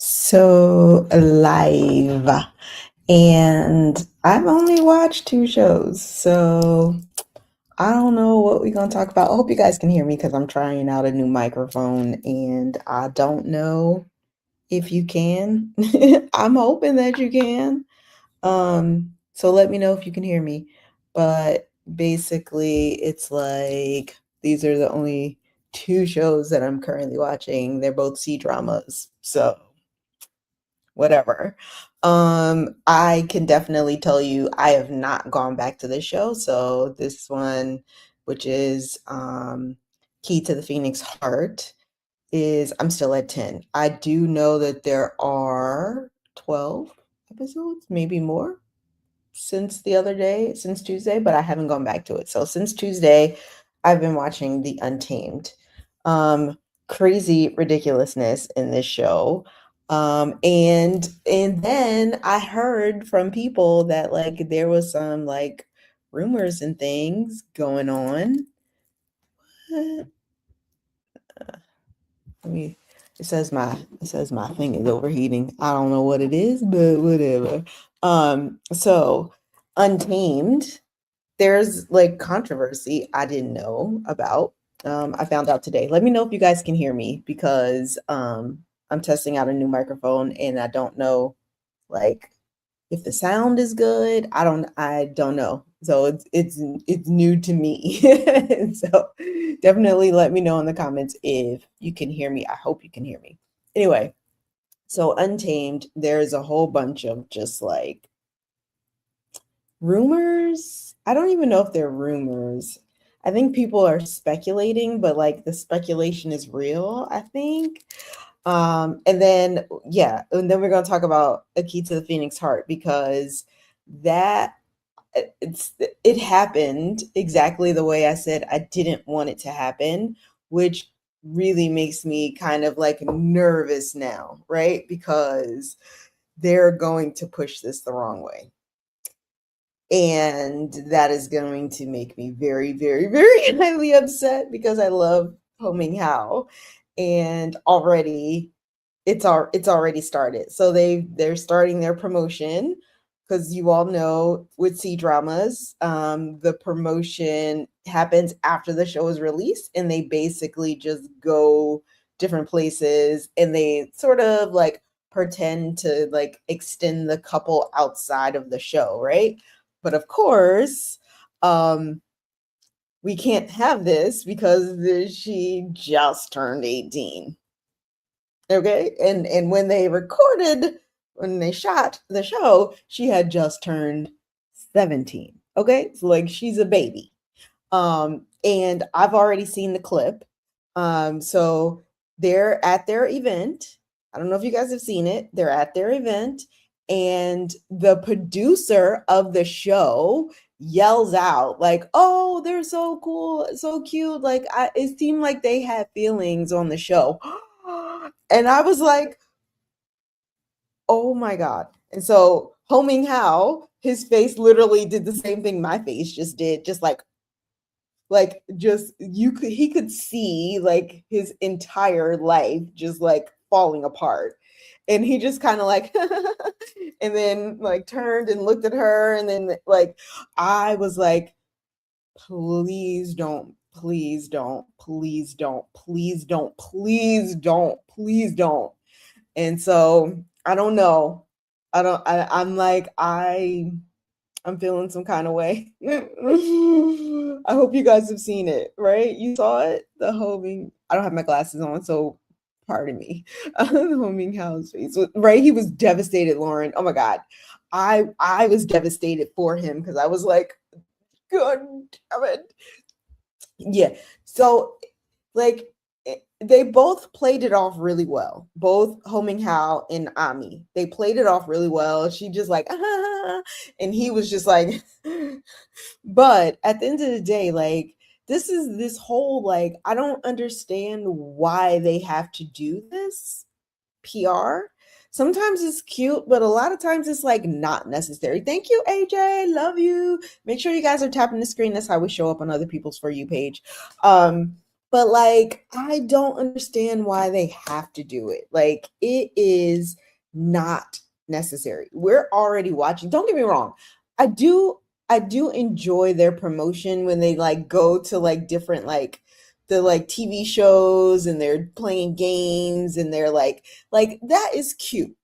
So live. And I've only watched two shows, so I don't know what we're gonna talk about. I hope you guys can hear me because I'm trying out a new microphone and I don't know if you can. I'm hoping that you can. So let me know if you can hear me. But basically it's like these are the only two shows that I'm currently watching. They're both C dramas. So whatever. I can definitely tell you I have not gone back to this show. So this one, which is Key to the Phoenix Heart, is I'm still at 10. I do know that there are 12 episodes, maybe more since the other day, since Tuesday, but I haven't gone back to it. So since Tuesday, I've been watching The Untamed. Crazy ridiculousness in this show. And then I heard from people that like there was some like rumors and things going on. Let me it says my thing is overheating. I don't know what it is, but whatever. So Untamed, there's like controversy I didn't know about. I found out today. Let me know if you guys can hear me because I'm testing out a new microphone and I don't know like if the sound is good. I don't know. So it's new to me. So definitely let me know in the comments if you can hear me. I hope you can hear me. Anyway, so Untamed, there's a whole bunch of just like rumors. I don't even know if they're rumors. I think people are speculating, but like the speculation is real, I think. And then yeah, and then we're gonna talk about A Key to the Phoenix Heart because that it happened exactly the way I said I didn't want it to happen, which really makes me kind of like nervous now, right? Because they're going to push this the wrong way. And that is going to make me very, very, very highly upset because I love Ho Ming Hao. And already it's already started. So they're starting their promotion because you all know with C dramas, the promotion happens after the show is released, and they basically just go different places and they sort of like pretend to like extend the couple outside of the show, right? But of course, we can't have this because she just turned 18. Okay. And when they shot the show, she had just turned 17. Okay. So like she's a baby. And I've already seen the clip. So they're at their event. I don't know if you guys have seen it. They're at their event, and the producer of the show yells out like, "Oh, they're so cool, so cute!" Like, it seemed like they had feelings on the show, and I was like, "Oh my god!" And so Ho Ming Hao, his face literally did the same thing my face just did, just like just he could see like his entire life just like falling apart, and he just kind of like and then like turned and looked at her, and then like I was like, please don't, please don't, please don't, please don't, please don't, please don't. And so I don't know. I'm like I'm feeling some kind of way. I hope you guys have seen it, right? You saw it? The homing. I don't have my glasses on, so pardon me. The homing house face, right? He was devastated, Lauren. Oh my god, I was devastated for him because I was like, God damn it. Yeah. So like they both played it off really well. Both Ho Ming Hao and Ami. They played it off really well. She just like, ah, and he was just like, but at the end of the day, like this whole like I don't understand why they have to do this PR. Sometimes it's cute, but a lot of times it's like not necessary. Thank you, AJ. Love you. Make sure you guys are tapping the screen. That's how we show up on other people's For You page. But like, I don't understand why they have to do it. Like, it is not necessary. We're already watching. Don't get me wrong. I do I do enjoy their promotion when they like go to like different like the like TV shows and they're playing games and they're like that is cute.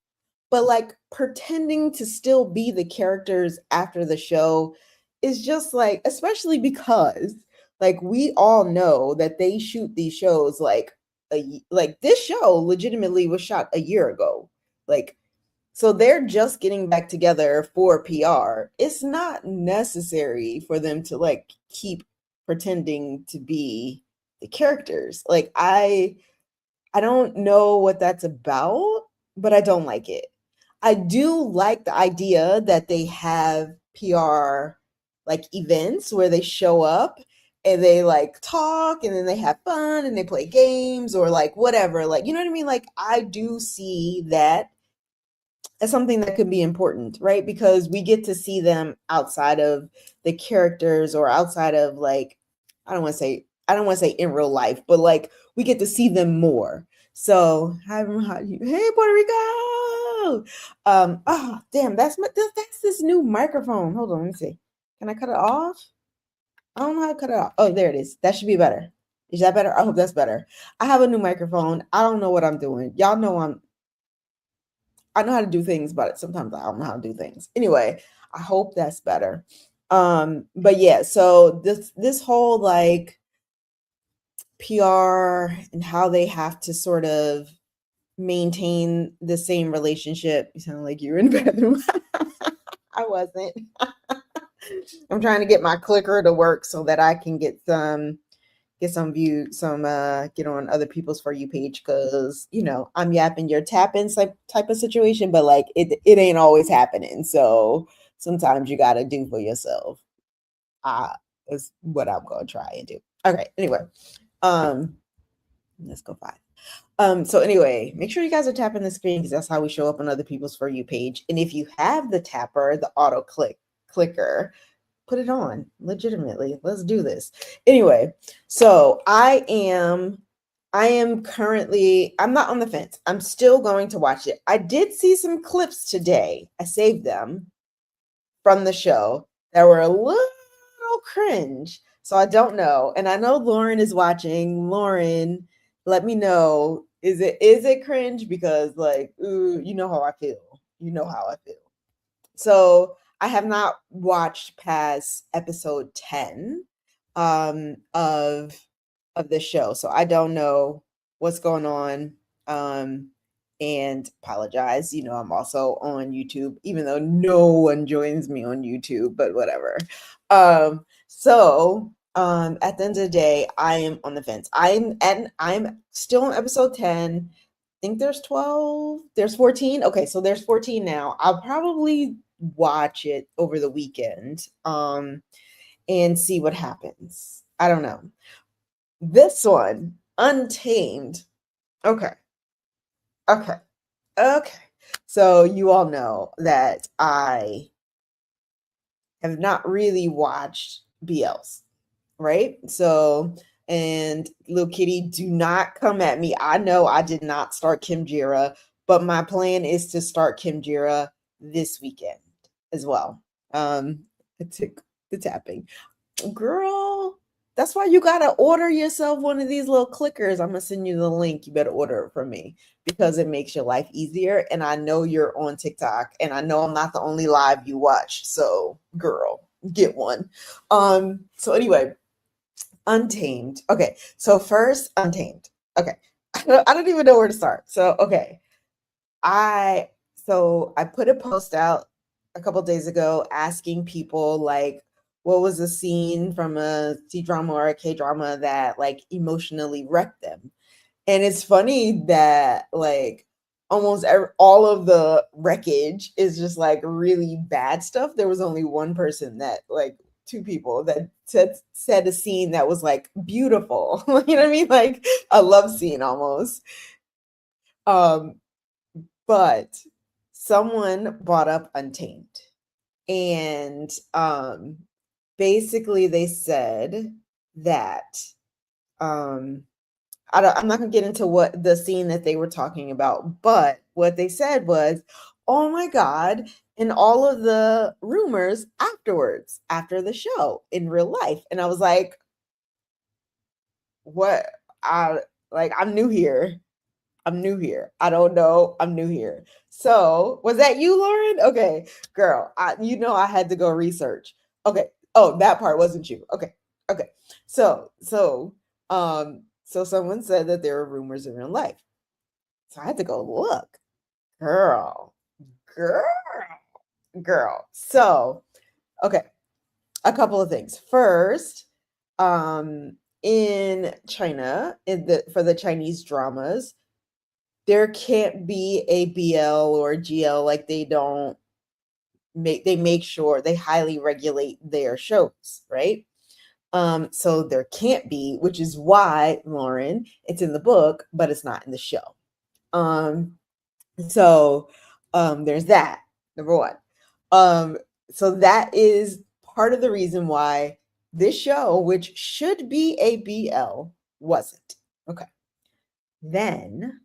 But like pretending to still be the characters after the show is just like, especially because like we all know that they shoot these shows like like this show legitimately was shot a year ago. Like, so they're just getting back together for PR. It's not necessary for them to like keep pretending to be the characters. Like, I don't know what that's about, but I don't like it. I do like the idea that they have PR like events where they show up and they like talk and then they have fun and they play games or like whatever. Like, you know what I mean? Like, I do see that as something that could be important, right? Because we get to see them outside of the characters or outside of like, I don't want to say in real life, but like we get to see them more. So, hey Puerto Rico. Oh damn, that's this new microphone. Hold on, let me see. Can I cut it off? I don't know how to cut it off. Oh, there it is. That should be better. Is that better? I hope that's better. I have a new microphone. I don't know what I'm doing. Y'all know I know how to do things, but sometimes I don't know how to do things. Anyway, I hope that's better. But yeah, so this whole like PR and how they have to sort of maintain the same relationship. You sound like you're in the bathroom. I wasn't. I'm trying to get my clicker to work so that I can get some view, some get on other people's For You page, because you know I'm yapping, you're tapping type of situation, but like it ain't always happening. So sometimes you gotta do for yourself. Uh is what I'm gonna try and do. Okay, anyway. Um let's go 5. So anyway, make sure you guys are tapping the screen because that's how we show up on other people's For You page. And if you have the tapper, the auto clicker, put it on legitimately. Let's do this. Anyway, so I am currently, I'm not on the fence. I'm still going to watch it. I did see some clips today. I saved them from the show that were a little cringe. So I don't know. And I know Lauren is watching. Lauren, let me know. Is it cringe? Because like, ooh, you know how I feel. You know how I feel. So I have not watched past episode 10 of the show. So I don't know what's going on. And apologize. You know, I'm also on YouTube, even though no one joins me on YouTube, but whatever. At the end of the day, I am on the fence. I'm still on episode 10. I think there's 12, there's 14. Okay, so there's 14 now. I'll probably watch it over the weekend and see what happens. I don't know. This one, Untamed. Okay. Okay. Okay. So you all know that I have not really watched BLs, right? So, and Lil Kitty, do not come at me. I know I did not start Kim Jira, but my plan is to start Kim Jira this weekend as well. It took the tapping. Girl, that's why you gotta order yourself one of these little clickers. I'm gonna send you the link. You better order it from me because it makes your life easier. And I know you're on TikTok, and I know I'm not the only live you watch. So, girl, get one. So anyway, Untamed. Okay, so first, Untamed. Okay, I don't even know where to start. So okay, I I put a post out a couple days ago asking people like what was a scene from a C drama or a K drama that like emotionally wrecked them. And it's funny that like all of the wreckage is just like really bad stuff. There was only one person that like two people that said a scene that was like beautiful. You know what I mean? Like a love scene almost. Um but someone brought up Untamed. And basically they said that I'm not gonna get into what the scene that they were talking about, but what they said was, "Oh my God," and all of the rumors afterwards, after the show in real life. And I was like, what? I I'm new here. I'm new here. I don't know. I'm new here. So, was that you, Lauren? Okay, girl, I had to go research. Okay. Oh, that part wasn't you. Okay. Okay. So someone said that there were rumors in real life. So I had to go look. Girl, girl, girl. So, okay, a couple of things. First, in China, for the Chinese dramas, there can't be a BL or a GL. Like, they make sure they highly regulate their shows, right? So there can't be, which is why, Lauren, it's in the book, but it's not in the show. So there's that, number one. So that is part of the reason why this show, which should be a BL, wasn't. Okay. Then,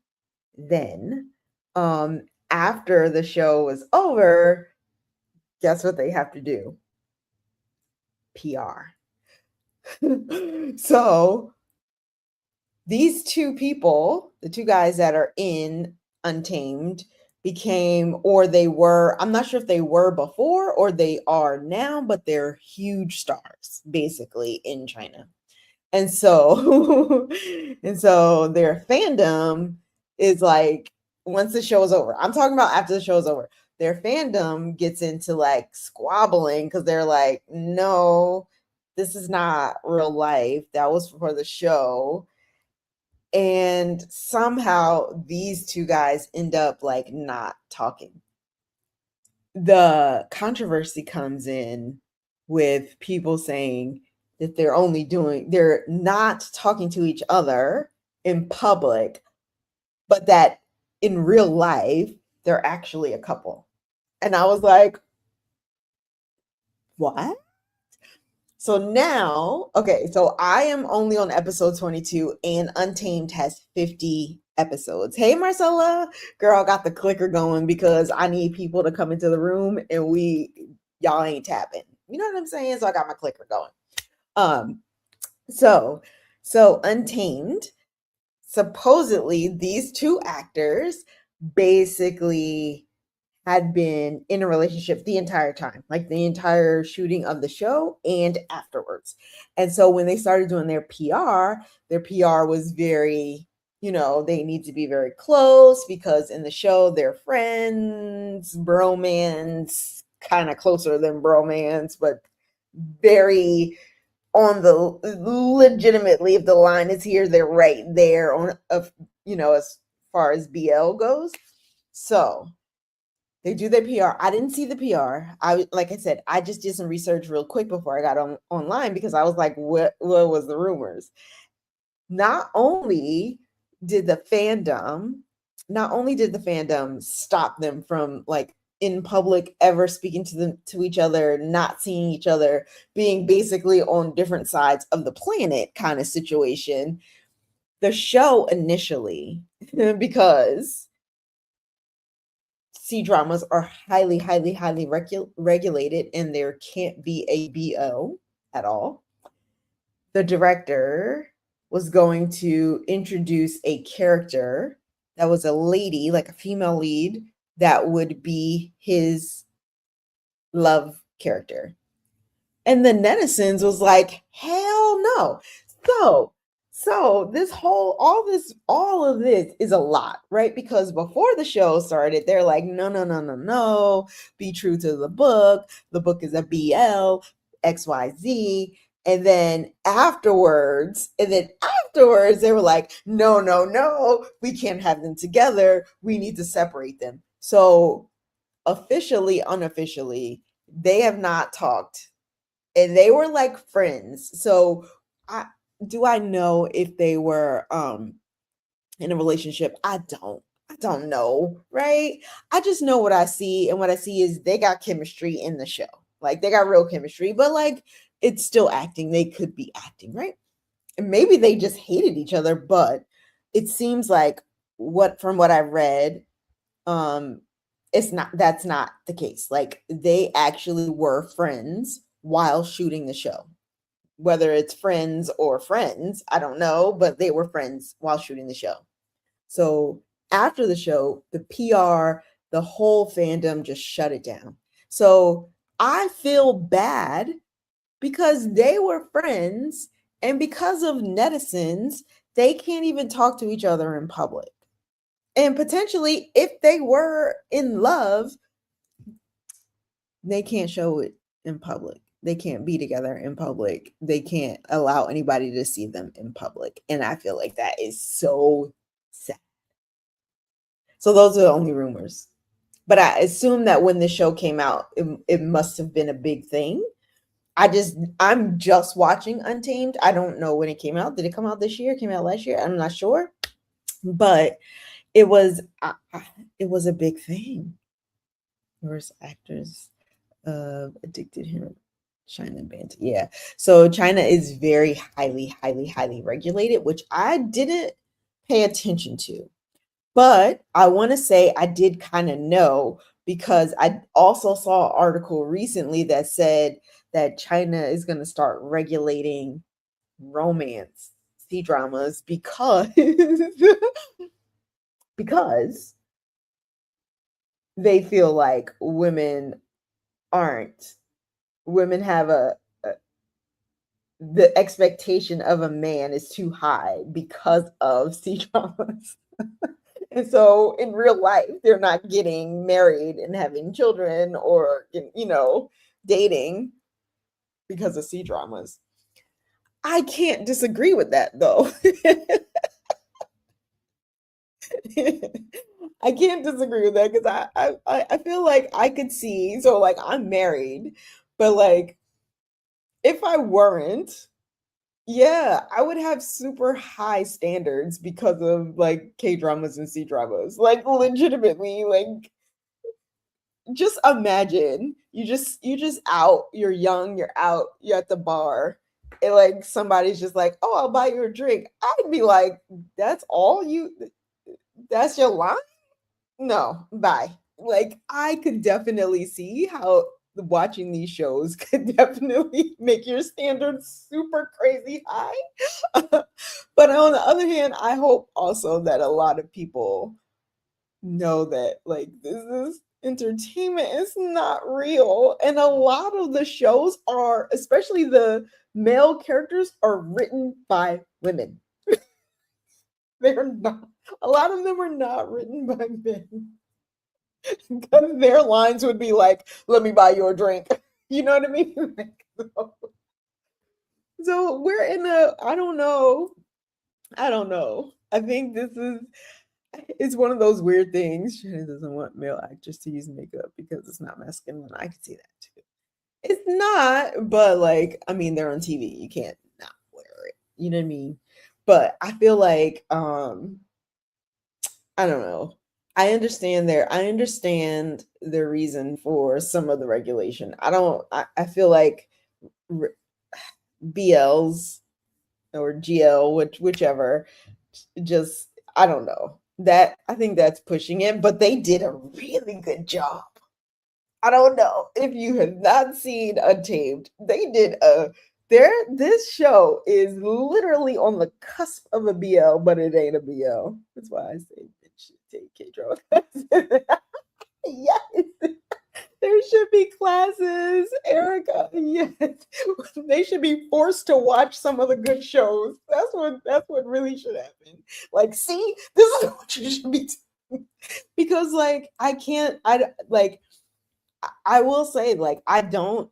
um, after the show was over, guess what they have to do? PR. So these two people, the two guys that are in Untamed, became, or they were, I'm not sure if they were before or they are now, but they're huge stars basically in China. And so and so their fandom is like, once the show is over, I'm talking about after the show is over, their fandom gets into like squabbling because they're like, no, this is not real life. That was for the show. And somehow these two guys end up like not talking. The controversy comes in with people saying that they're not talking to each other in public, but that in real life, they're actually a couple. And I was like, what? So now, okay, so I am only on episode 22 and Untamed has 50 episodes. Hey, Marcella, girl, got the clicker going because I need people to come into the room and y'all ain't tapping. You know what I'm saying? So I got my clicker going. Um, so Untamed, supposedly these two actors basically had been in a relationship the entire time, like the entire shooting of the show and afterwards. And so when they started doing their PR was very, they need to be very close because in the show they're friends, bromance, kind of closer than bromance, but very on the legitimately, if the line is here, they're right there on as far as BL goes. So they do their PR. I didn't see the PR. Like I said, I just did some research real quick before I got online because I was like, what was the rumors? Not only did the fandom stop them from like in public ever speaking to each other, not seeing each other, being basically on different sides of the planet kind of situation. The show initially, because C-dramas are highly, highly, highly regulated, and there can't be a BO at all. The director was going to introduce a character that was a lady, like a female lead, that would be his love character. And the netizens was like, hell no. So all of this is a lot, right? Because before the show started, they're like, no, no, no, no, no. Be true to the book. The book is a BL, XYZ. And then afterwards, they were like, no, no, no, we can't have them together. We need to separate them. So officially, unofficially, they have not talked, and they were like friends. So I know if they were in a relationship. I don't know, right? I just know what I see, and what I see is they got chemistry in the show. Like, they got real chemistry, but like, it's still acting. They could be acting, right? maybe they just hated each other, but it seems like from what I've read, um that's not the case. Like they actually were friends while shooting the show. Whether it's friends or friends, I don't know, but they were friends while shooting the show. So after the show, the PR, the whole fandom just shut it down. So I feel bad because they were friends, and because of netizens, they can't even talk to each other in public. And potentially, if they were in love, they can't show it in public. They can't be together in public. They can't allow anybody to see them in public. And I feel like that is so sad. So those are the only rumors. But I assume that when the show came out, it must have been a big thing. I'm just watching Untamed. I don't know when it came out. Did it come out this year? It came out last year? I'm not sure. But it was a big thing. Worst actors addicted him. China banned. Yeah. So China is very highly regulated, which I didn't pay attention to. But I want to say I did kind of know because I also saw an article recently that said that China is going to start regulating romance C-dramas because because they feel like aren't women have a the expectation of a man is too high because of C-dramas. And so in real life, they're not getting married and having children or, dating because of C-dramas. I can't disagree with that though. I can't disagree with that because I feel like I could see, so like I'm married, but like if I weren't, yeah, I would have super high standards because of like K dramas and C dramas. Like legitimately, like just imagine you just out, you're young, you're out, you're at the bar, and like somebody's just like, "Oh, I'll buy you a drink." I'd be like, that's your line? No, bye. Like I could definitely see how watching these shows could definitely make your standards super crazy high. But on the other hand, I hope also that a lot of people know that like this is entertainment, it's not real. And a lot of the shows are, especially the male characters, are written by women. They're not, a lot of them are not written by men. Because their lines would be like, let me buy you a drink. You know what I mean? Like, so we're in I don't know. I don't know. I think this is it's one of those weird things. Shannon doesn't want male actors to use makeup because it's not masculine. I can see that too. It's not, but like, I mean, they're on TV. You can't not wear it. You know what I mean? But I feel like I don't know. I understand the reason for some of the regulation. I feel like BLs or GL, whichever, just I don't know. That I think that's pushing it, but they did a really good job. I don't know if you have not seen Untamed. They did this show is literally on the cusp of a BL, but it ain't a BL. That's why I say bitch take K-drama. Yes. There should be classes, Erica. Yes. They should be forced to watch some of the good shows. That's what really should happen. Like, see, this is what you should be doing. Because like I can't I will say like I've been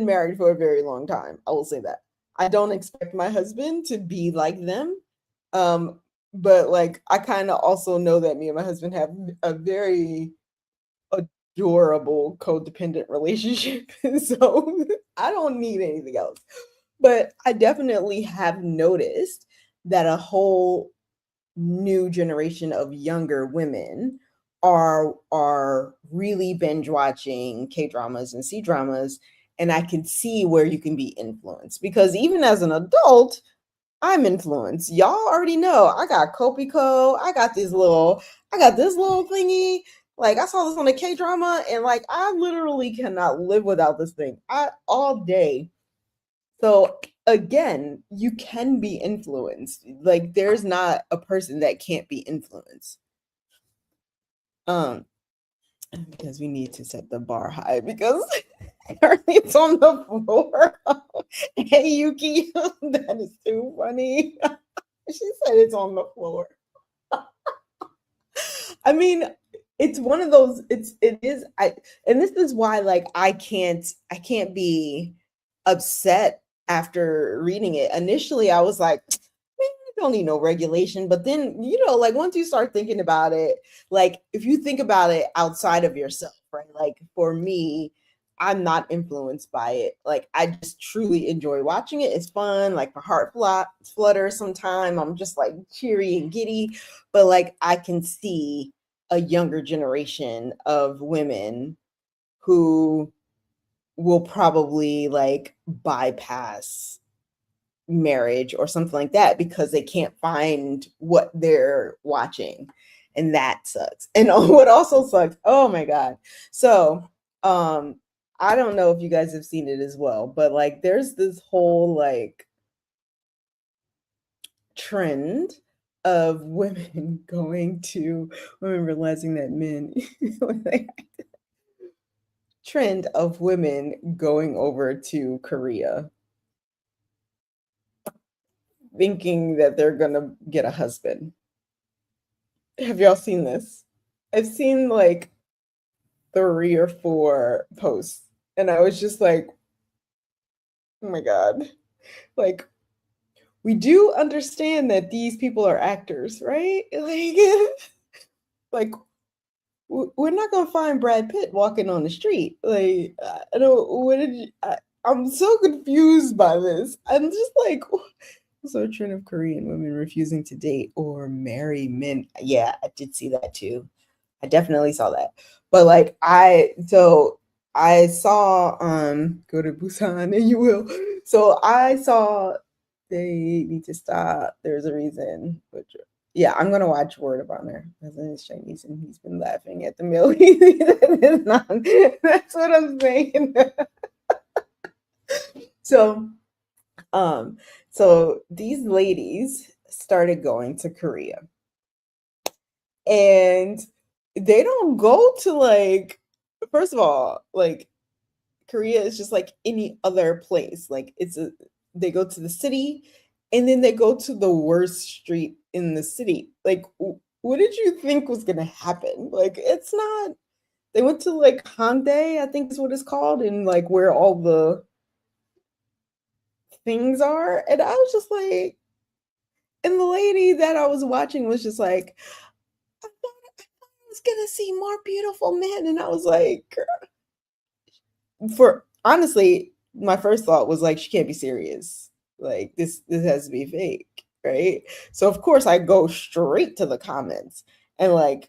married for a very long time. I will say that. I don't expect my husband to be like them. Um but like I kind of also know that me and my husband have a very adorable codependent relationship. So I don't need anything else. But I definitely have noticed that a whole new generation of younger women are really binge watching K dramas and C dramas, and I can see where you can be influenced, because even as an adult, I'm influenced. Y'all already know I got Kopiko. I got this little thingy. Like, I saw this on the K drama, and like I literally cannot live without this thing. I all day. So again, you can be influenced. Like, there's not a person that can't be influenced. Um, because we need to set the bar high, because apparently it's on the floor. Hey Yuki, that is too funny. She said it's on the floor. I mean, it's one of those, it is I and this is why, like, I can't be upset after reading it. Initially I was like, man, I don't need no regulation. But then, like, once you start thinking about it, like, if you think about it outside of yourself, right? Like, for me, I'm not influenced by it. Like, I just truly enjoy watching it. It's fun. Like, my heart flutters sometime. I'm just like cheery and giddy. But like, I can see a younger generation of women who will probably like bypass marriage or something like that because they can't find what they're watching, and that sucks. And what also sucks, oh my god. So I don't know if you guys have seen it as well, but like, there's this whole like trend of women going to women realizing that men trend of women going over to Korea thinking that they're gonna get a husband. Have y'all seen this? I've seen like 3 or 4 posts, and I was just like, oh my god. Like, we do understand that these people are actors, right? Like, like, we're not gonna find Brad Pitt walking on the street. Like, I don't. What did you? I'm so confused by this. I'm just like, so a trend of Korean women refusing to date or marry men. Yeah, I did see that too. I definitely saw that. But like, I saw go to Busan and you will. So I saw they need to stop. There's a reason. But yeah, I'm gonna watch Word of Honor. My husband is Chinese and he's been laughing at the meal. That's what I'm saying. So um so these ladies started going to Korea, and they don't go to like, first of all, like, Korea is just like any other place. Like, they go to the city, and then they go to the worst street in the city. Like, what did you think was gonna happen? Like, it's not. They went to like Hongdae, I think is what it's called, and like where all the things are. And I was just like, and the lady that I was watching was just like, I was gonna see more beautiful men, and I was like, for honestly, my first thought was like, she can't be serious. Like, this has to be fake, right? So of course I go straight to the comments, and like,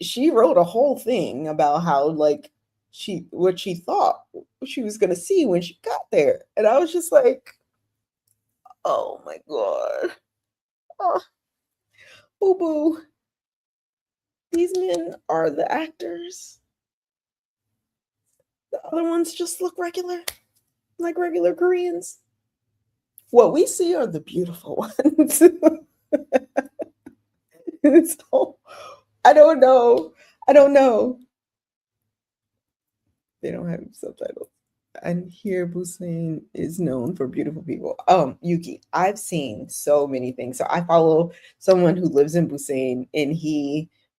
she wrote a whole thing about how like what she thought she was gonna see when she got there, and I was just like, oh my god, oh, boo boo, these men are the actors. The other ones just look regular, like regular Koreans. What we see are the beautiful ones. So I don't know. I don't know. They don't have subtitles. And here Busan is known for beautiful people. Yuki, I've seen so many things. So I follow someone who lives in Busan, and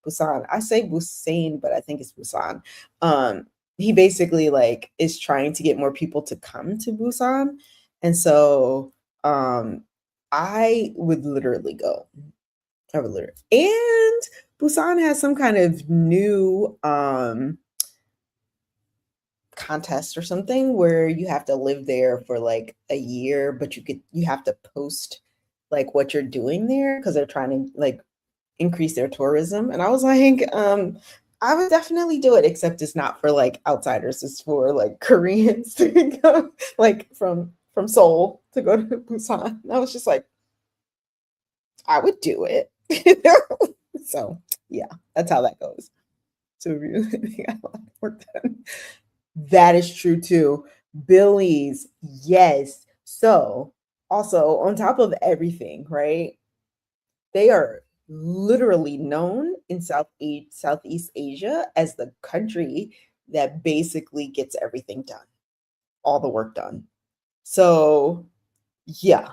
Busan. I say Busan, but I think it's Busan. He basically like is trying to get more people to come to Busan. And so I would literally go. I would literally. And Busan has some kind of new contest or something where you have to live there for like a year, but you have to post like what you're doing there because they're trying to like increase their tourism. And I was like, I would definitely do it, except it's not for like outsiders. It's for like Koreans to go, like from Seoul to go to Busan. I was just like, I would do it. So yeah, that's how that goes. So really got a lot of work done. That is true too. Billy's, yes. So also on top of everything, right? They are literally known in Southeast Asia as the country that basically gets everything done, all the work done. So yeah,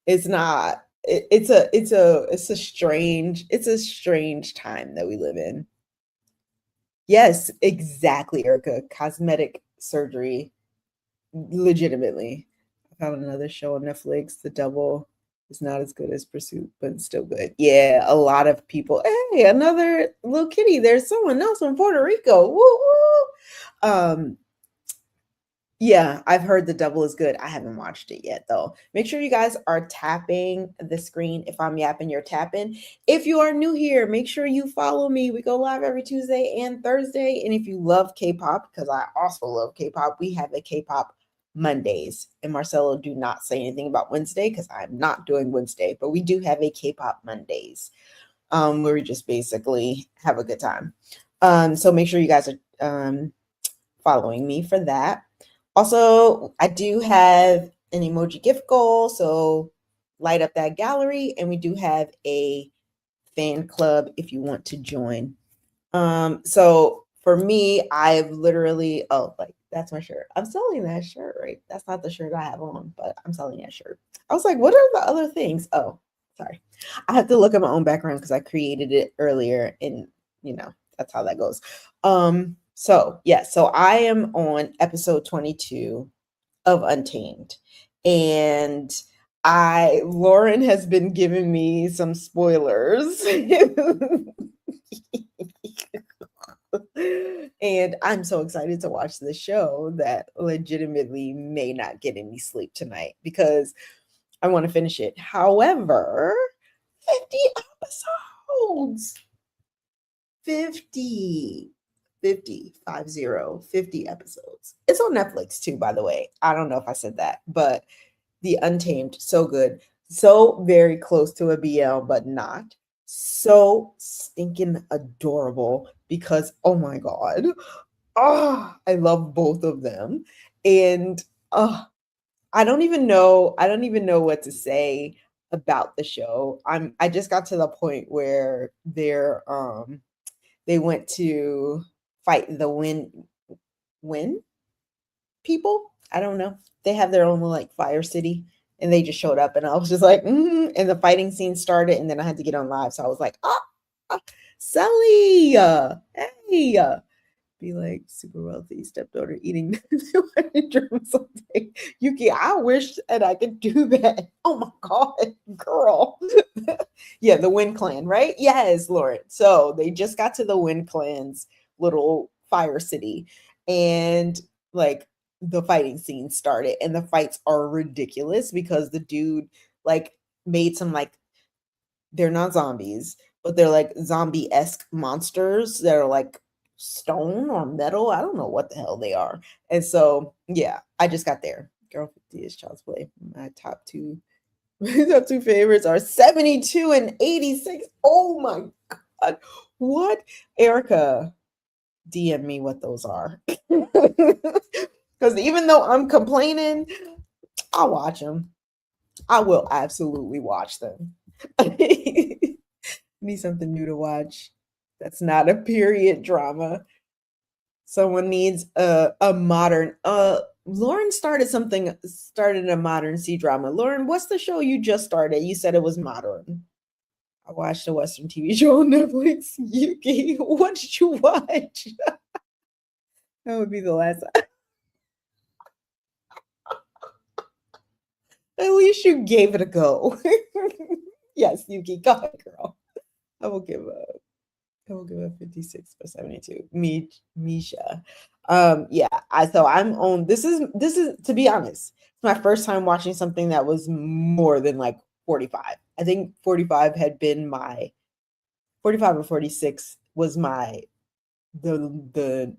it's not. It's a strange time that we live in. Yes, exactly, Erica. Cosmetic surgery, legitimately. I found another show on Netflix, The Double. It's not as good as Pursuit, but it's still good. Yeah, a lot of people. Hey, another little kitty. There's someone else from Puerto Rico. Woo woo. Yeah, I've heard The Double is good. I haven't watched it yet though. Make sure you guys are tapping the screen. If I'm yapping, you're tapping. If you are new here, make sure you follow me. We go live every Tuesday and Thursday. And if you love K-pop, because I also love K-pop, we have a K-pop Mondays. And Marcelo, do not say anything about Wednesday because I'm not doing Wednesday, but we do have a K-pop Mondays, where we just basically have a good time. So make sure you guys are following me for that. Also, I do have an emoji gift goal, so light up that gallery, and we do have a fan club if you want to join. So for me, I've literally like that's my shirt. I'm selling that shirt, right? That's not the shirt I have on, but I'm selling that shirt. I was like, what are the other things? Oh, sorry. I have to look at my own background because I created it earlier, and that's how that goes. So yeah, so I am on episode 22 of Untamed. And Lauren has been giving me some spoilers. And I'm so excited to watch the show that legitimately may not get any sleep tonight because I want to finish it. However, 50 episodes. 50. 50 episodes. It's on Netflix too, by the way. I don't know if I said that, but The Untamed, so good. So very close to a BL, but not. So stinking adorable because, oh my God. Oh, I love both of them. And I don't even know what to say about the show. I just got to the point where they went to fight the wind people. I don't know. They have their own like fire city, and they just showed up, and I was just like, and the fighting scene started, and then I had to get on live, so I was like, Sally, hey, be like super wealthy stepdaughter eating 200 drums a day. Yuki, I wish that I could do that. Oh my God, girl. Yeah, the Wind Clan, right? Yes, Lauren. So they just got to the Wind Clan's little fire city, and like the fighting scene started, and the fights are ridiculous because the dude like made some like they're not zombies, but they're like zombie-esque monsters that are like stone or metal. I don't know what the hell they are. And so, yeah, I just got there. Girl 50 is Child's Play. My top two top two favorites are 72 and 86. Oh my God. What? Erica, DM me what those are. Because even though I'm complaining, I'll watch them. I will absolutely watch them. Need something new to watch. That's not a period drama. Someone needs a modern Lauren started a modern C drama. Lauren, what's the show you just started? You said it was modern. I watched a Western TV show on Netflix. Yuki, what did you watch? That would be the last. At least you gave it a go. Yes, Yuki, go ahead, girl. I will give up. I will give up 56 for 72. Misha. Yeah, I'm on this is to be honest, it's my first time watching something that was more than like 45. I think 45 had been my 45 or 46 was my the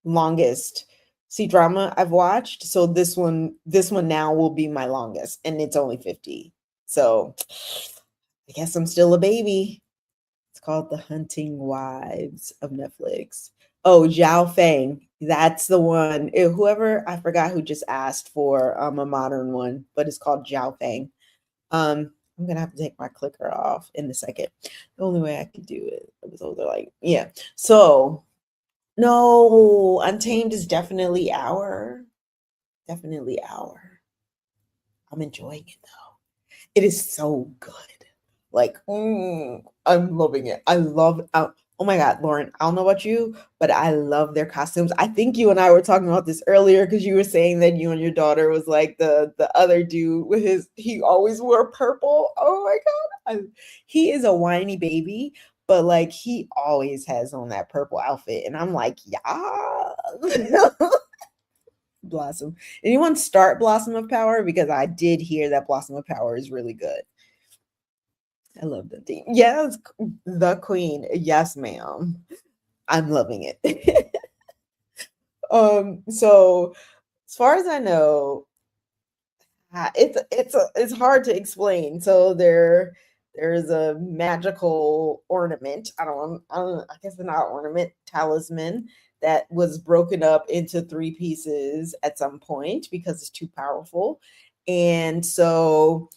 longest C-drama I've watched. So this one now will be my longest, and it's only 50. So I guess I'm still a baby. It's called The Hunting Wives of Netflix. Oh, Zhao Feng. That's the one. Whoever, I forgot who just asked for a modern one, but it's called Zhao Feng. I'm gonna have to take my clicker off in a second. The only way I could do it episodes are like, yeah. So no, Untamed is definitely our. I'm enjoying it though. It is so good. Like, I'm loving it. I love. Oh my God, Lauren. I don't know about you, but I love their costumes. I think you and I were talking about this earlier because you were saying that you and your daughter was like the other dude with his. He always wore purple. Oh my God, he is a whiny baby, but like he always has on that purple outfit, and I'm like, yeah. Blossom. Anyone start Blossom of Power? Because I did hear that Blossom of Power is really good. I love the theme. Yes, the queen. Yes, ma'am. I'm loving it. So as far as I know, it's hard to explain. So there's a magical ornament. I guess it's not ornament, talisman that was broken up into three pieces at some point because it's too powerful. And so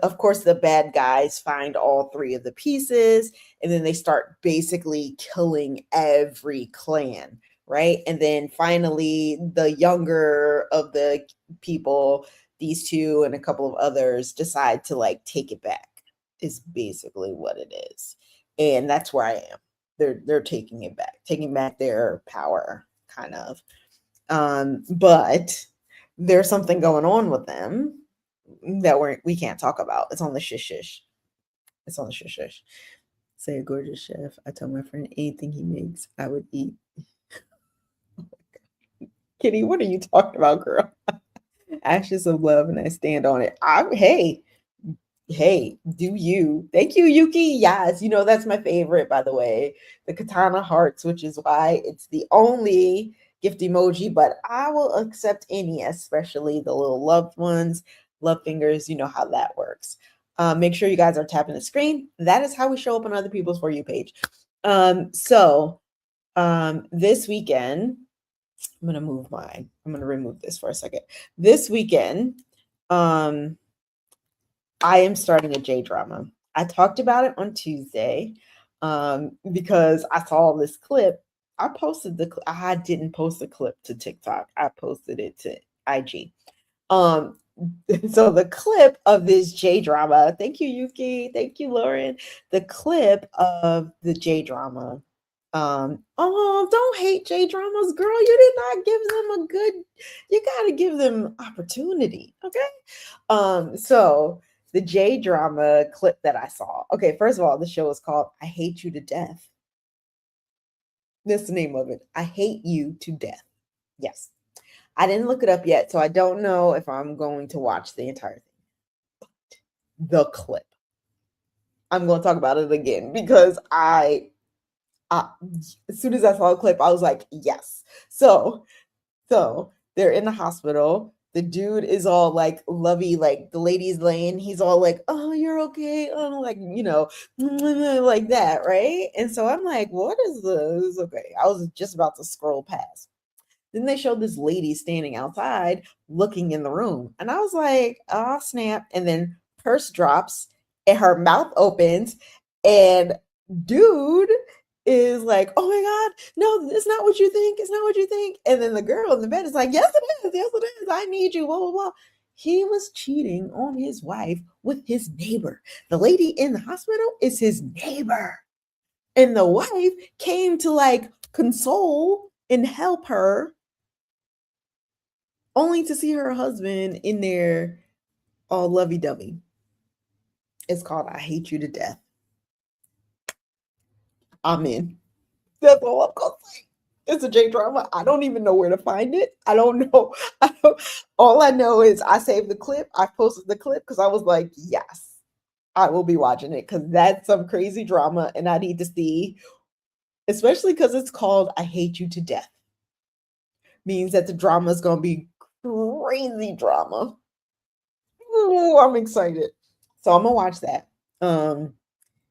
of course the bad guys find all three of the pieces, and then they start basically killing every clan, right? And then finally the younger of the people, these two and a couple of others, decide to like take it back, is basically what it is. And that's where I am. They're taking back their power, kind of. But there's something going on with them that we can't talk about. It's on the shish shish. It's on the shish shish. Say a gorgeous chef. I tell my friend anything he makes, I would eat. Kitty, what are you talking about, girl? Ashes of love, and I stand on it. Hey, do you? Thank you, Yuki. Yes, that's my favorite, by the way. The katana hearts, which is why it's the only gift emoji, but I will accept any, especially the little loved ones, love fingers. You know how that works. Make sure you guys are tapping the screen. That is how we show up on other people's For You page. So this weekend, I'm gonna remove this for a second. This weekend, I am starting a J drama. I talked about it on Tuesday because I saw this clip. I didn't post the clip to TikTok. I posted it to IG. Um, so the clip of this J drama, thank you, Yuki. Thank you, Lauren. The clip of the J drama. Oh, don't hate J dramas, girl. You did not give them you got to give them opportunity. Okay. So the J drama clip that I saw. Okay, first of all, the show is called I Hate You to Death. That's the name of it. I Hate You to Death. Yes. I didn't look it up yet, so I don't know if I'm going to watch the entire thing. But the clip. I'm going to talk about it again because as soon as I saw the clip, I was like, yes. So they're in the hospital. The dude is all like lovey, like the lady's laying. He's all like, "Oh, you're okay." Oh, like like that, right? And so I'm like, "What is this?" Okay, I was just about to scroll past. Then they showed this lady standing outside looking in the room. And I was like, oh, snap. And then purse drops and her mouth opens. And dude is like, oh my God, no, it's not what you think. It's not what you think. And then the girl in the bed is like, yes, it is. Yes, it is. I need you. Blah, blah, blah. He was cheating on his wife with his neighbor. The lady in the hospital is his neighbor. And the wife came to like console and help her, only to see her husband in there all lovey-dovey. It's called I Hate You to Death. I'm in. That's all I'm gonna say. It's a J drama. I don't even know where to find it. I don't know. All I know is I saved the clip. I posted the clip because I was like, yes, I will be watching it because that's some crazy drama, and I need to see especially because it's called I Hate You to Death. Means that the drama is going to be crazy drama. Ooh, I'm excited. So I'm gonna watch that.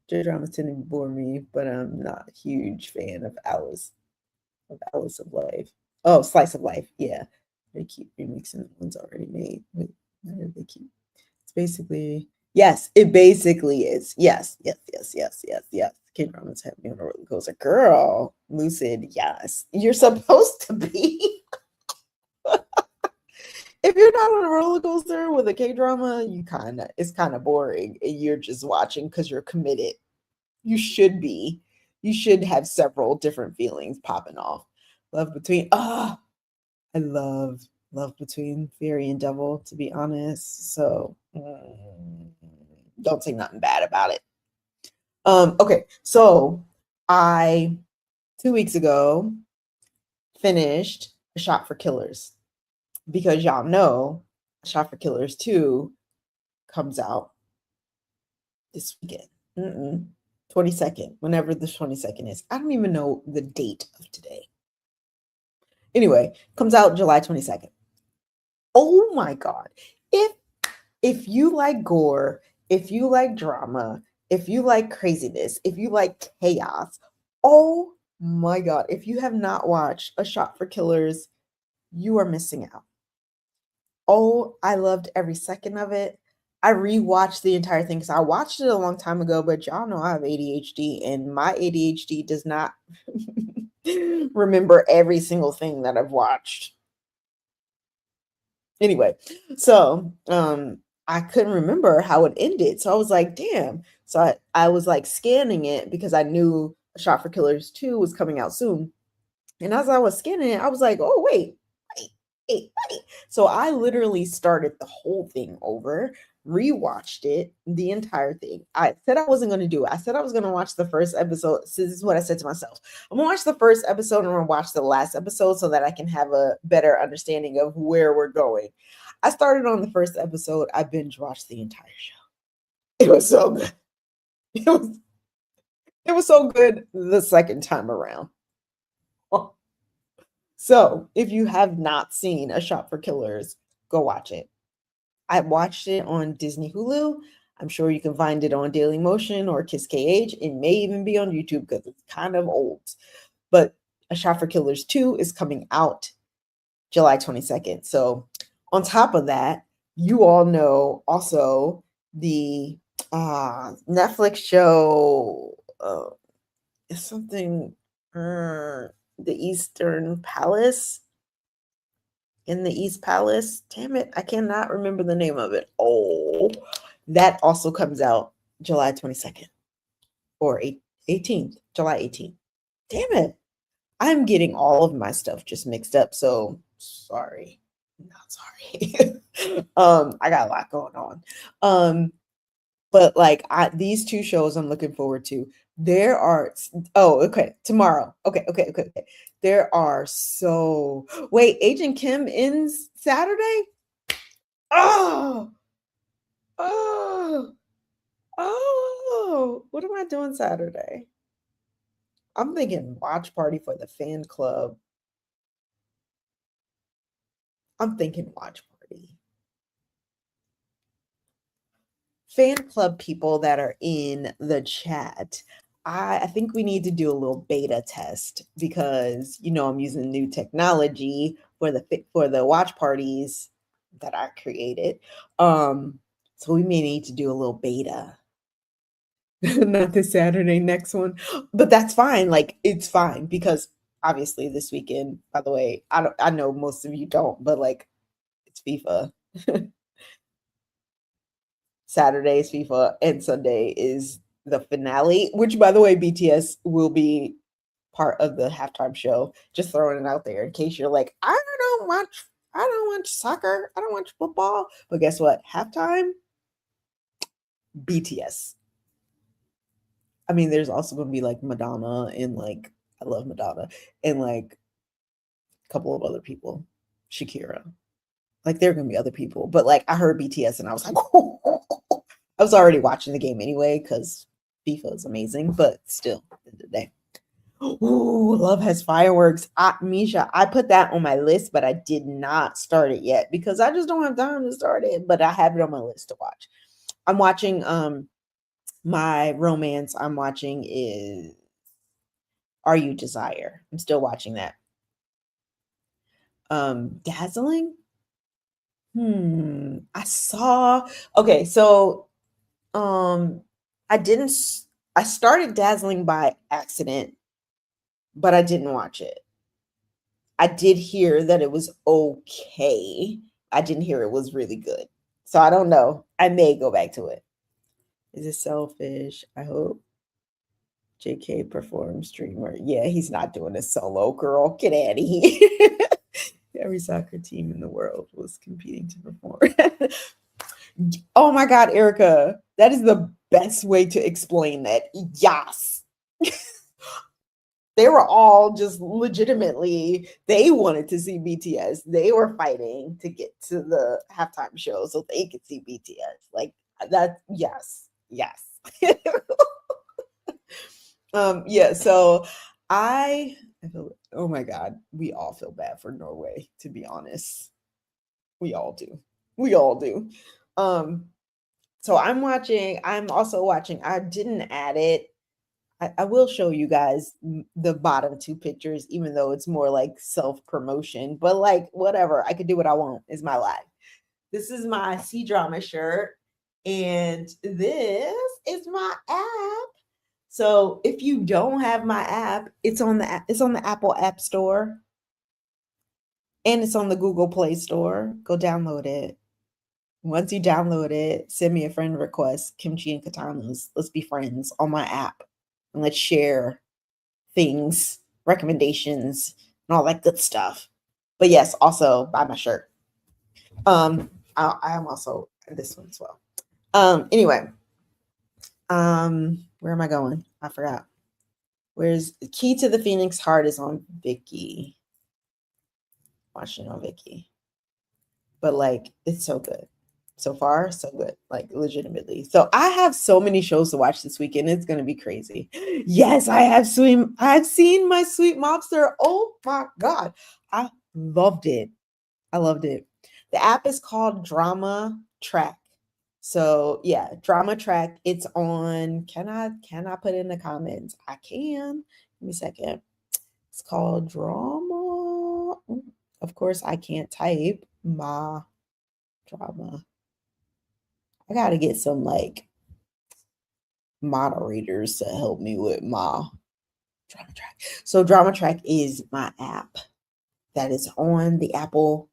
J dramas tend to bore me, but I'm not a huge fan of Alice of Life. Oh, Slice of Life. Yeah, they keep remixing the ones already made. Wait, why do they keep? It's basically yes. It basically is yes, yes, yes, yes, yes, yes. K dramas have me on a roller coaster, girl. Lucid, yes. You're supposed to be. If you're not on a roller coaster with a K drama, it's kind of boring. And you're just watching because you're committed. You should be. You should have several different feelings popping off. Love between I love between Fairy and Devil, to be honest. So don't say nothing bad about it. Okay, so I 2 weeks ago finished A Shot for Killers because y'all know A Shot for Killers 2 comes out this weekend. 22nd, whenever the 22nd is. I don't even know the date of today. Anyway, comes out July 22nd. Oh my God. If you like gore, if you like drama, if you like craziness, if you like chaos, oh my God. If you have not watched A Shot for Killers, you are missing out. Oh, I loved every second of it. I rewatched the entire thing because I watched it a long time ago, but y'all know I have ADHD and my ADHD does not remember every single thing that I've watched. Anyway, so I couldn't remember how it ended. So I was like, damn. So I was like scanning it because I knew Shot for Killers 2 was coming out soon. And as I was scanning it, I was like, oh, wait. So I literally started the whole thing over, rewatched it, the entire thing. I said I wasn't going to do it. I said I was going to watch the first episode. So this is what I said to myself. I'm going to watch the first episode and I'm going to watch the last episode so that I can have a better understanding of where we're going. I started on the first episode. I binge watched the entire show. It was so good. It was, it was so good the second time around. So if you have not seen A Shot for Killers, go watch it. I watched it on Disney Hulu. I'm sure you can find it on Daily Motion or Kiss KH. It may even be on YouTube because it's kind of old. But A Shot for Killers 2 is coming out July 22nd. So on top of that, you all know also the Netflix show is something the Eastern Palace in the East Palace. Damn it, I cannot remember the name of it. Oh, that also comes out July 22nd or 18th, July 18th. Damn it. I'm getting all of my stuff just mixed up. So sorry. Not sorry. I got a lot going on. But like these two shows I'm looking forward to. There are tomorrow. Okay. There are so wait, Agent Kim ends Saturday? Oh, oh, what am I doing Saturday? I'm thinking watch party for the fan club. I'm thinking watch party. Fan club people that are in the chat. I think we need to do a little beta test because I'm using new technology for the watch parties that I created. So we may need to do a little beta. Not this Saturday, next one. But that's fine. Like it's fine because obviously this weekend, by the way, I know most of you don't, but like it's FIFA. Saturday is FIFA and Sunday is the finale, which by the way, BTS will be part of the halftime show. Just throwing it out there in case you're like, I don't watch soccer, I don't watch football. But guess what? Halftime, BTS. I mean, there's also gonna be like Madonna and like I love Madonna and like a couple of other people, Shakira. Like there are gonna be other people, but like I heard BTS and I was like, I was already watching the game anyway because FIFA is amazing, but still, at the end of the day. Ooh, Love Has Fireworks. Misha, I put that on my list, but I did not start it yet because I just don't have time to start it. But I have it on my list to watch. I'm watching my romance I'm watching is Are You Desire. I'm still watching that. Dazzling? I saw okay, so um I didn't I started Dazzling by accident, but I didn't watch it. I did hear that it was okay. I didn't hear it was really good. So I don't know. I may go back to it. Is it selfish? I hope JK performs streamer. Yeah, he's not doing a solo, girl. Get out of here. Every soccer team in the world was competing to perform. Oh my God, Erica. That is the best way to explain that. Yes. They were all just legitimately, they wanted to see BTS. They were fighting to get to the halftime show so they could see BTS. Like that, yes, yes. Yeah, so I feel, oh my God, we all feel bad for Norway, to be honest. We all do. We all do. Um, so I'm also watching, I didn't add it. I will show you guys the bottom two pictures, even though it's more like self promotion, but like whatever, I could do what I want, is my life. This is my Cdrama shirt, and this is my app. So if you don't have my app, it's on the Apple App Store and it's on the Google Play Store. Go download it. Once you download it, send me a friend request, Kimchi and Katanas. Let's be friends on my app and let's share things, recommendations, and all that good stuff. But yes, also buy my shirt. I am also this one as well. Anyway, where am I going? I forgot. Where's the Key to the Phoenix Heart is on Vicky. Watching on Vicky. But like it's so good. So far, so good. Like legitimately. So I have so many shows to watch this weekend. It's gonna be crazy. Yes, I've seen My Sweet Mobster. Oh my God. I loved it. I loved it. The app is called Drama Track. So yeah, Drama Track. It's on. Can I put in the comments? I can. Give me a second. It's called Drama. Of course, I can't type my drama. I gotta get some like moderators to help me with my Drama Track. So Drama Track is my app that is on the Apple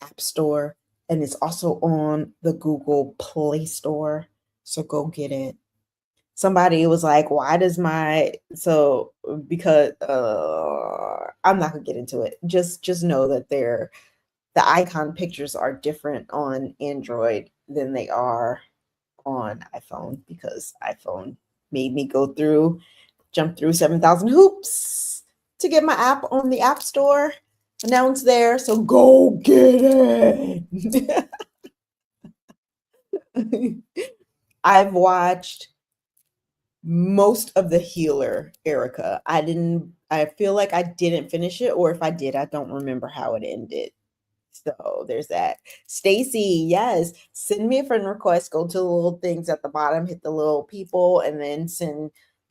App Store and it's also on the Google Play Store. So go get it. Somebody was like, why does my so because I'm not gonna get into it. Just know that the icon pictures are different on Android than they are on iPhone because iPhone made me jump through 7,000 hoops to get my app on the App Store. And now it's there, so go get it. I've watched most of The Healer, Erica. I feel like I didn't finish it, or if I did, I don't remember how it ended. So there's that. Stacy, yes. Send me a friend request. Go to the little things at the bottom, hit the little people, and then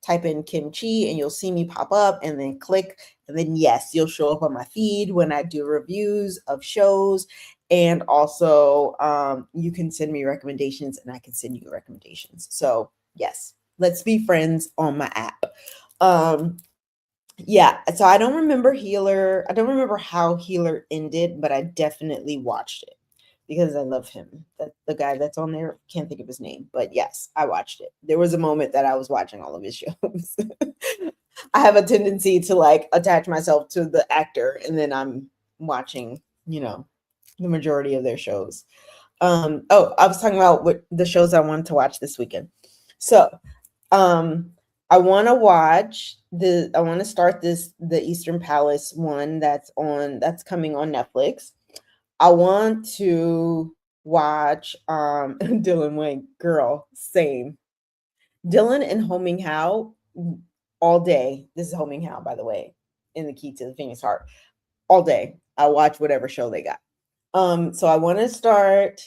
type in kimchi and you'll see me pop up and then click. And then yes, you'll show up on my feed when I do reviews of shows. And also you can send me recommendations and I can send you recommendations. So yes, let's be friends on my app. Yeah, so I don't remember Healer. I don't remember how Healer ended, but I definitely watched it because I love him. That the guy that's on there, can't think of his name, but yes, I watched it. There was a moment that I was watching all of his shows. I have a tendency to like attach myself to the actor and then I'm watching, the majority of their shows. Oh, I was talking about what the shows I wanted to watch this weekend. So, I want to start the Eastern Palace one that's coming on Netflix. I want to watch Dylan Wayne, girl, same. Dylan and Homing How, all day. This is Homing How, by the way, in the Key to the Phoenix Heart. All day, I watch whatever show they got. So I want to start.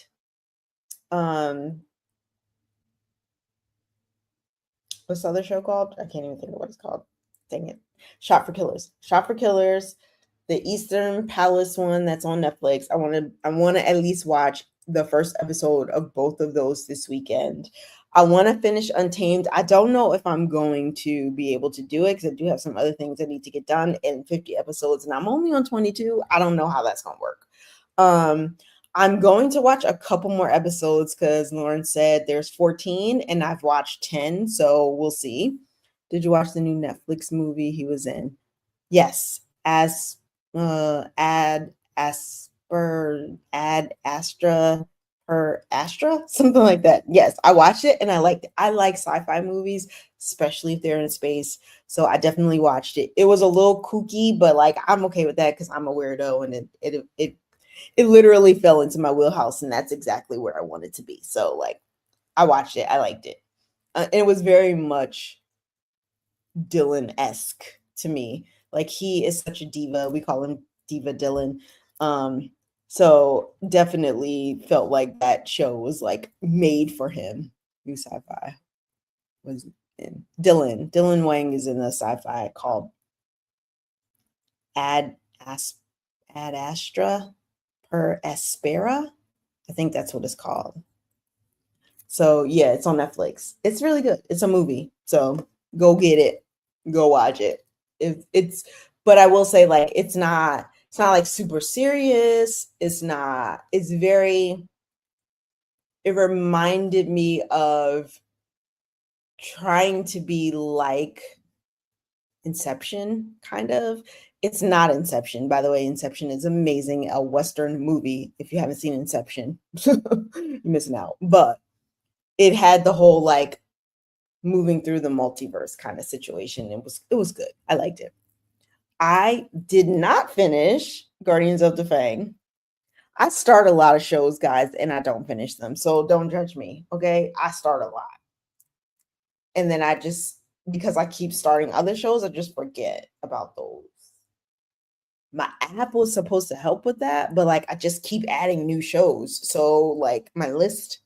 What's the other show called? I can't even think of what it's called. Dang it. Shot for Killers. Shot for Killers, the Eastern Palace one that's on Netflix. I want to at least watch the first episode of both of those this weekend. I want to finish Untamed. I don't know if I'm going to be able to do it because I do have some other things I need to get done in 50 episodes and I'm only on 22. I don't know how that's going to work. I'm going to watch a couple more episodes because Lauren said there's 14 and I've watched 10, so we'll see. Did you watch the new Netflix movie he was in? Yes, as ad astra per astra, something like that. Yes, I watched it and I liked it. I like sci-fi movies, especially if they're in space. So I definitely watched it. It was a little kooky, but like I'm okay with that because I'm a weirdo and it literally fell into my wheelhouse and that's exactly where I wanted to be. So like I watched it. I liked it. It was very much Dylan-esque to me. Like he is such a diva. We call him Diva Dylan. So definitely felt like that show was like made for him. New sci-fi was in Dylan Wang is in a sci-fi called Ad As Ad Astra per Aspera. I think that's what it's called. So yeah, it's on Netflix. It's really good. It's a movie. So go get it. Go watch it. It's but I will say like it's not like super serious. It's very it reminded me of trying to be like Inception, kind of. It's not Inception, by the way. Inception is amazing, a Western movie. If you haven't seen Inception, you're missing out. But it had the whole like moving through the multiverse kind of situation. It was good. I liked it. I did not finish Guardians of the Fang. I start a lot of shows, guys, and I don't finish them. So don't judge me, okay? I start a lot. And then I just because I keep starting other shows, I just forget about those. My app was supposed to help with that, but like I just keep adding new shows. So like my list,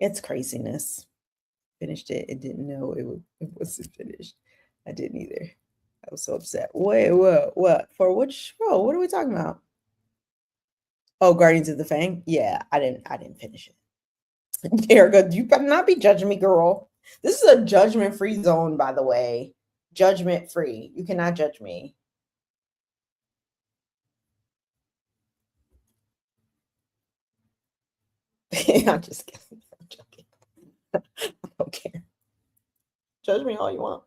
it's craziness. Finished it and didn't know it wasn't finished. I didn't either. I was so upset. Wait, what? For which show? What are we talking about? Oh, Guardians of the Fang? Yeah, I didn't finish it. Erica, you better not be judging me, girl. This is a judgment-free zone, by the way. Judgment-free. You cannot judge me. I'm just kidding. I'm joking. I don't care. Judge me all you want.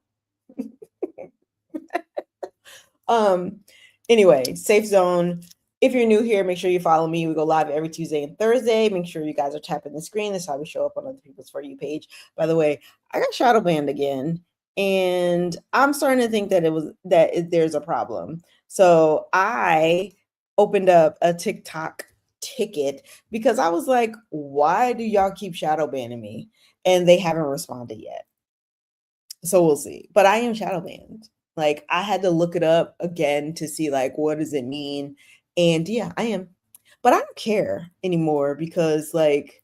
Um, anyway, safe zone. If you're new here, make sure you follow me. We go live every Tuesday and Thursday. Make sure you guys are tapping the screen. That's how we show up on other people's For You page. By the way, I got shadow banned again, and I'm starting to think that there's a problem. So I opened up a TikTok ticket because I was like, why do y'all keep shadow banning me? And they haven't responded yet. So we'll see. But I am shadow banned. Like I had to look it up again to see like what does it mean. And yeah, I am. But I don't care anymore because like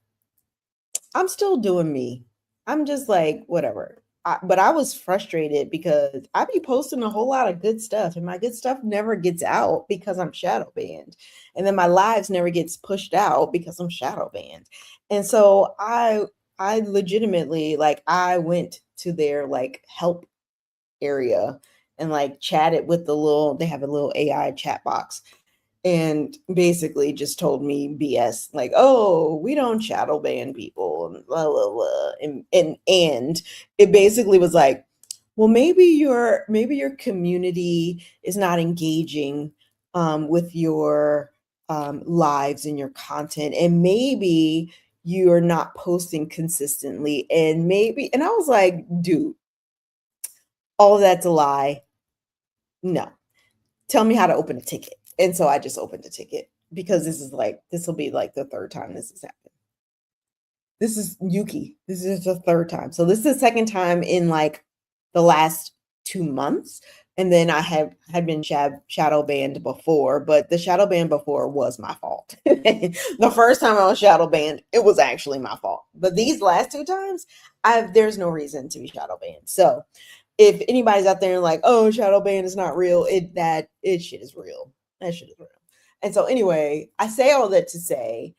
I'm still doing me. I'm just like whatever. But I was frustrated because I be posting a whole lot of good stuff and my good stuff never gets out because I'm shadow banned. And then my lives never gets pushed out because I'm shadow banned. And so I legitimately like I went to their like help area and like chatted with they have a little AI chat box and basically just told me BS like, oh, we don't shadow ban people and blah blah blah. And it basically was like, well, maybe your community is not engaging with your lives and your content, and maybe you're not posting consistently, and I was like, dude, all of that's a lie. No, tell me how to open a ticket. And so I just opened a ticket because this will be like the third time this has happened. This is Yuki. This is the third time. So this is the second time in like the last 2 months. And then I had been shadow banned before, but the shadow ban before was my fault. The first time I was shadow banned, it was actually my fault. But these last two times, there's no reason to be shadow banned. So if anybody's out there like, oh, shadow ban is not real, it shit is real. That shit is real. And so anyway, I say all that to say,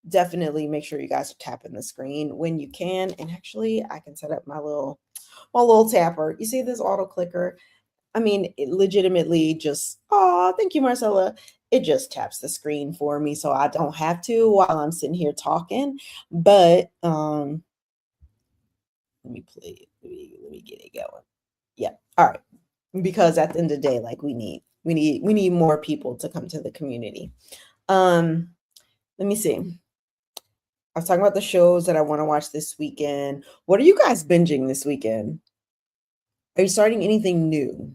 definitely make sure you guys are tapping the screen when you can. And actually, I can set up my little tapper. You see this auto clicker? I mean, it legitimately just, oh, thank you, Marcella. It just taps the screen for me so I don't have to while I'm sitting here talking. But let me play it. Let me get it going. Yeah. All right. Because at the end of the day, like we need more people to come to the community. Let me see. I was talking about the shows that I want to watch this weekend. What are you guys binging this weekend? Are you starting anything new?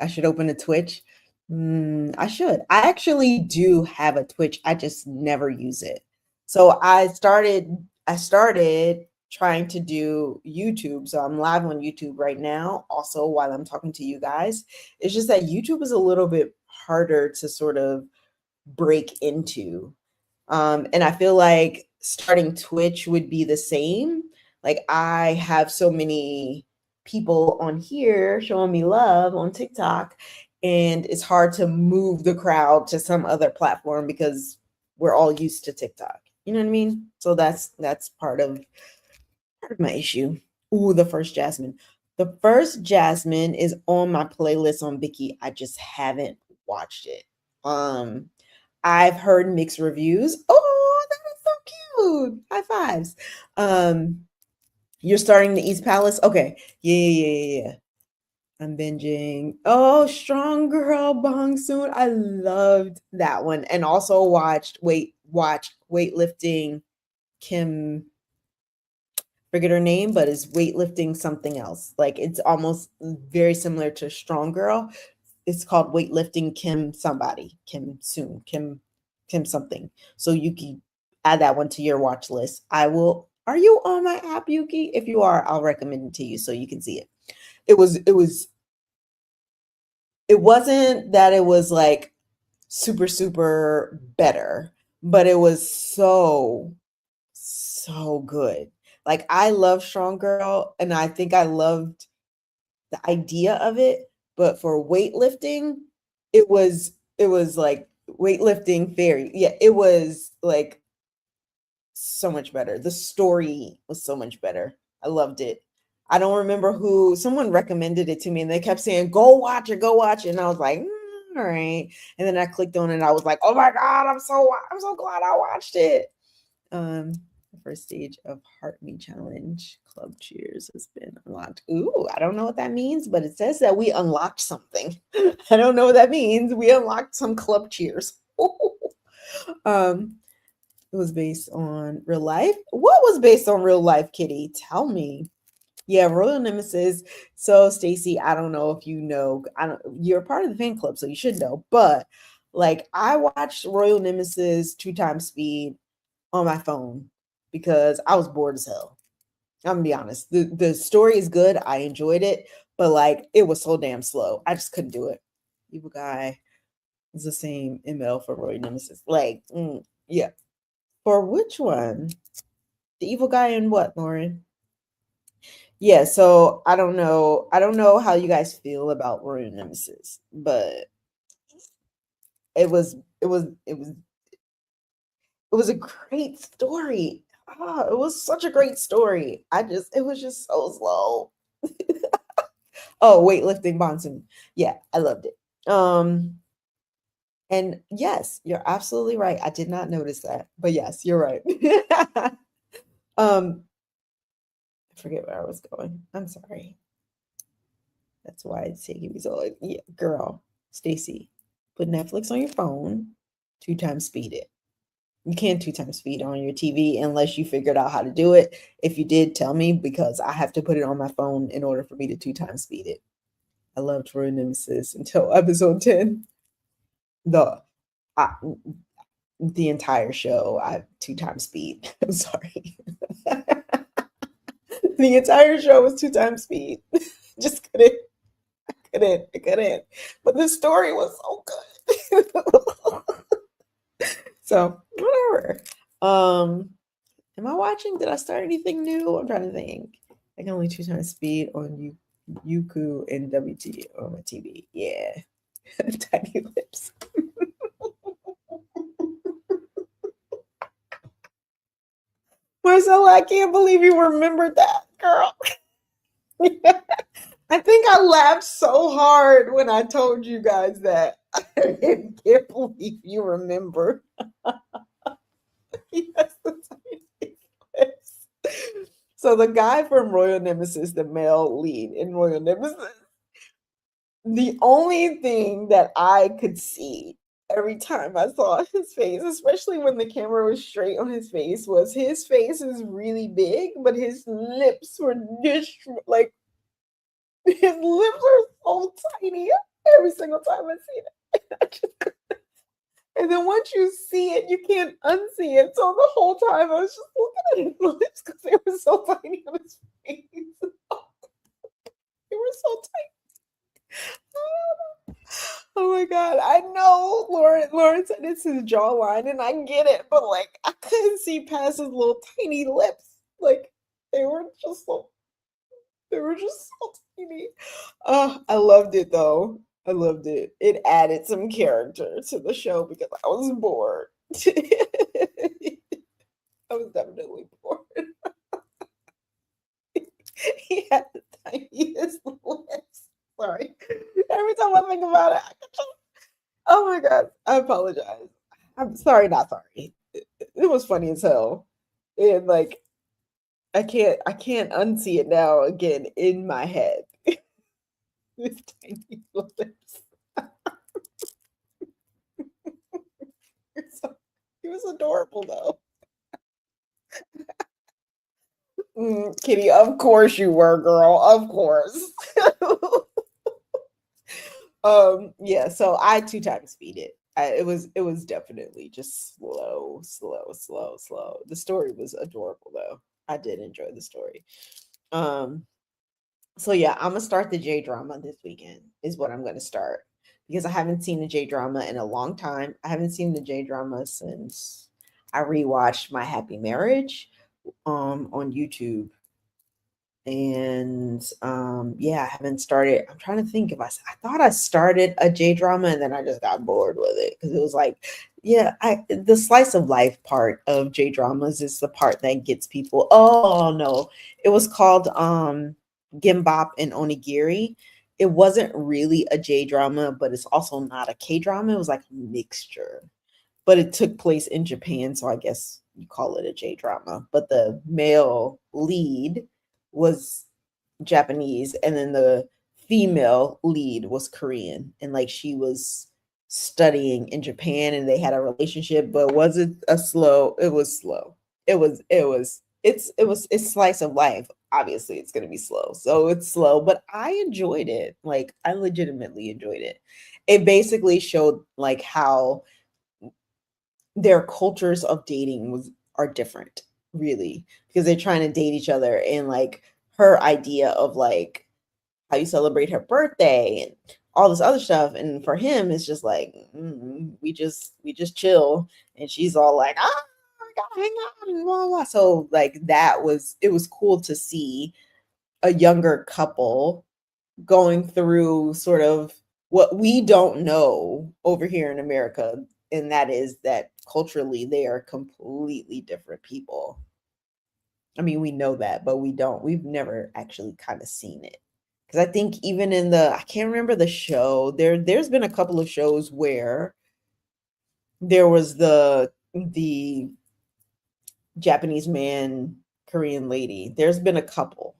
I should open a Twitch. I should. I actually do have a Twitch. I just never use it. So I started trying to do YouTube. So I'm live on YouTube right now, also while I'm talking to you guys. It's just that YouTube is a little bit harder to sort of break into. And I feel like starting Twitch would be the same. Like I have so many people on here showing me love on TikTok, and it's hard to move the crowd to some other platform because we're all used to TikTok. You know what I mean? So that's part of my issue. Ooh, the first Jasmine. The first Jasmine is on my playlist on Viki. I just haven't watched it. I've heard mixed reviews. Oh, that is so cute. High fives. You're starting the East Palace? Okay. Yeah. I'm binging. Oh, Strong Girl Bong Soon. I loved that one. And also watched weightlifting Kim, forget her name, but is weightlifting something else. Like it's almost very similar to Strong Girl. It's called weightlifting Kim somebody, Kim Soon, Kim something. So you can add that one to your watch list. I will. Are you on my app, Yuki? If you are, I'll recommend it to you so you can see it. It wasn't that it was like super, super better, but it was so good. Like I love Strong Girl, and I think I loved the idea of it, but for weightlifting, it was like weightlifting fairy. Yeah, it was like so much better. The story was so much better. I loved it. I don't remember who someone recommended it to me and they kept saying, go watch it, go watch it. And I was like, all right. And then I clicked on it and I was like, oh my God, I'm so glad I watched it. The first stage of Heart Me Challenge Club Cheers has been unlocked. Ooh, I don't know what that means, but it says that we unlocked something. I don't know what that means. We unlocked some club cheers. um, it was based on real life. What was based on real life, Kitty? Tell me. Yeah, Royal Nemesis. So, Stacy, I don't know if you know. I don't. You're part of the fan club, so you should know. But like, I watched Royal Nemesis 2 times speed on my phone because I was bored as hell. I'm gonna be honest. The story is good. I enjoyed it, but like, it was so damn slow. I just couldn't do it. Evil Guy is the same ML for Royal Nemesis. Like, yeah. For which one? The evil guy in what, Lauren? Yeah, so I don't know. I don't know how you guys feel about Royal Nemesis, but it was it was it was it was a great story. It was such a great story. It was just so slow. Oh, weightlifting Bonson. Yeah, I loved it. And yes, you're absolutely right. I did not notice that. But yes, you're right. um I forget where I was going. I'm sorry. That's why it's taking me so long. Yeah, girl, Stacy, put Netflix on your phone, 2 times speed it. You can't 2 times speed on your TV unless you figured out how to do it. If you did, tell me because I have to put it on my phone in order for me to 2 times speed it. I loved Royal Nemesis until episode 10. The I, the entire show, I 2 times speed. I'm sorry. The entire show was 2 times speed. Just couldn't. But the story was so good. So whatever. Am I watching? Did I start anything new? I'm trying to think. I can only 2 times speed on Yuku and WT on my TV. Yeah. Tiny lips. Marcella, I can't believe you remembered that, girl. I think I laughed so hard when I told you guys that. I can't believe you remember. Yes, the tiny lips. So the guy from Royal Nemesis, the male lead in Royal Nemesis, the only thing that I could see every time I saw his face, especially when the camera was straight on his face is really big, but his lips were just like his lips are so tiny every single time I see it. And then once you see it, you can't unsee it. So the whole time I was just looking at his lips because they were so tiny on his face. They were so tiny. Oh my god, I know Lauren said it's his jawline, and I get it, but like I couldn't see past his little tiny lips. Like they were just so they were just so tiny. Oh, I loved it though. I loved it. It added some character to the show because I was bored. I was definitely bored. He had the tiniest lips. Sorry. Every time I think about it, I can just, oh my god, I apologize. I'm sorry, not sorry. It was funny as hell. And like I can't unsee it now again in my head. His tiny lips. So, he was adorable though. Kitty, of course you were, girl. Of course. Yeah, so I 2 times speed it. It was definitely just slow. The story was adorable though. I did enjoy the story. Um, so yeah, I'm gonna start the J drama this weekend, is what I'm gonna start. Because I haven't seen the J drama in a long time. I haven't seen the J drama since I rewatched My Happy Marriage on YouTube. And yeah, I haven't started. I'm trying to think if I thought I started a J drama and then I just got bored with it because it was like, yeah, I the slice of life part of J dramas is the part that gets people. Oh no, it was called Gimbap and Onigiri. It wasn't really a J drama, but it's also not a K drama. It was like a mixture, but it took place in Japan, so I guess you call it a J drama. But the male lead was Japanese, and then the female lead was Korean, and like she was studying in Japan, and they had a relationship. But was it a slow? It was slow. It's slice of life. Obviously, it's gonna be slow, so it's slow. But I enjoyed it. Like I legitimately enjoyed it. It basically showed like how their cultures of dating are different, really, because they're trying to date each other, and like her idea of like how you celebrate her birthday and all this other stuff, and for him it's just like we just chill, and she's all like, we gotta hang out and blah, blah, blah. So like it was cool to see a younger couple going through sort of what we don't know over here in America, and that is that culturally they are completely different people. I mean, we know that, but we've never actually kind of seen it. Because I think even in I can't remember the show, there's been a couple of shows where there was the Japanese man, Korean lady. There's been a couple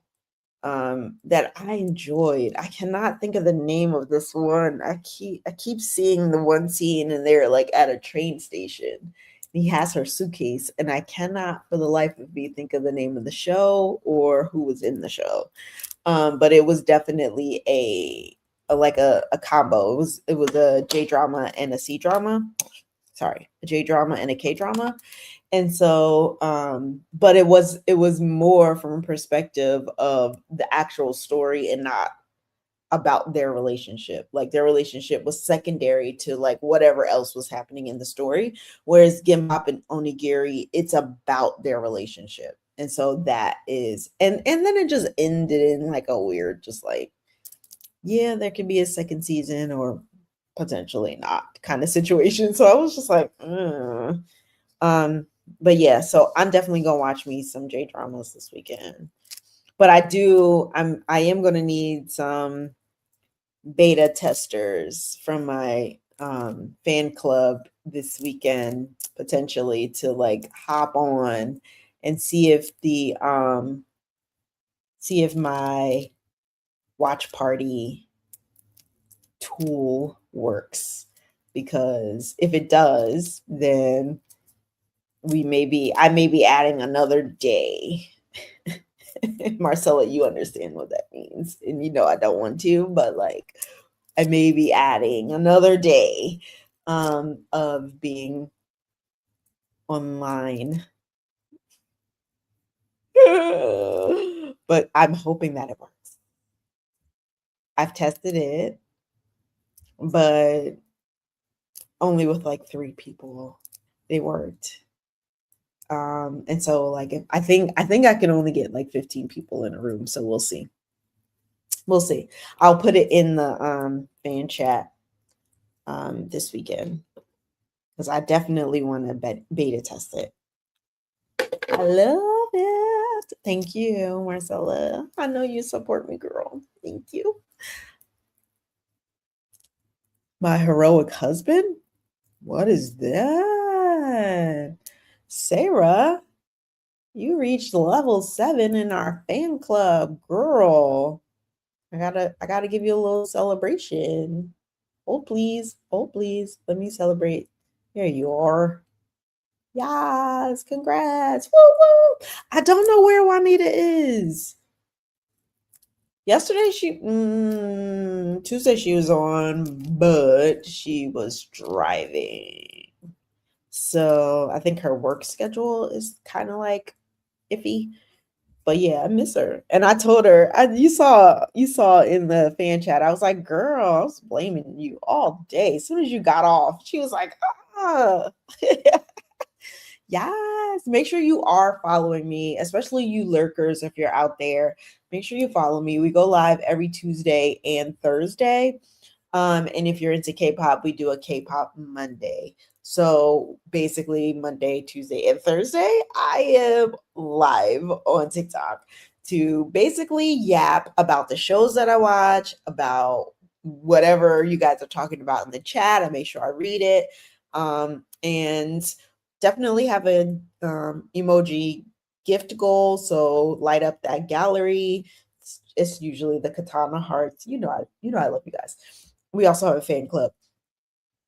that I enjoyed. I cannot think of the name of this one. I keep seeing the one scene and they're like at a train station. He has her suitcase, and I cannot for the life of me think of the name of the show or who was in the show. But it was definitely a like a combo. It was a J drama and a C drama. a J drama and a K drama. And so, but it was more from a perspective of the actual story and not about their relationship. Like their relationship was secondary to like whatever else was happening in the story. Whereas Gimbap and Onigiri, it's about their relationship. And so that is, and then it just ended in like a weird, just like, yeah, there could be a second season or potentially not kind of situation. So I was just like, but yeah, so I'm definitely gonna watch me some J dramas this weekend. But I am gonna need some beta testers from my fan club this weekend potentially to like hop on and see if my watch party tool works, because if it does, then I may be adding another day. Marcella, you understand what that means, and you know I don't want to, but like I may be adding another day of being online. But I'm hoping that it works. I've tested it, but only with like 3 people. They worked. And so like if, I think I can only get like 15 people in a room, so we'll see. We'll see. I'll put it in the fan chat this weekend, because I definitely want to beta test it. I love it. Thank you, Marcella. I know you support me, girl. Thank you. My heroic husband? What is that? Sarah, you reached level 7 in our fan club, girl. I gotta give you a little celebration. Hold please. Hold please. Let me celebrate. There you are. Yes, congrats. Woo woo. I don't know where Juanita is. Yesterday Tuesday she was on, but she was driving. So I think her work schedule is kind of like iffy. But yeah, I miss her. And I told her, you saw in the fan chat, I was like, girl, I was blaming you all day. As soon as you got off, she was like, ah. Yes, make sure you are following me, especially you lurkers if you're out there. Make sure you follow me. We go live every Tuesday and Thursday. And if you're into K-pop, we do a K-pop Monday. So basically Monday, Tuesday, and Thursday, I am live on TikTok to basically yap about the shows that I watch, about whatever you guys are talking about in the chat. I make sure I read it. And definitely have an emoji gift goal. So light up that gallery. It's usually the katana hearts. I love you guys. We also have a fan club.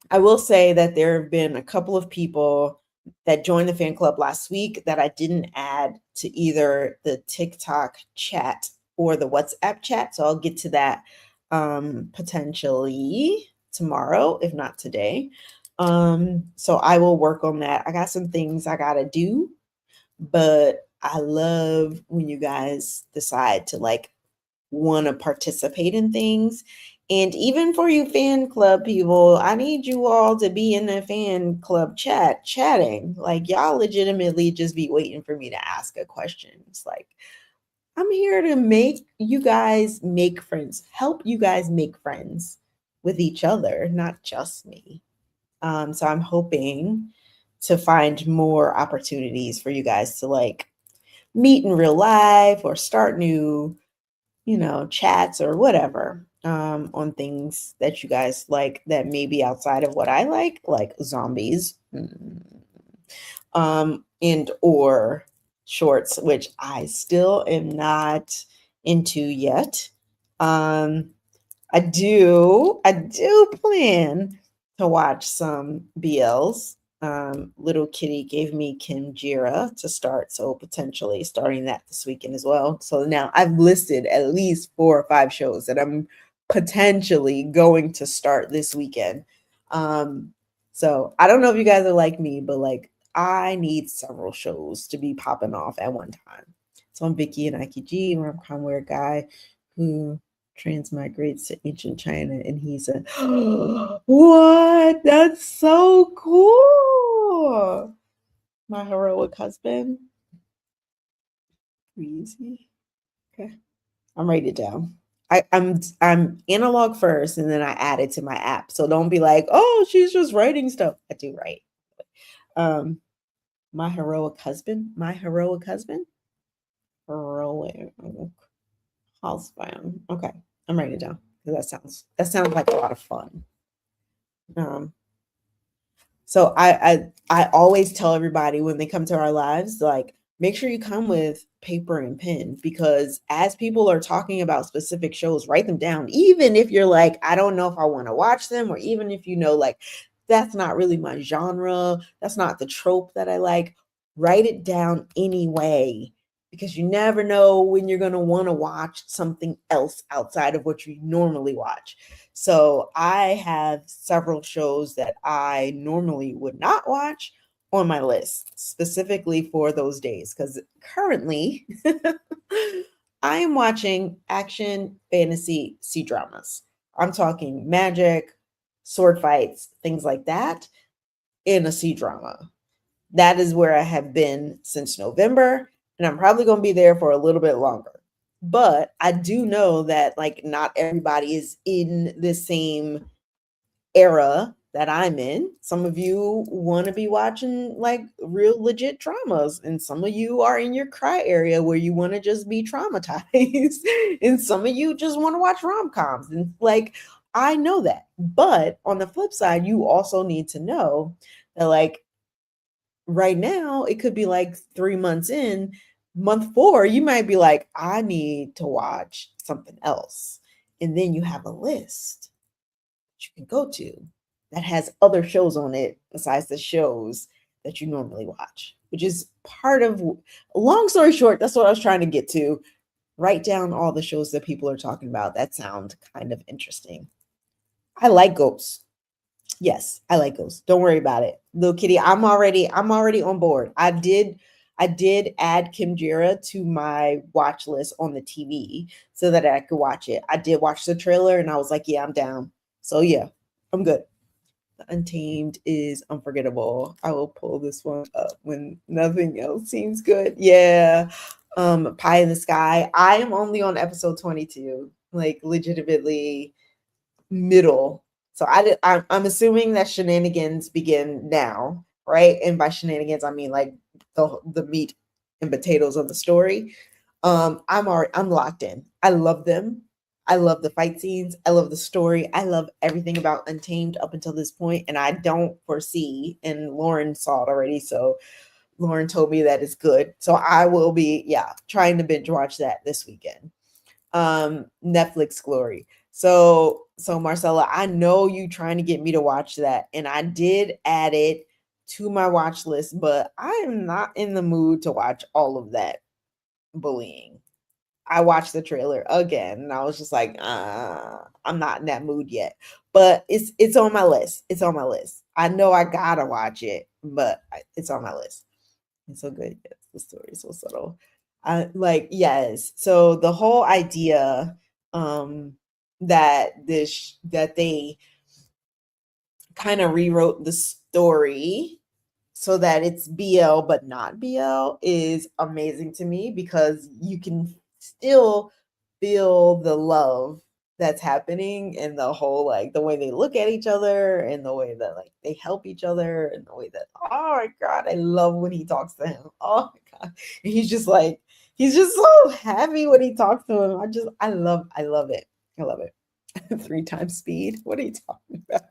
I will say that there have been a couple of people that joined the fan club last week that I didn't add to either the TikTok chat or the WhatsApp chat. So I'll get to that potentially tomorrow, if not today. So I will work on that. I got some things I gotta do, but I love when you guys decide to like want to participate in things. And even for you fan club people, I need you all to be in the fan club chatting. Like y'all legitimately just be waiting for me to ask a question. It's like, I'm here to make you guys make friends, help you guys make friends with each other, not just me. So I'm hoping to find more opportunities for you guys to like meet in real life or start new, chats or whatever, on things that you guys like that may be outside of what I like zombies, and or shorts, which I still am not into yet. I do plan to watch some BLs. Little Kitty gave me Kinjira to start, so potentially starting that this weekend as well. So now I've listed at least 4 or 5 shows that I'm potentially going to start this weekend. So I don't know if you guys are like me, but like I need several shows to be popping off at one time. So I'm Vicky and IKG, where I'm Conway, a guy who transmigrates to ancient China, and he's a what? That's so cool. My heroic husband. Easy. Okay. I'm writing it down. I'm analog first and then I add it to my app. So don't be like, oh, she's just writing stuff. I do write. Um, my heroic husband. My heroic husband. Heroic husband. Okay. I'm writing it down. That sounds like a lot of fun. Um, So I always tell everybody when they come to our lives, like, make sure you come with paper and pen, because as people are talking about specific shows, write them down. Even if you're like, I don't know if I want to watch them, or even if you know, like, that's not really my genre, that's not the trope that I like, write it down anyway, because you never know when you're going to want to watch something else outside of what you normally watch. So I have several shows that I normally would not watch on my list specifically for those days, because currently I am watching action fantasy C-dramas. I'm talking magic, sword fights, things like that in a C-drama. That is where I have been since November, and I'm probably going to be there for a little bit longer. But I do know that like not everybody is in the same era that I'm in. Some of you want to be watching like real legit dramas, and some of you are in your cry area where you want to just be traumatized, and some of you just want to watch rom-coms. And like, I know that. But on the flip side, you also need to know that like right now, it could be like 3 months in, month four, you might be like, I need to watch something else. And then you have a list that you can go to that has other shows on it besides the shows that you normally watch, which is part of, long story short, that's what I was trying to get to. Write down all the shows that people are talking about that sound kind of interesting. I like ghosts. Yes, I like those. Don't worry about it. Little kitty, I'm already on board. I did add Kim Jira to my watch list on the TV so that I could watch it. I did watch the trailer and I was like, yeah, I'm down. So yeah, I'm good. The Untamed is unforgettable. I will pull this one up when nothing else seems good. Yeah. Pie in the Sky. I am only on episode 22. Like legitimately middle. So I'm assuming that shenanigans begin now, right? And by shenanigans, I mean like the meat and potatoes of the story. I'm locked in. I love them. I love the fight scenes. I love the story. I love everything about Untamed up until this point, and I don't foresee. And Lauren saw it already, so Lauren told me that it's good. So I will be, yeah, trying to binge watch that this weekend. Netflix Glory. So Marcella, I know you trying to get me to watch that, and I did add it to my watch list, but I am not in the mood to watch all of that bullying. I watched the trailer again and I was just like, I'm not in that mood yet. But it's on my list. It's on my list. I know I gotta watch it, but it's on my list. It's so good. Yes, the story is so subtle. Like, yes. So the whole idea that they kind of rewrote the story so that it's BL but not BL is amazing to me, because you can still feel the love that's happening, and the whole like the way they look at each other and the way that like they help each other and the way that, oh my god, I love when he talks to him. Oh my god. And he's just so happy when he talks to him. I love it. I love it. 3 times speed. What are you talking about?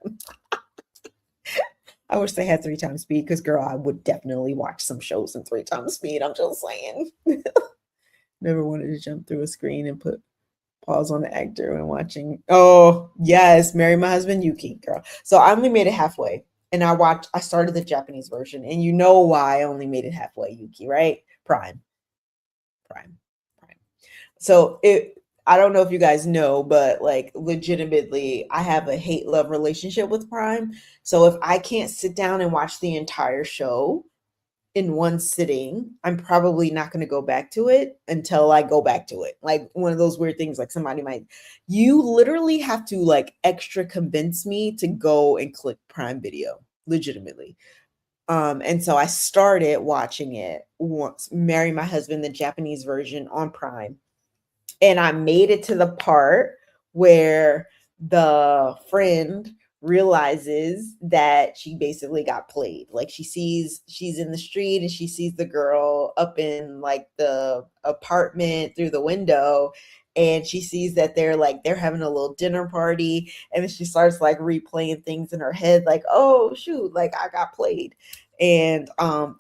I wish they had 3 times speed, because girl, I would definitely watch some shows in 3 times speed. I'm just saying. Never wanted to jump through a screen and put pause on the actor when watching. Oh, yes, Marry My Husband Yuki, girl. So I only made it halfway. And I started the Japanese version. And you know why I only made it halfway, Yuki, right? Prime. Prime. So I don't know if you guys know, but like legitimately, I have a hate love relationship with Prime. So if I can't sit down and watch the entire show in one sitting, I'm probably not going to go back to it until I go back to it. Like one of those weird things, like somebody might, you literally have to like extra convince me to go and click Prime Video, legitimately. And so I started watching it once, Marry My Husband, the Japanese version on Prime. And I made it to the part where the friend realizes that she basically got played. Like she's in the street and she sees the girl up in like the apartment through the window, and she sees that they're having a little dinner party, and then she starts like replaying things in her head like, "Oh shoot, like I got played." And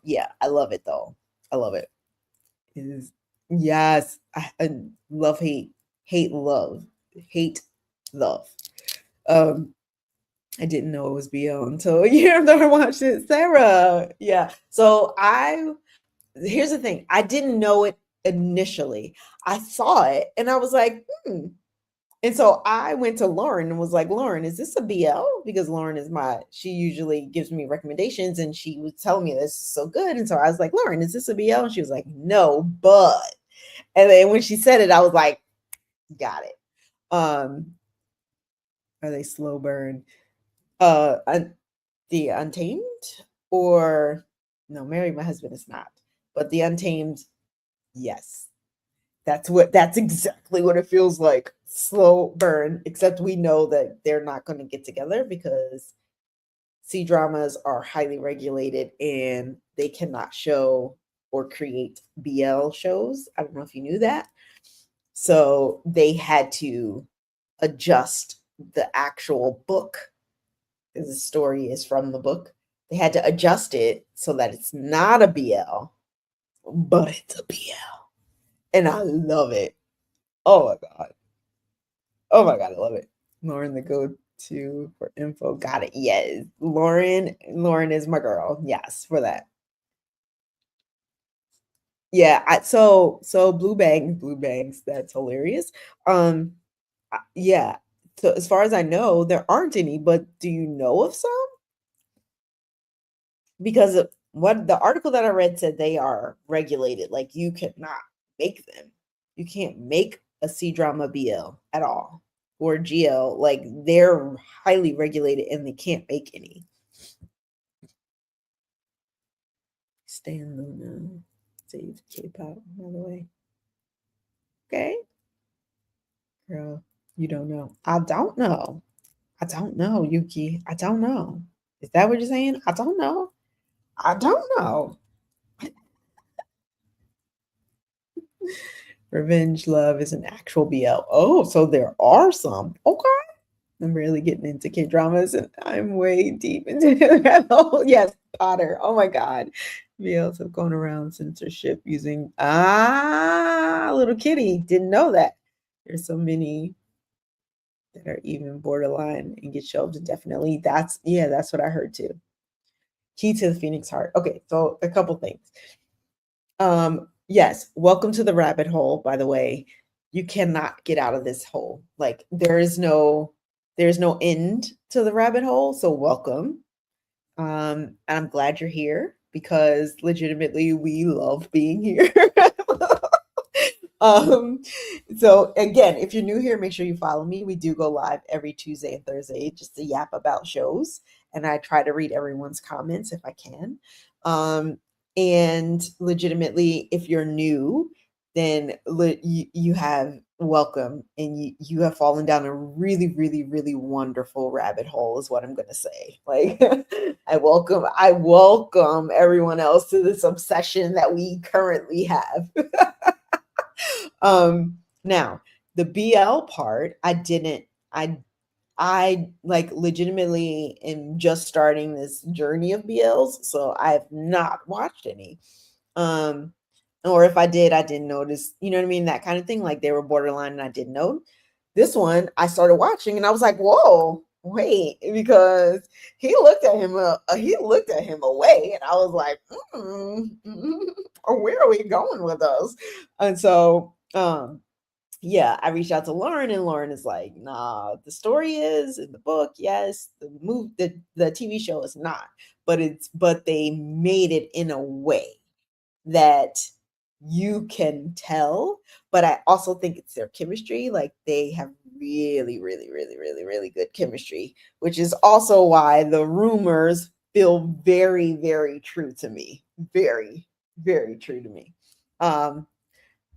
yeah, I love it though. I love it. It is, yes, I love hate, hate love, hate love. Um, I didn't know it was BL until a year after I watched it. Sarah, yeah. So I here's the thing. I didn't know it initially. I saw it and I was like, hmm. And so I went to Lauren and was like, Lauren, is this a BL? Because Lauren is she usually gives me recommendations and she was telling me this is so good. And so I was like, Lauren, is this a BL? And she was like, no, but. And then when she said it, I was like, got it. Are they slow burn? The Untamed or no, Marry My Husband is not. But the Untamed, yes. That's exactly what it feels like. Slow burn, except we know that they're not going to get together because C-dramas are highly regulated and they cannot show or create BL shows. I don't know if you knew that. So they had to adjust the actual book, because the story is from the book. They had to adjust it so that it's not a BL, but it's a BL. And I love it. Oh my God. Oh my God, I love it. Lauren, the go-to for info. Got it. Yes. Lauren is my girl. Yes, for that. Yeah, so Blue Bangs, that's hilarious. Um, yeah. So as far as I know, there aren't any, but do you know of some? Because what the article that I read said they are regulated. Like you cannot make them. You can't make a C-drama BL at all or GL. Like they're highly regulated and they can't make any. Stan Luna save K-pop, by the way. Okay, girl, you don't know. I don't know. I don't know, Yuki. I don't know. Is that what you're saying? I don't know. I don't know. Revenge Love is an actual BL. Oh, so there are some. Okay. I'm really getting into K dramas and I'm way deep into it. Oh, yes, Potter. Oh my God. BLs have gone around censorship using little kitty. Didn't know that. There's so many that are even borderline and get shelved indefinitely. That's what I heard too. Key to the Phoenix Heart. Okay, so a couple things. Yes, welcome to the rabbit hole, by the way. You cannot get out of this hole. Like there's no end to the rabbit hole, so welcome. And I'm glad you're here because legitimately we love being here. um, so again, if you're new here, make sure you follow me. We do go live every Tuesday and Thursday just to yap about shows, and I try to read everyone's comments if I can. And legitimately, if you're new, then you have welcome, and you have fallen down a really, really, really wonderful rabbit hole, is what I'm gonna say. Like I welcome everyone else to this obsession that we currently have. Now the BL part, I like legitimately am just starting this journey of BLs, so I have not watched any. Um, or if I did, I didn't notice, you know what I mean? That kind of thing. Like they were borderline and I didn't know. This one I started watching and I was like, whoa, wait, because he looked at him away, and I was like, or where are we going with those? And so yeah, I reached out to Lauren, and Lauren is like, nah, the story is in the book, yes. The TV show is not, but they made it in a way that you can tell. But I also think it's their chemistry. Like they have really, really, really, really, really good chemistry, which is also why the rumors feel very, very true to me. Very, very true to me.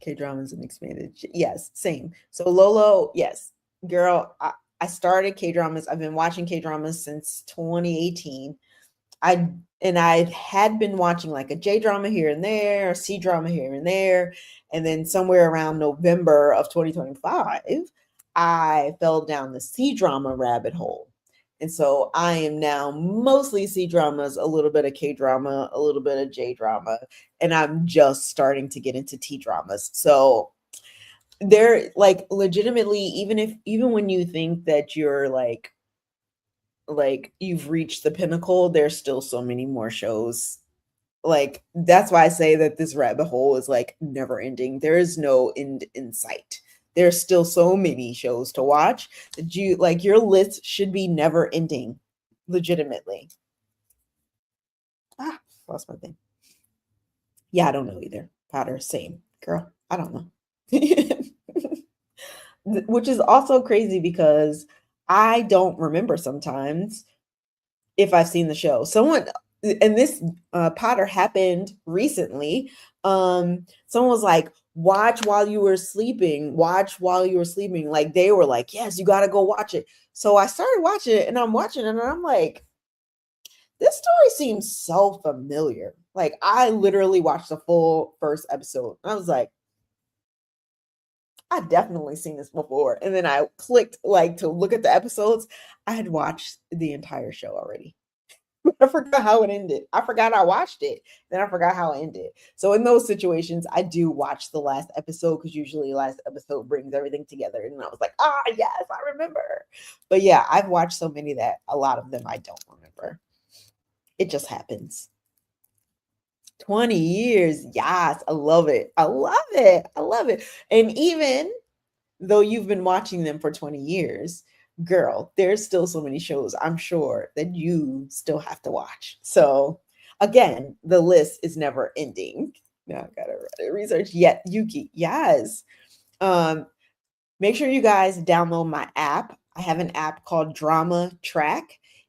K dramas and expanded. Yes, same. So Lolo, yes, girl. I started K dramas. I've been watching K dramas since 2018. I had been watching like a J drama here and there, a C drama here and there, and then somewhere around November of 2025, I fell down the C drama rabbit hole. And so I am now mostly C dramas, a little bit of K drama, a little bit of J drama, and I'm just starting to get into T dramas. So they're like legitimately, even when you think that you're like you've reached the pinnacle, there's still so many more shows. Like that's why I say that this rabbit hole is like never ending. There is no end in sight. There's still so many shows to watch that you like your list should be never ending. Legitimately. Ah, lost my thing. Yeah, I don't know either. Potter, same. Girl, I don't know. Which is also crazy because I don't remember sometimes if I've seen the show. Someone, and this Potter happened recently. Someone was like, watch while you were sleeping, watch while you were sleeping. Like they were like, yes, you got to go watch it. So I started watching it, and I'm watching it and I'm like, this story seems so familiar. Like I literally watched the full first episode. I was like, I definitely seen this before. And then I clicked like to look at the episodes. I had watched the entire show already. I forgot how it ended. I forgot I watched it. Then I forgot how it ended. So in those situations, I do watch the last episode because usually the last episode brings everything together. And I was like, ah, yes, I remember. But yeah, I've watched so many that a lot of them I don't remember. It just happens. 20 years. Yes, I love it. I love it. I love it. And even though you've been watching them for 20 years, girl, there's still so many shows I'm sure that you still have to watch. So again, the list is never ending. Now I gotta research. Yet Yuki, yes. Um, Make sure you guys download my app. I have an app called Cdrama Chat.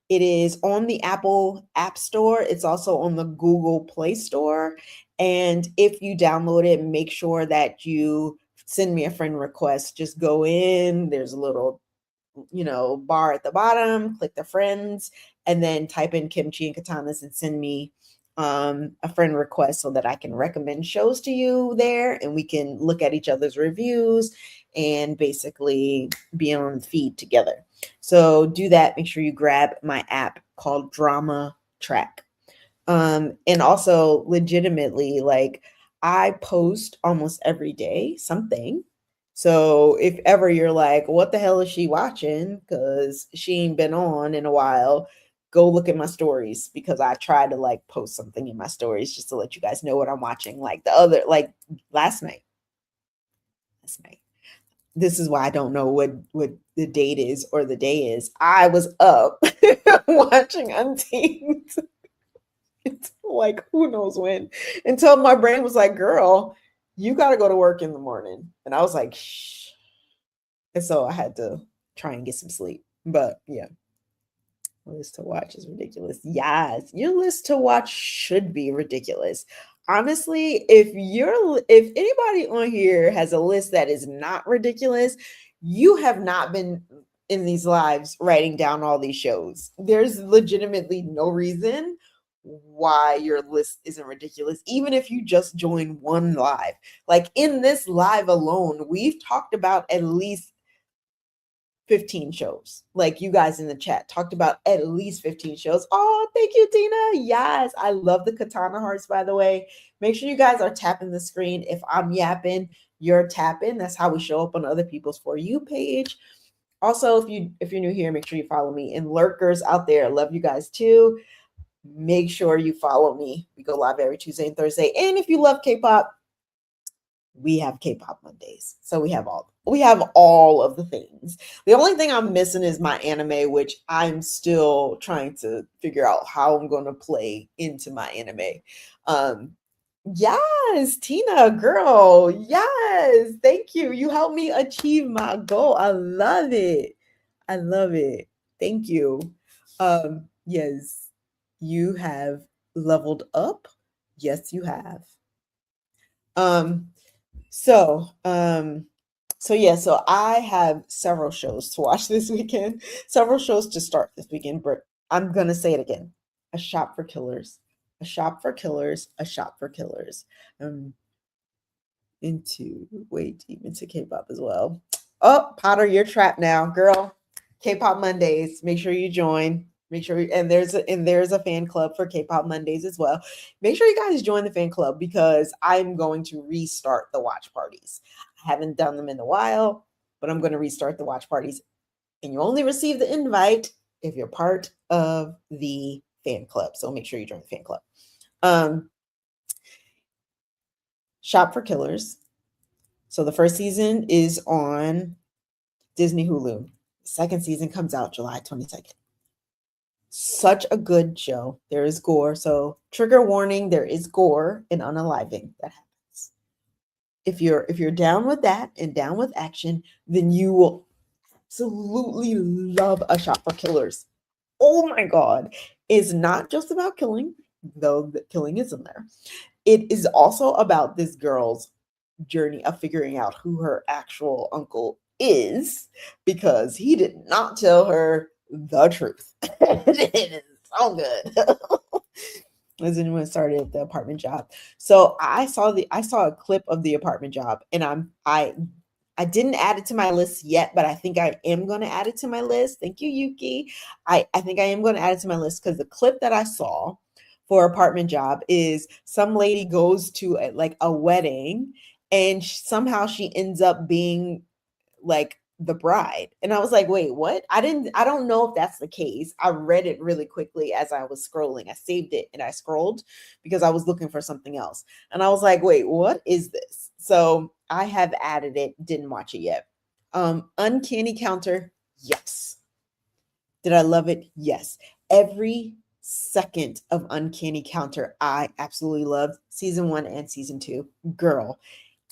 It is on the Apple App Store. It's also on the Google Play Store. And if you download it, make sure that you send me a friend request. Just go in, there's a little bar at the bottom, click the friends, and then type in kimchi and katanas and send me a friend request so that I can recommend shows to you there and we can look at each other's reviews and basically be on the feed together. So do that. Make sure you grab my app called Cdrama Chat. And also legitimately, like I post almost every day something. So if ever you're like, what the hell is she watching? Because she ain't been on in a while, go look at my stories because I try to like post something in my stories just to let you guys know what I'm watching. Like like last night. Last night. This is why I don't know what the date is or the day is. I was up watching Untamed like who knows when until my brain was like, girl, you got to go to work in the morning. And I was like, shh. And so I had to try and get some sleep. But yeah, list to watch is ridiculous. Yes, your list to watch should be ridiculous. Honestly, if anybody on here has a list that is not ridiculous, you have not been in these lives writing down all these shows. There's legitimately no reason why your list isn't ridiculous, even if you just join one live. Like in this live alone, we've talked about at least 15 shows. Like you guys in the chat talked about at least 15 shows. Oh, thank you, Tina. Yes, I love the katana hearts, by the way. Make sure you guys are tapping the screen. If I'm yapping, you're tapping. That's how we show up on other people's For You page. Also, if you're new here, make sure you follow me. And lurkers out there, I love you guys too. Make sure you follow me. We go live every Tuesday and Thursday. And if you love K-pop, we have K-pop Mondays. So we have We have all of the things. The only thing I'm missing is my anime, which I'm still trying to figure out how I'm going to play into my anime. Um, yes, Tina, girl, yes, thank you. You helped me achieve my goal. I love it. I love it. Thank you. Yes, you have leveled up. Yes, you have. Um, so, yeah, so I have several shows to watch this weekend, several shows to start this weekend, but I'm gonna say it again. A shop for killers, a shop for killers, a shop for killers. Um, into way deep into K-pop as well. Oh, Potter, you're trapped now, girl. K-pop Mondays. Make sure you join. Make sure and there's a fan club for K-pop Mondays as well. Make sure you guys join the fan club because I'm going to restart the watch parties. I haven't done them in a while, but I'm going to restart the watch parties. And you only receive the invite if you're part of the fan club. So make sure you join the fan club. Shop for Killers. So the first season is on Disney Hulu. The second season comes out July 22nd. Such a good show. There is gore. So trigger warning, there is gore and unaliving that happens. If you're down with that and down with action, then you will absolutely love A Shop for Killers. Oh my God. It's not just about killing, though the killing is in there. It is also about this girl's journey of figuring out who her actual uncle is because he did not tell her the truth. It is so good. As anyone started at the apartment job. So I saw a clip of the apartment job and I didn't add it to my list yet, but I think I am going to add it to my list. Thank you, Yuki. I think I am going to add it to my list because the clip that I saw for apartment job is some lady goes to a wedding and somehow she ends up being like the bride. And I was like, wait, what? I don't know if that's the case. I read it really quickly as I was scrolling. I saved it and I scrolled because I was looking for something else. And I was like, wait, what is this? So I have added it, didn't watch it yet. Uncanny Counter, yes. Did I love it? Yes. Every second of Uncanny Counter, I absolutely loved season 1 and season 2. Girl,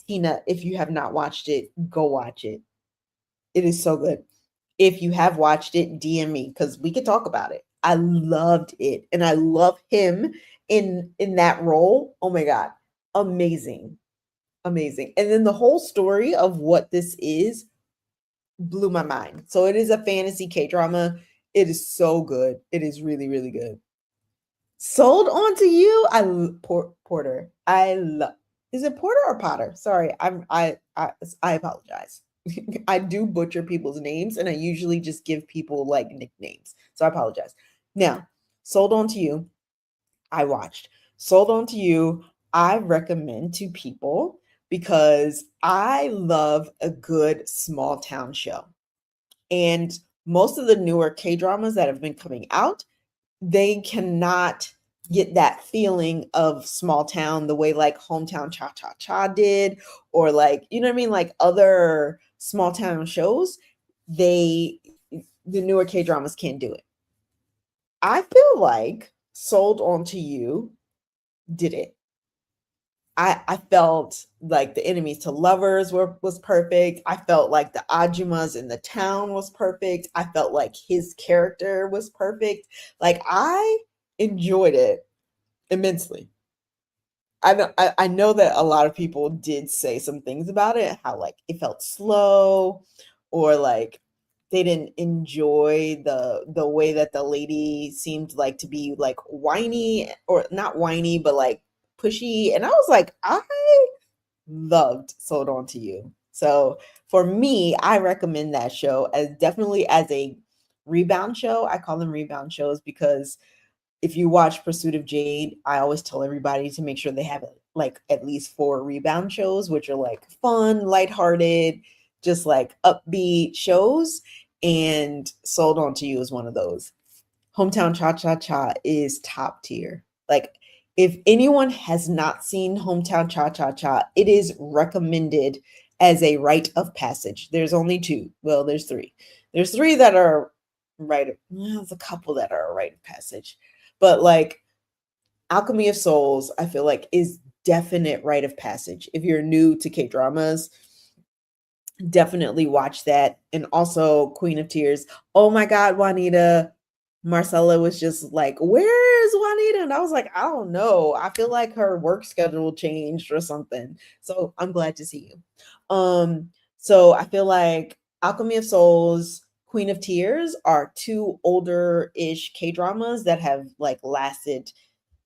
Tina, if you have not watched it, go watch it. It is so good. If you have watched it, DM me because we could talk about it. I loved it, and I love him in that role. Oh my God, amazing, amazing! And then the whole story of what this is blew my mind. So it is a fantasy K drama. It is so good. It is really, really good. Sold On to You. Porter. I love. Is it Porter or Potter? Sorry, I apologize. I do butcher people's names, and I usually just give people like nicknames. So I apologize. Now, Sold On to You. I watched Sold On to You. I recommend to people because I love a good small town show. And most of the newer K dramas that have been coming out, they cannot get that feeling of small town the way like Hometown Cha Cha Cha did, or like, you know what I mean? Like other small town shows, the newer K dramas can't do it. I feel like Sold On to You did it. I felt like the enemies to lovers was perfect. I felt like the Ajumas in the town was perfect. I felt like his character was perfect. Like I enjoyed it immensely. I know that a lot of people did say some things about it, how like it felt slow, or like they didn't enjoy the way that the lady seemed like to be like whiny, or not whiny, but like pushy. And I was like, I loved Sold On to You. So for me, I recommend that show as definitely as a rebound show. I call them rebound shows because if you watch Pursuit of Jade, I always tell everybody to make sure they have like at least 4 rebound shows, which are like fun, lighthearted, just like upbeat shows. And Sold On to You is one of those. Hometown Cha Cha Cha is top tier. Like, if anyone has not seen Hometown Cha Cha Cha, it is recommended as a rite of passage. There's only two. Well, there's three. There's three that are there's a couple that are a rite of passage. But like Alchemy of Souls, I feel like is definite rite of passage. If you're new to K-dramas, definitely watch that. And also Queen of Tears. Oh my God, Juanita. Marcella was just like, where is Juanita? And I was like, I don't know. I feel like her work schedule changed or something. So I'm glad to see you. So I feel like Alchemy of Souls, Queen of Tears are two older-ish K-dramas that have like lasted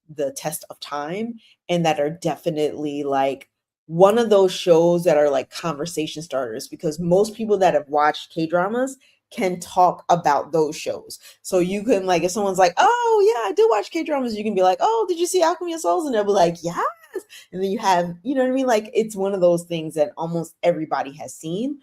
the test of time and that are definitely like one of those shows that are like conversation starters, because most people that have watched K-dramas can talk about those shows. So you can like, if someone's like, oh yeah, I do watch K-dramas, you can be like, oh, did you see Alchemy of Souls? And they'll be like, yes. And then you have, you know what I mean? Like it's one of those things that almost everybody has seen.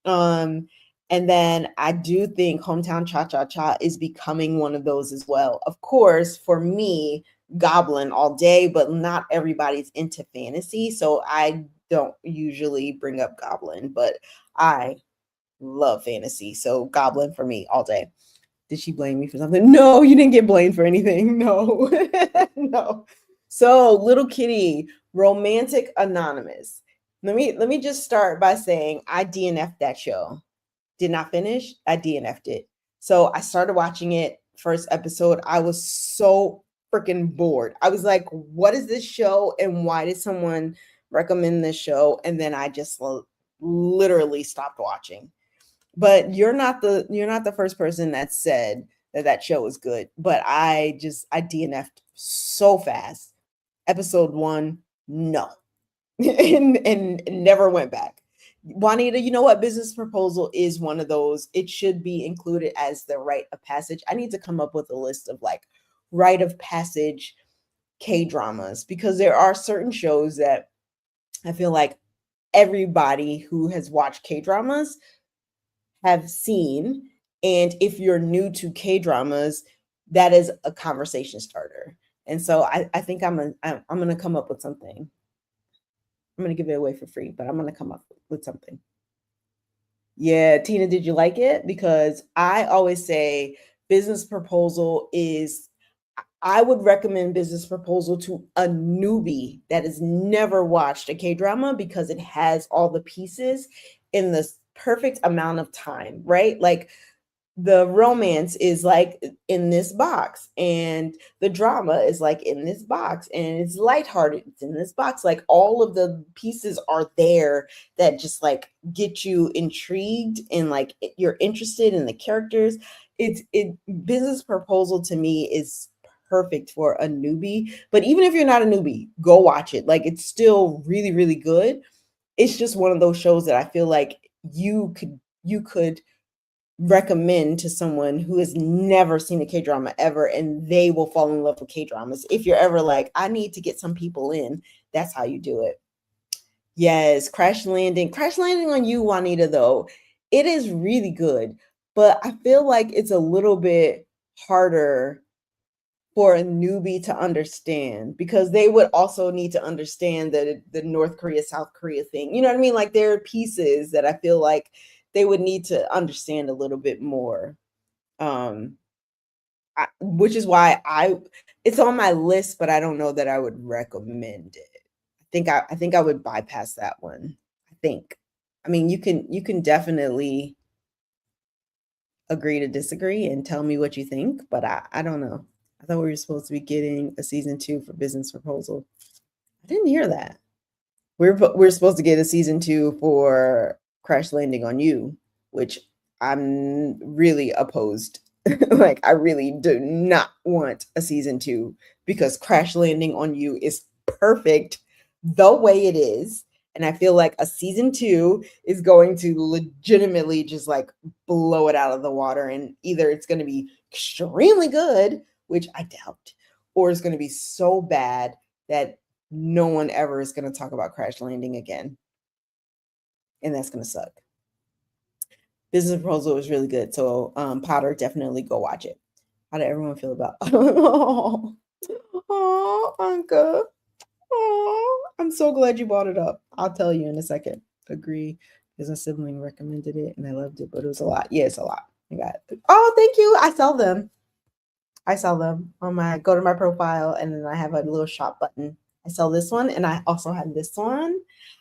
Um, and then I do think Hometown Cha Cha Cha is becoming one of those as well. Of course, for me, Goblin all day, but not everybody's into fantasy. So I don't usually bring up Goblin, but I love fantasy. So Goblin for me all day. Did she blame me for something? No, you didn't get blamed for anything. No, no. So Little Kitty, Romantic Anonymous. Let me just start by saying I DNF'd that show. Did not finish. I DNF'd it. So I started watching it. First episode, I was so freaking bored. I was like, what is this show? And why did someone recommend this show? And then I just literally stopped watching. But you're not the first person that said that show is good. But I DNF'd so fast. Episode 1, no. and never went back. Juanita, you know what? Business Proposal is one of those. It should be included as the rite of passage. I need to come up with a list of like rite of passage K-dramas, because there are certain shows that I feel like everybody who has watched K-dramas have seen. And if you're new to K-dramas, that is a conversation starter. And so I think I'm gonna come up with something. I'm gonna give it away for free, but I'm gonna come up with something. Yeah, Tina, did you like it? Because I always say Business Proposal is, I would recommend Business Proposal to a newbie that has never watched a K-drama, because it has all the pieces in the perfect amount of time, right? Like the romance is like in this box, and the drama is like in this box, and it's lighthearted, it's in this box. Like all of the pieces are there that just like get you intrigued and like you're interested in the characters. It Business Proposal to me is perfect for a newbie, but even if you're not a newbie, go watch it. Like it's still really, really good. It's just one of those shows that I feel like you could recommend to someone who has never seen a K-drama ever, and they will fall in love with K-dramas. If you're ever like, I need to get some people in, that's how you do it. Yes, Crash Landing. Crash Landing on You, Juanita, though, it is really good, but I feel like it's a little bit harder for a newbie to understand, because they would also need to understand the North Korea, South Korea thing. You know what I mean? Like there are pieces that I feel like they would need to understand a little bit more. Um, which is why it's on my list, but I don't know that I would recommend it. I think I would bypass that one. I think. I mean, you can definitely agree to disagree and tell me what you think, but I don't know. I thought we were supposed to be getting a season 2 for Business Proposal. I didn't hear that. We're supposed to get a season 2 for Crash Landing on You, which I'm really opposed. Like I really do not want a season 2, because Crash Landing on You is perfect the way it is. And I feel like a season 2 is going to legitimately just like blow it out of the water. And either it's going to be extremely good, which I doubt, or it's going to be so bad that no one ever is going to talk about Crash Landing again. And that's going to suck. Business Proposal is really good. So Potter, definitely go watch it. How did everyone feel about oh, Anka. Oh, I'm so glad you brought it up. I'll tell you in a second. Agree. Because a sibling recommended it and I loved it, but it was a lot. Yeah, it's a lot. I got it. Oh, thank you. I sell them. I sell them on my go to my profile and then I have a little shop button. I sell this one and I also have this one.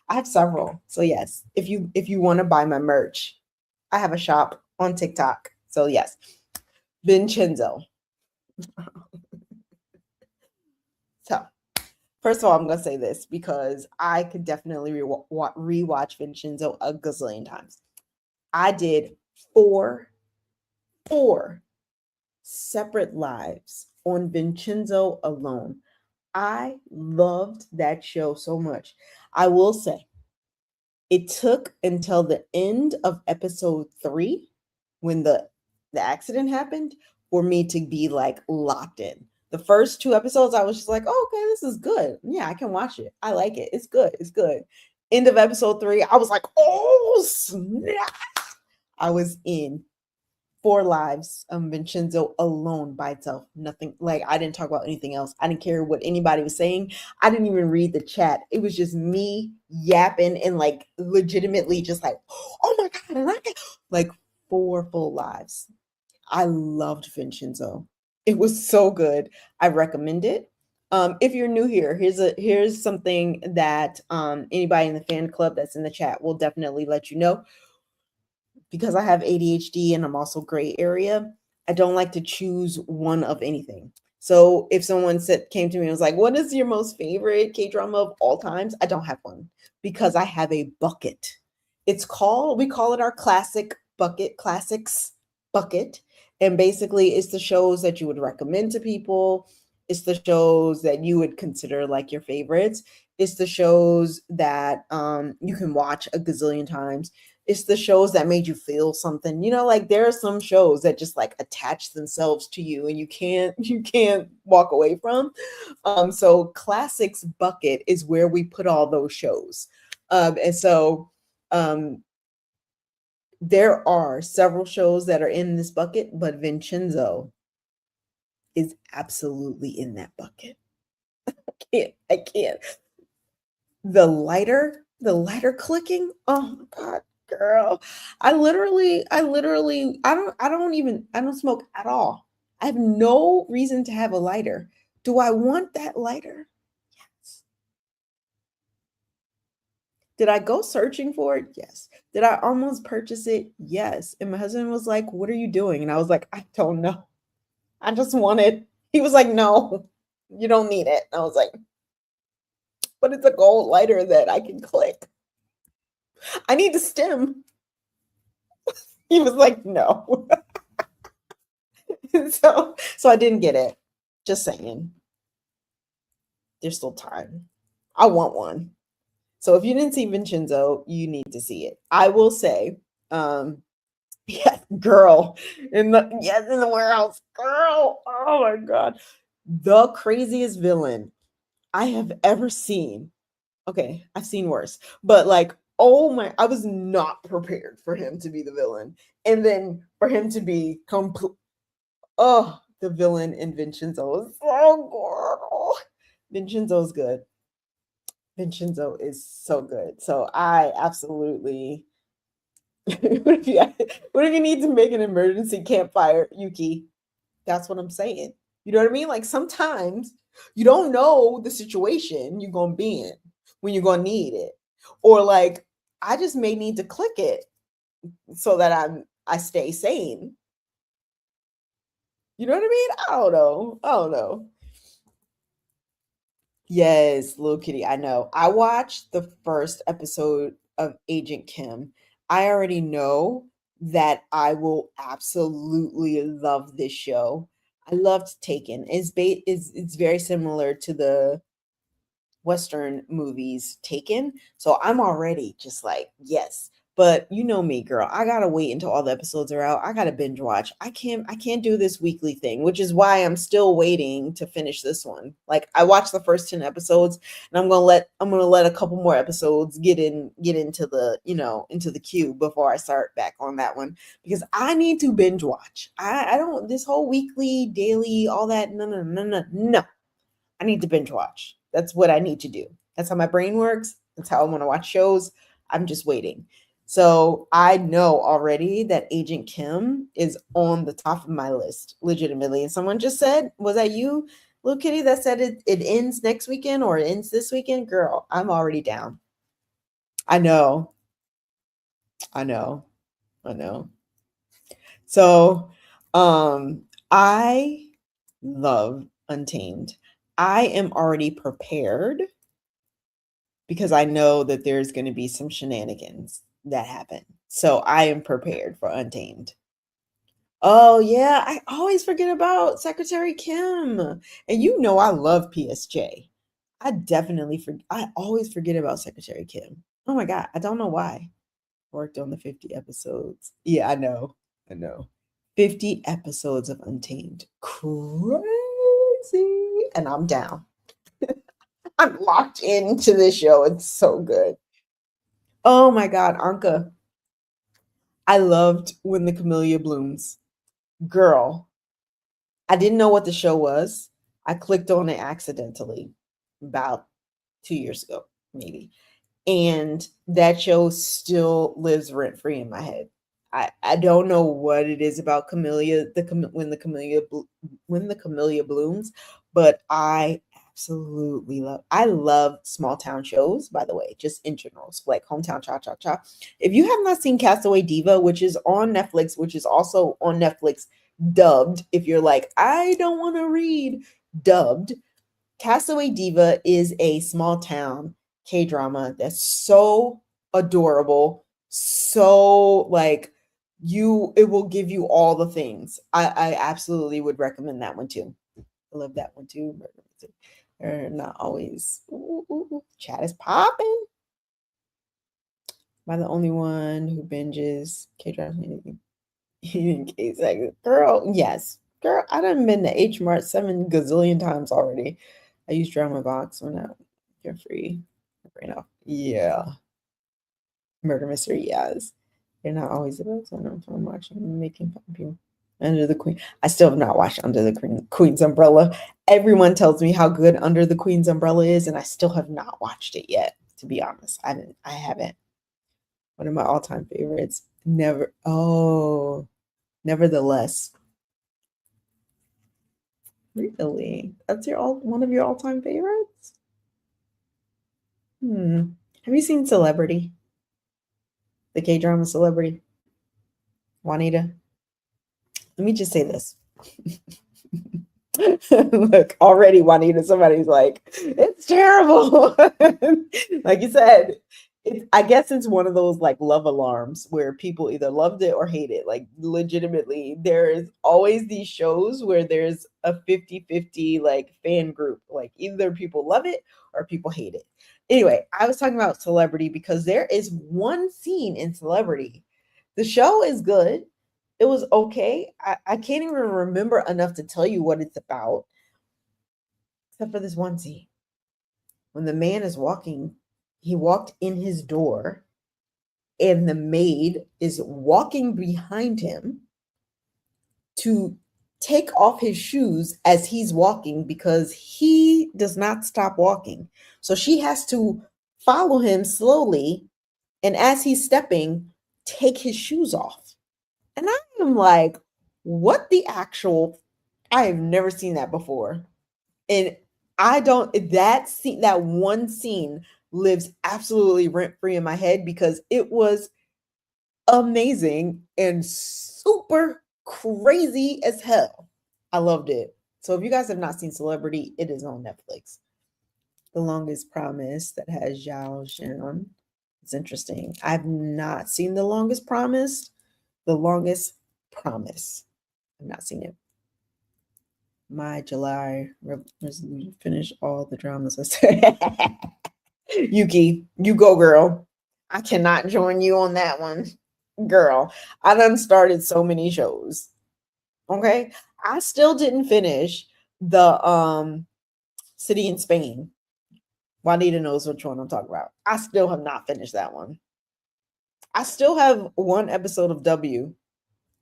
I have several. So yes, if you want to buy my merch, I have a shop on TikTok. So yes, Vincenzo. So first of all, I'm gonna say this because I could definitely rewatch Vincenzo a gazillion times. I did four separate lives on Vincenzo alone. I loved that show so much. I will say it took until the end of episode 3 when the accident happened for me to be like locked in. The first 2 episodes I was just like, "Oh, okay, this is good. Yeah, I can watch it. I like it. It's good. It's good." End of episode 3, I was like, "Oh, snap." I was in 4 lives Vincenzo alone by itself. Nothing like I didn't talk about anything else. I didn't care what anybody was saying. I didn't even read the chat. It was just me yapping and like legitimately just like, oh my God, and I can like 4 full lives. I loved Vincenzo. It was so good. I recommend it. If you're new here, here's something that anybody in the fan club that's in the chat will definitely let you know because I have ADHD and I'm also gray area, I don't like to choose one of anything. So if someone came to me and was like, "What is your most favorite K drama of all times?" I don't have one because I have a bucket. We call it our classic bucket, classics bucket. And basically, it's the shows that you would recommend to people. It's the shows that you would consider like your favorites. It's the shows that you can watch a gazillion times. It's the shows that made you feel something. Like there are some shows that just like attach themselves to you and you can't walk away from. So classics bucket is where we put all those shows. And so there are several shows that are in this bucket, but Vincenzo is absolutely in that bucket. I can't. The lighter clicking. Oh my God, girl. I don't smoke at all. I have no reason to have a lighter. Do I want that lighter? Yes. Did I go searching for it? Yes. Did I almost purchase it? Yes. And my husband was like, "What are you doing?" And I was like, "I don't know. I just want it." He was like, "No, you don't need it." And I was like, "But it's a gold lighter that I can click. I need the stem." He was like, "No." So I didn't get it. Just saying. There's still time. I want one. So if you didn't see Vincenzo, you need to see it. I will say, yeah, girl, in the warehouse, girl. Oh my God. The craziest villain I have ever seen. Okay, I've seen worse, but like, oh my, I was not prepared for him to be the villain. And then for him to be complete. Oh, the villain in Vincenzo is so good. Vincenzo's good. Vincenzo is so good. So I absolutely. What if you need to make an emergency campfire, Yuki? That's what I'm saying. You know what I mean? Like sometimes you don't know the situation you're gonna be in when you're gonna need it, or like I just may need to click it so that I stay sane. You know what I mean? I don't know. I don't know. Yes, Little Kitty, I know. I watched the first episode of Agent Kim. I already know that I will absolutely love this show. I loved Taken. It's very similar to the Western movies Taken. So I'm already just like, yes. But you know me, girl. I gotta wait until all the episodes are out. I gotta binge watch. I can't do this weekly thing, which is why I'm still waiting to finish this one. Like I watched the first 10 episodes and I'm gonna let a couple more episodes get into into the queue before I start back on that one because I need to binge watch. I don't this whole weekly, daily, all that. No, no, no, no, no. I need to binge watch. That's what I need to do. That's how my brain works. That's how I want to watch shows. I'm just waiting. So I know already that Agent Kim is on the top of my list, legitimately. And someone just said, was that you, Little Kitty, that said it ends next weekend or it ends this weekend? Girl, I'm already down. I know. I know. I know. So I love Untamed. I am already prepared because I know that there's going to be some shenanigans that happen. So I am prepared for Untamed. Oh yeah, I always forget about Secretary Kim. And you know I love PSJ. I always forget about Secretary Kim. Oh my god, I don't know why. Worked on the 50 episodes. Yeah, I know. I know. 50 episodes of Untamed. Crazy. And I'm down. I'm locked into this show. It's so good. Oh my God, Anka. I loved When the Camellia Blooms. Girl, I didn't know what the show was. I clicked on it accidentally about 2 years ago, maybe. And that show still lives rent free in my head. I don't know what it is about Camellia, when the Camellia blooms, but I love small town shows, by the way, just in general, so like Hometown Cha Cha Cha. If you have not seen Castaway Diva, which is on Netflix, which is also on Netflix dubbed, if you're like, I don't want to read dubbed, Castaway Diva is a small town K drama that's so adorable, so like it will give you all the things. I absolutely would recommend that one too. I love that one too. They're not always. Chat is popping. Am I the only one who binges K drama? In case, like, girl, yes, girl, I done been to H Mart 7 gazillion times already. I use Drama Box when you're free. Right now, yeah, murder mystery, yes. They're not always the best. I know I'm watching making fun of you. Under the Queen. I still have not watched Under the Queen's Umbrella. Everyone tells me how good Under the Queen's Umbrella is, and I still have not watched it yet. To be honest, I haven't. One of my all-time favorites. Never. Oh, nevertheless. Really? That's one of your all-time favorites? Hmm. Have you seen Celebrity? The K-drama Celebrity? Juanita? Let me just say this. Look, already Juanita, somebody's like, it's terrible. Like you said, I guess it's one of those like love alarms where people either loved it or hate it. Like legitimately, there's always these shows where there's a 50-50 like fan group. Like either people love it or people hate it. Anyway, I was talking about Celebrity because there is one scene in Celebrity. The show is good. It was okay. I can't even remember enough to tell you what it's about, except for this one scene. When the man is walking, he walked in his door, and the maid is walking behind him to take off his shoes as he's walking because he does not stop walking. So she has to follow him slowly, and as he's stepping, take his shoes off. And I am like, what the actual? I have never seen that before. And I don't, that one scene lives absolutely rent free in my head because it was amazing and super crazy as hell. I loved it. So if you guys have not seen Celebrity, it is on Netflix. The Longest Promise that has Zhao Zhan. It's interesting. I've not seen The Longest Promise. The Longest Promise. I've not seen it. My July resolution, finish all the dramas. Yuki, you go, girl. I cannot join you on that one. Girl, I done started so many shows. Okay. I still didn't finish the City in Spain. Juanita knows which one I'm talking about. I still have not finished that one. I still have one episode of W.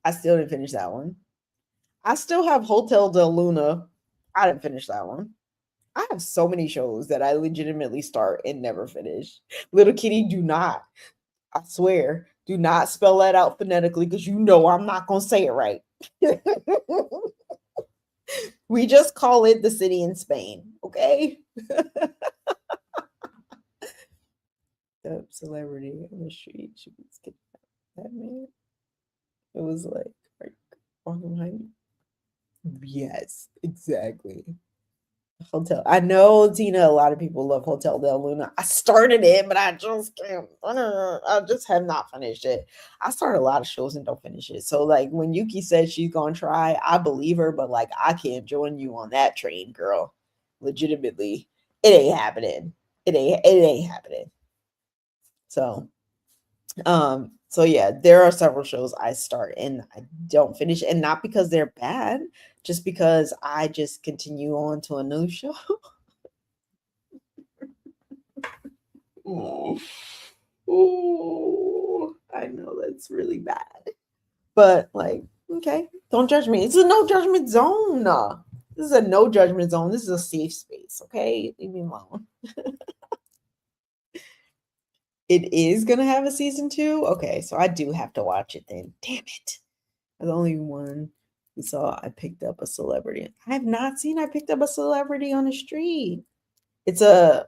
I still didn't finish that one. I still have Hotel Del Luna. I didn't finish that one. I have so many shows that I legitimately start and never finish. Little Kitty, do not. I swear, do not spell that out phonetically because you know I'm not going to say it right. We just call it the city in Spain, okay? The celebrity on the street. She was getting that man. It was like walking behind you. Yes, exactly. Hotel. I know, Tina, a lot of people love Hotel Del Luna. I started it, but I just can't. I just have not finished it. I start a lot of shows and don't finish it. So, like, when Yuki said she's gonna try, I believe her, but like, I can't join you on that train, girl. Legitimately, it ain't happening. It ain't happening. So, so yeah, there are several shows I start and I don't finish, and not because they're bad, just because I just continue on to a new show. Oh, oh, I know that's really bad. But like, okay, don't judge me. It's a no judgment zone. This is a no judgment zone. This is a safe space. Okay, leave me alone. It is gonna have a season 2. Okay, so I do have to watch it then. Damn it! I'm the only one who saw I picked up a celebrity. I have not seen I picked up a celebrity on the street. It's a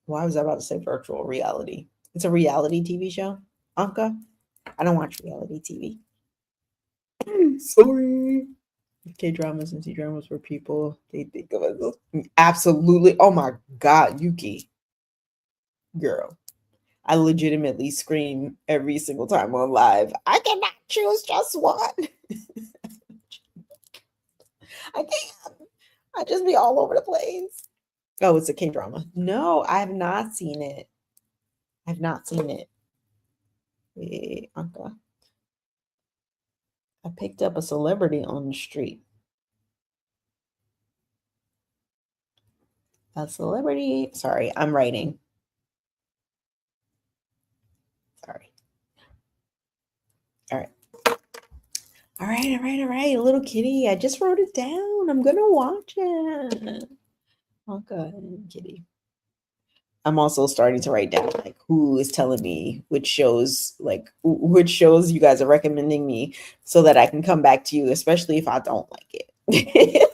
why was I about to say virtual reality? It's a reality TV show. Anka, I don't watch reality TV. Sorry. K dramas and T dramas for people they think of as absolutely. Oh my god, Yuki, girl. I legitimately scream every single time on live. I cannot choose just one. I can't. I just be all over the place. Oh, it's a K drama. No, I have not seen it. I've not seen it. Wait, Anka. I picked up a celebrity on the street. A celebrity. Sorry, I'm writing. Sorry. All right. All right, all right, all right. Little kitty. I just wrote it down. I'm gonna watch it. Okay, kitty. I'm also starting to write down like who is telling me which shows, like which shows you guys are recommending me, so that I can come back to you, especially if I don't like it.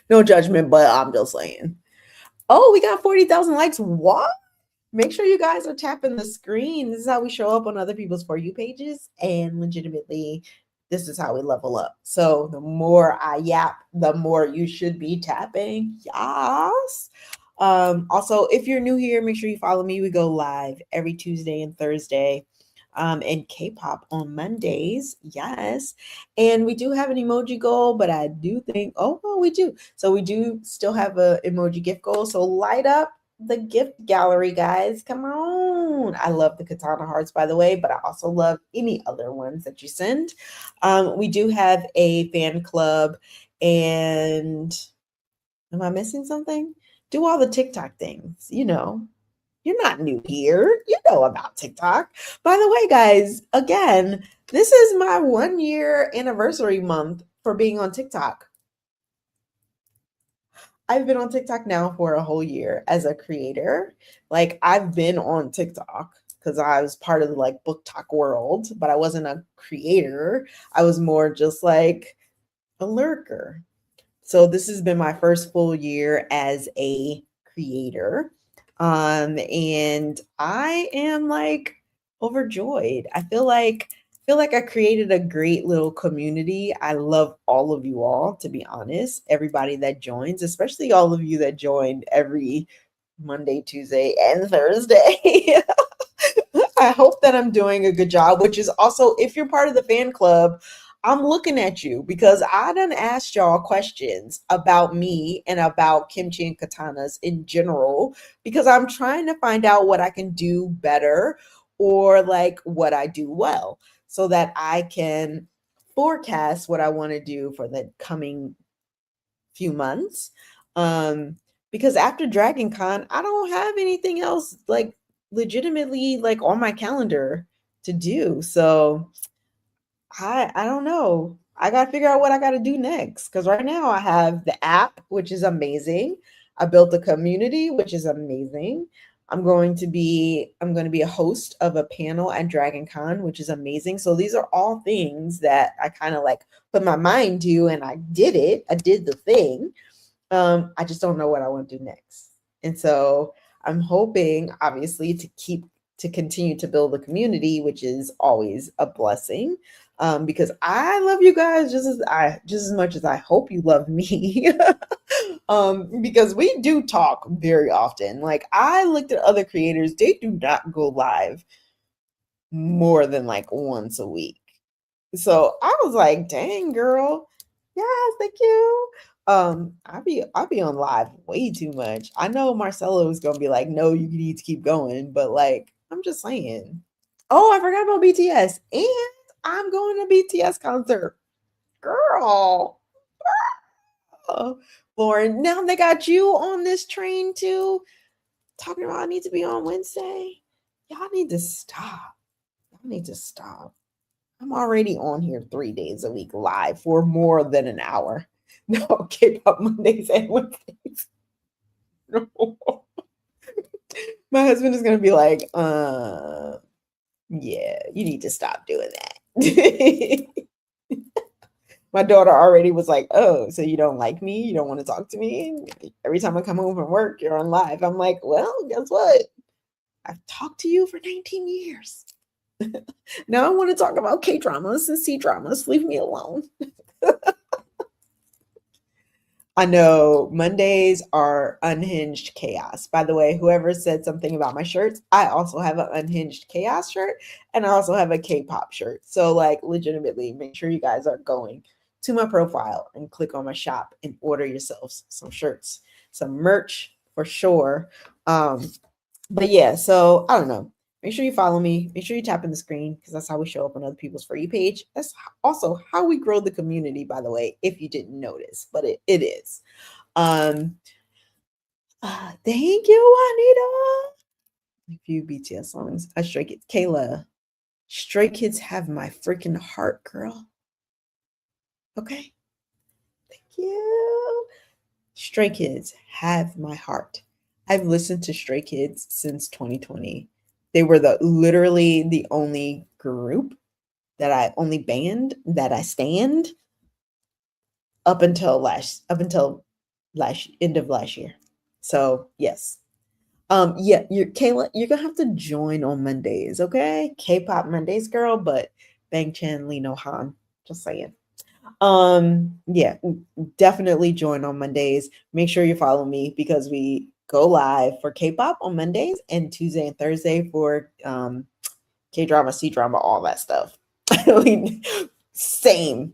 No judgment, but I'm just saying. Oh, we got 40,000 likes. What? Make sure you guys are tapping the screen. This is how we show up on other people's For You pages. And legitimately, this is how we level up. So the more I yap, the more you should be tapping. Yes. Also, if you're new here, make sure you follow me. We go live every Tuesday and Thursday. And K-pop on Mondays. Yes. And we do have an emoji goal, but I do think, oh, well, we do. So we do still have a emoji gift goal. So light up the gift gallery, guys. Come on. I love the katana hearts, by the way, but I also love any other ones that you send. We do have a fan club, and am I missing something? Do all the TikTok things, you're not new here. You know about TikTok. By the way, guys, again, this is my 1 year anniversary month for being on TikTok. I've been on TikTok now for a whole year as a creator. Like, I've been on TikTok because I was part of the like book talk world, but I wasn't a creator. I was more just like a lurker. So this has been my first full year as a creator. And I am like overjoyed. I feel like I created a great little community. I love all of you all, to be honest. Everybody that joins, especially all of you that joined every Monday, Tuesday, and Thursday. I hope that I'm doing a good job, which is also, if you're part of the fan club, I'm looking at you because I done asked y'all questions about me and about kimchi and katanas in general, because I'm trying to find out what I can do better or like what I do well so that I can forecast what I want to do for the coming few months. Um, because after Dragon Con, I don't have anything else like legitimately like on my calendar to do. So I don't know. I got to figure out what I got to do next, cuz right now I have the app, which is amazing. I built a community, which is amazing. I'm going to be a host of a panel at Dragon Con, which is amazing. So these are all things that I kind of like put my mind to, and I did it. I did the thing. I just don't know what I want to do next. And so I'm hoping, obviously, to continue to build the community, which is always a blessing. Because I love you guys just as much as I hope you love me. Because we do talk very often. Like, I looked at other creators, they do not go live more than like once a week. So I was like, dang girl. Yes, thank you. I'll be on live way too much. I know Marcelo is gonna be like, no, you need to keep going, but like, I'm just saying. Oh, I forgot about BTS. And I'm going to BTS concert. Girl. Oh, Lauren, now they got you on this train too. Talking about I need to be on Wednesday. Y'all need to stop. Y'all need to stop. I'm already on here 3 days a week live for more than an hour. No, K-pop Mondays and Wednesdays. No. My husband is gonna be like, yeah, you need to stop doing that. My daughter already was like, oh, so you don't like me? You don't want to talk to me? Every time I come home from work, you're on live. I'm like, well, guess what? I've talked to you for 19 years. Now I want to talk about K dramas and C dramas. Leave me alone. I know Mondays are unhinged chaos. By the way, whoever said something about my shirts, I also have an unhinged chaos shirt and I also have a K-pop shirt. So like legitimately make sure you guys are going to my profile and click on my shop and order yourselves some shirts, some merch for sure. But yeah, so I don't know. Make sure you follow me. Make sure you tap in the screen because that's how we show up on other people's For You page. That's also how we grow the community, by the way, if you didn't notice, but it is. Um, Thank you, Juanita. A few BTS songs. I Stray Kids. Kayla, Stray Kids have my freaking heart, girl. Okay. Thank you. Stray Kids have my heart. I've listened to Stray Kids since 2020. They were literally the only group only band that I stand up until last end of last year. So yes. Yeah, you're Kayla, you're gonna have to join on Mondays, okay? K-pop Mondays, girl, but Bang Chen, Lee No Han. Just saying. Yeah, definitely join on Mondays. Make sure you follow me because we go live for K-pop on Mondays and Tuesday and Thursday for K-drama, C-drama, all that stuff. Same.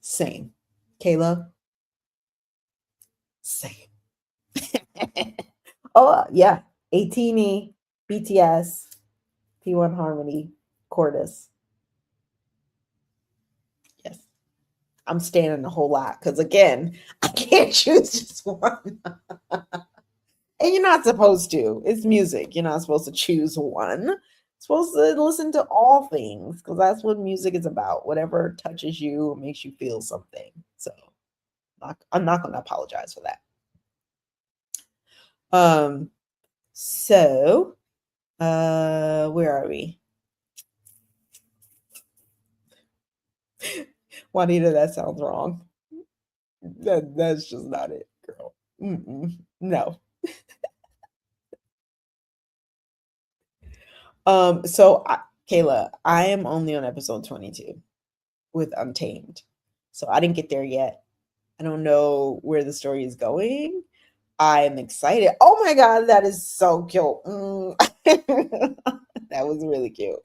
Same. Kayla, same. Oh, yeah. 18E, BTS, P1 Harmony, Cordis. Yes. I'm standing a whole lot because, again, I can't choose just one. And you're not supposed to. It's music. You're not supposed to choose one. You're supposed to listen to all things because that's what music is about. Whatever touches you makes you feel something. So I'm not going to apologize for that. So where are we? Juanita, that sounds wrong. That's just not it, girl. No. Kayla, I am only on episode 22 with Untamed. So I didn't get there yet. I don't know where the story is going. I am excited. Oh my god, that is so cute. That was really cute.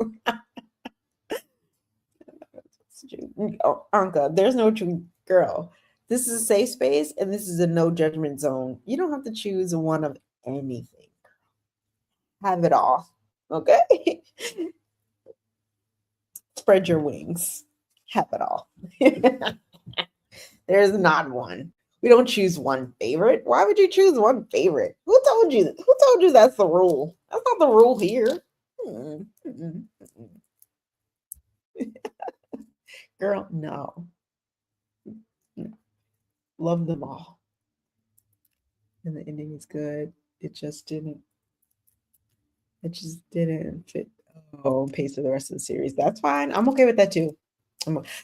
Oh, Anka, there's no true girl. This is a safe space and this is a no judgment zone. You don't have to choose one of anything. Have it all. Okay? Spread your wings. Have it all. There's not one. We don't choose one favorite. Why would you choose one favorite? Who told you? Who told you that's the rule? That's not the rule here. Girl, no. No. Love them all. And the ending is good. it just didn't it just didn't fit. Oh, pace of the rest of the series. That's fine. I'm okay with that too.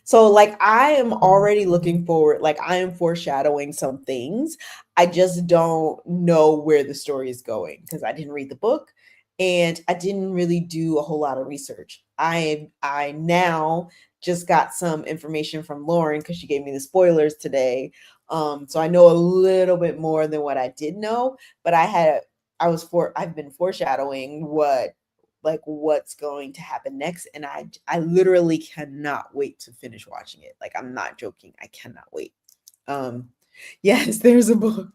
So like I am already looking forward, like I am foreshadowing some things. I just don't know where the story is going because I didn't read the book and I didn't really do a whole lot of research. I now just got some information from Lauren because she gave me the spoilers today. So I know a little bit more than what I did know, but I've been foreshadowing what's going to happen next, and I literally cannot wait to finish watching it. Like I'm not joking, I cannot wait. um yes, there's a book.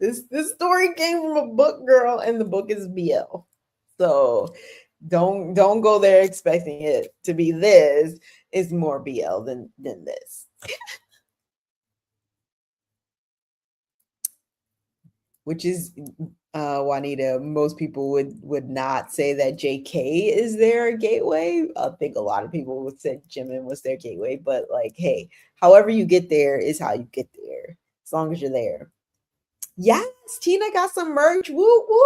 This story came from a book, girl, and the book is BL. So don't go there expecting it to be this. It's more BL than this. Which is Juanita, most people would not say that JK is their gateway. I think a lot of people would say Jimin was their gateway, but like, hey, however you get there is how you get there, as long as you're there. Yes, Tina got some merch. Woo woo.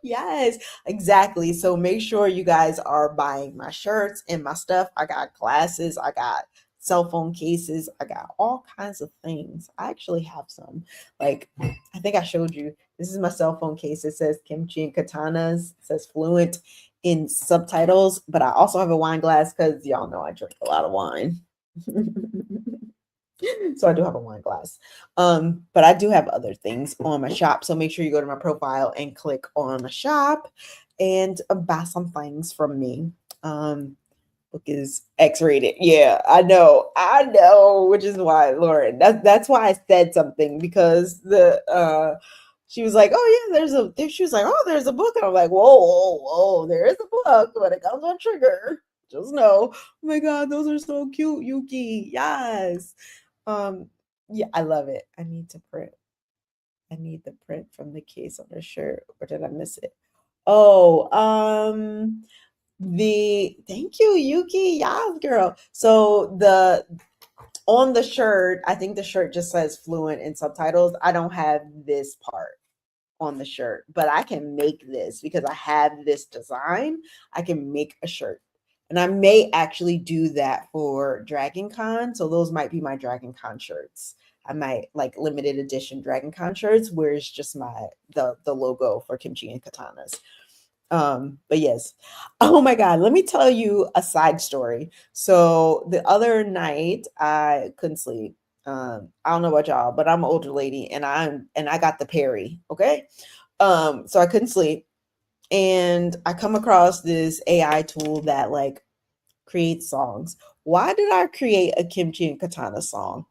Yes, exactly. So make sure you guys are buying my shirts and my stuff. I got glasses, I got cell phone cases, I got all kinds of things. I actually have some. Like, I think I showed you. This is my cell phone case. It says kimchi and katanas. It says fluent in subtitles, but I also have a wine glass because y'all know I drink a lot of wine. So I do have a wine glass. But I do have other things on my shop. So make sure you go to my profile and click on the shop and buy some things from me. Book is X-rated. Yeah, I know, which is why, Lauren. That's why I said something because the she was like, oh yeah, she was like, oh, there's a book. And I'm like, whoa, there is a book, but it comes on trigger. Just know. Oh my god, those are so cute, Yuki. Yes. Um, yeah, I love it. I need to print. I need the print from the case on the shirt, or did I miss it? Oh, the thank you, Yuki. Yes, girl. So the on the shirt, I think the shirt just says fluent in subtitles. I don't have this part on the shirt, but I can make this because I have this design. I can make a shirt. And I may actually do that for Dragon Con. So those might be my Dragon Con shirts. I might like limited edition Dragon Con shirts where it's just the logo for kimchi and katanas. But yes. Oh my god, let me tell you a side story. So the other night I couldn't sleep. I don't know about y'all, but I'm an older lady and I got the Perry, okay? So I couldn't sleep and I come across this AI tool that like creates songs. Why did I create a kimchi and katana song?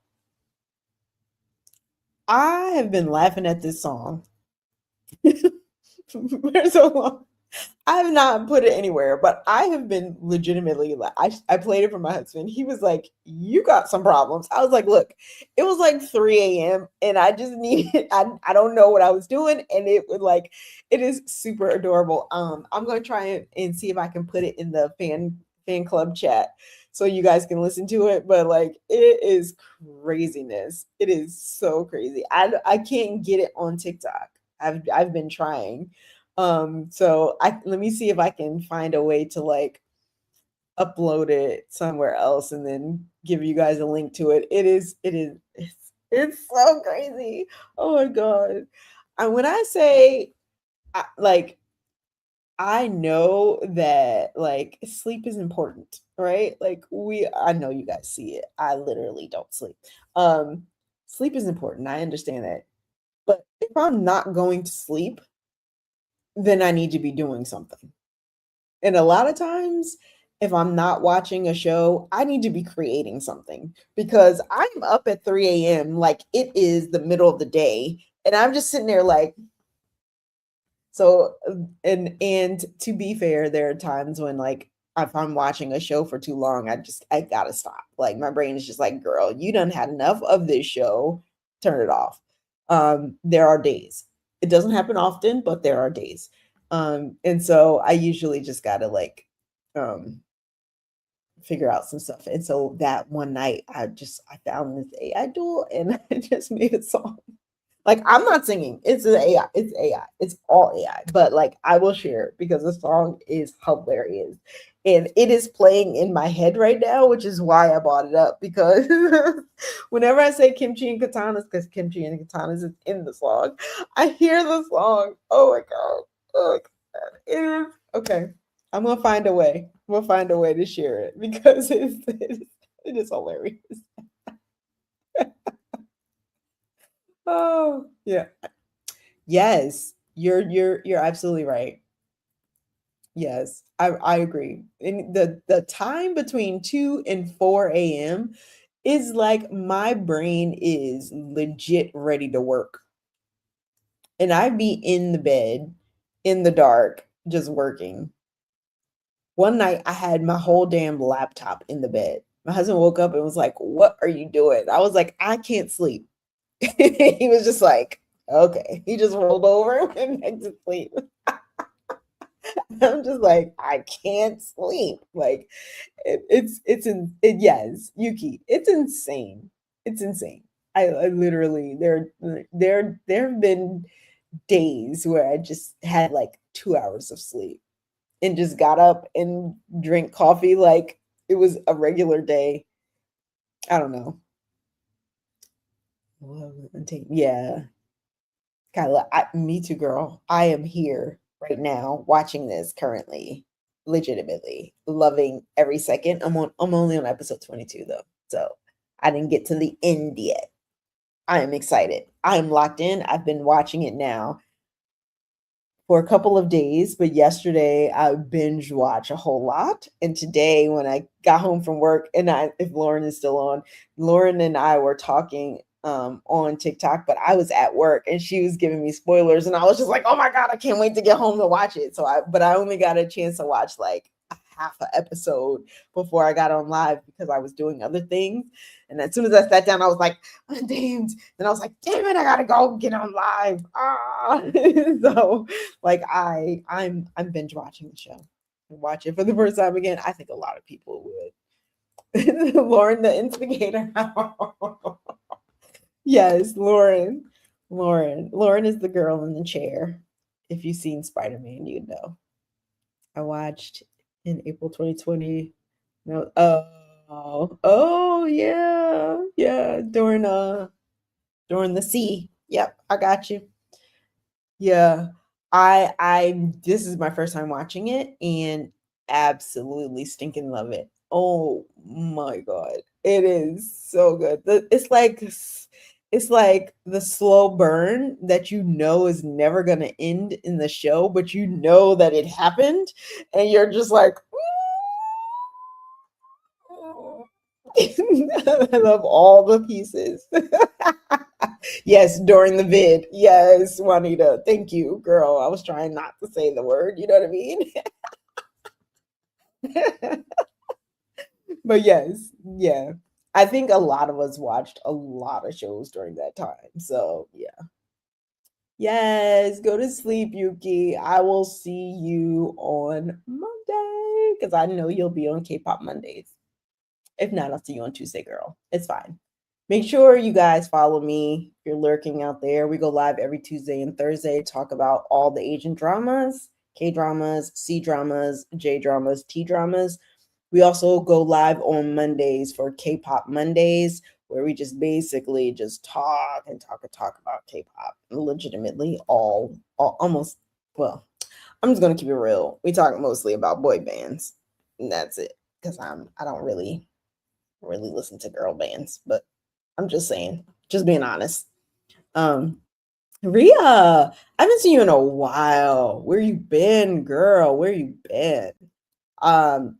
I have been laughing at this song for so long. I have not put it anywhere, but I have been legitimately like I played it for my husband. He was like, "You got some problems." I was like, "Look, it was like 3 a.m. and I just needed I don't know what I was doing and it was like it is super adorable. I'm going to try and see if I can put it in the fan club chat so you guys can listen to it, but like it is craziness. It is so crazy. I can't get it on TikTok. I've been trying. So I let me see if I can find a way to like upload it somewhere else and then give you guys a link to it. It's so crazy. Oh my god. And when I say like I know that like sleep is important, right? Like I know you guys see it. I literally don't sleep. Sleep is important. I understand that. But if I'm not going to sleep, then I need to be doing something. And a lot of times, if I'm not watching a show, I need to be creating something because I'm up at 3 a.m. like it is the middle of the day. And I'm just sitting there like, so and to be fair, there are times when like if I'm watching a show for too long, I gotta stop. Like my brain is just like, girl, you done had enough of this show. Turn it off. There are days. It doesn't happen often, but there are days. And so I usually just gotta like figure out some stuff. And so that one night I found this AI tool and I just made a song. Like, I'm not singing. It's an AI. It's AI. It's all AI. But like, I will share it because the song is hilarious. And it is playing in my head right now, which is why I brought it up. Because whenever I say kimchi and katanas, because kimchi and katanas is in the song, I hear the song. Oh my God. Oh my God. It is okay. I'm gonna find a way. I'm gonna find a way to share it because it is hilarious. Oh yeah. Yes, you're absolutely right. Yes, I agree. And the time between 2 and 4 a.m. is like my brain is legit ready to work. And I'd be in the bed in the dark just working. One night I had my whole damn laptop in the bed. My husband woke up and was like, "What are you doing?" I was like, "I can't sleep." He was just like, "Okay." He just rolled over and went to sleep. I'm just like, I can't sleep. Like yes, Yuki, it's insane. It's insane. I literally there have been days where I just had like 2 hours of sleep and just got up and drank coffee like it was a regular day. I don't know. Yeah. Kyla, me too, girl. I am here right now watching this currently, legitimately loving every second. I'm only on episode 22 though, so I didn't get to the end yet. I am excited. I am locked in. I've been watching it now for a couple of days, but yesterday I binge watched a whole lot. And today, when I got home from work, and if Lauren is still on, Lauren and I were talking on TikTok, but I was at work and she was giving me spoilers, and I was just like, "Oh my God, I can't wait to get home to watch it." But I only got a chance to watch like a half an episode before I got on live because I was doing other things. And as soon as I sat down, I was like, "Damn!" Then I was like, "Damn it, I gotta go get on live." So like I'm binge watching the show. Watch it for the first time again. I think a lot of people would. Lauren, the instigator. Yes, Lauren. Lauren is the girl in the chair. If you've seen Spider-Man, you'd know. I watched in April 2020. No, oh yeah, yeah. During the sea. Yep, I got you. Yeah. I this is my first time watching it and absolutely stinking love it. Oh my God. It is so good. It's like the slow burn that you know is never going to end in the show, but you know that it happened and you're just like, I love all the pieces. Yes, during the vid. Yes, Juanita. Thank you, girl. I was trying not to say the word. You know what I mean? But yes, yeah. I think a lot of us watched a lot of shows during that time. So yeah. Yes, go to sleep, Yuki. I will see you on Monday because I know you'll be on K-pop Mondays. If not, I'll see you on Tuesday, girl. It's fine. Make sure you guys follow me. If you're lurking out there, we go live every Tuesday and Thursday, talk about all the Asian dramas, K dramas, C dramas, J dramas, T dramas. We also go live on Mondays for K-pop Mondays, where we just basically just talk and talk and talk about K-pop. Legitimately, all almost. Well, I'm just gonna keep it real. We talk mostly about boy bands, and that's it. Because I don't really listen to girl bands, but I'm just saying, just being honest. Um, Ria, I haven't seen you in a while. Where you been, girl? Where you been? Um,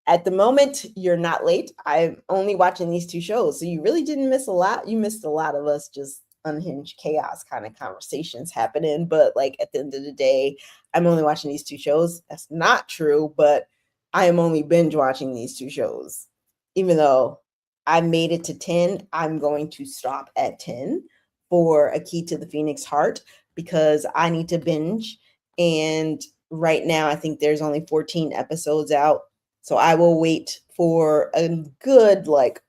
at the moment, you're not late. I'm only watching these two shows, so you really didn't miss a lot. You missed a lot of us just unhinged chaos kind of conversations happening. But like at the end of the day, I'm only watching these two shows. That's not true, but I am only binge watching these two shows. Even though I made it to 10, I'm going to stop at 10 for A Key to the Phoenix Heart because I need to binge. And right now, I think there's only 14 episodes out, so I will wait for a good like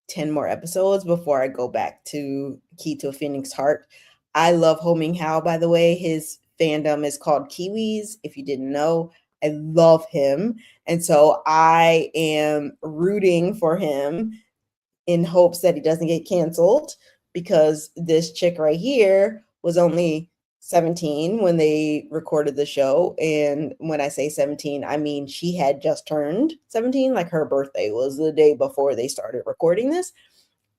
10 more episodes before I go back to Key to a Phoenix Heart. I love Ho Ming Hao, by the way. His fandom is called Kiwis, if you didn't know. I love him. And so I am rooting for him in hopes that he doesn't get canceled, because this chick right here was only 17 when they recorded the show. And when I say 17, I mean she had just turned 17, like her birthday was the day before they started recording this.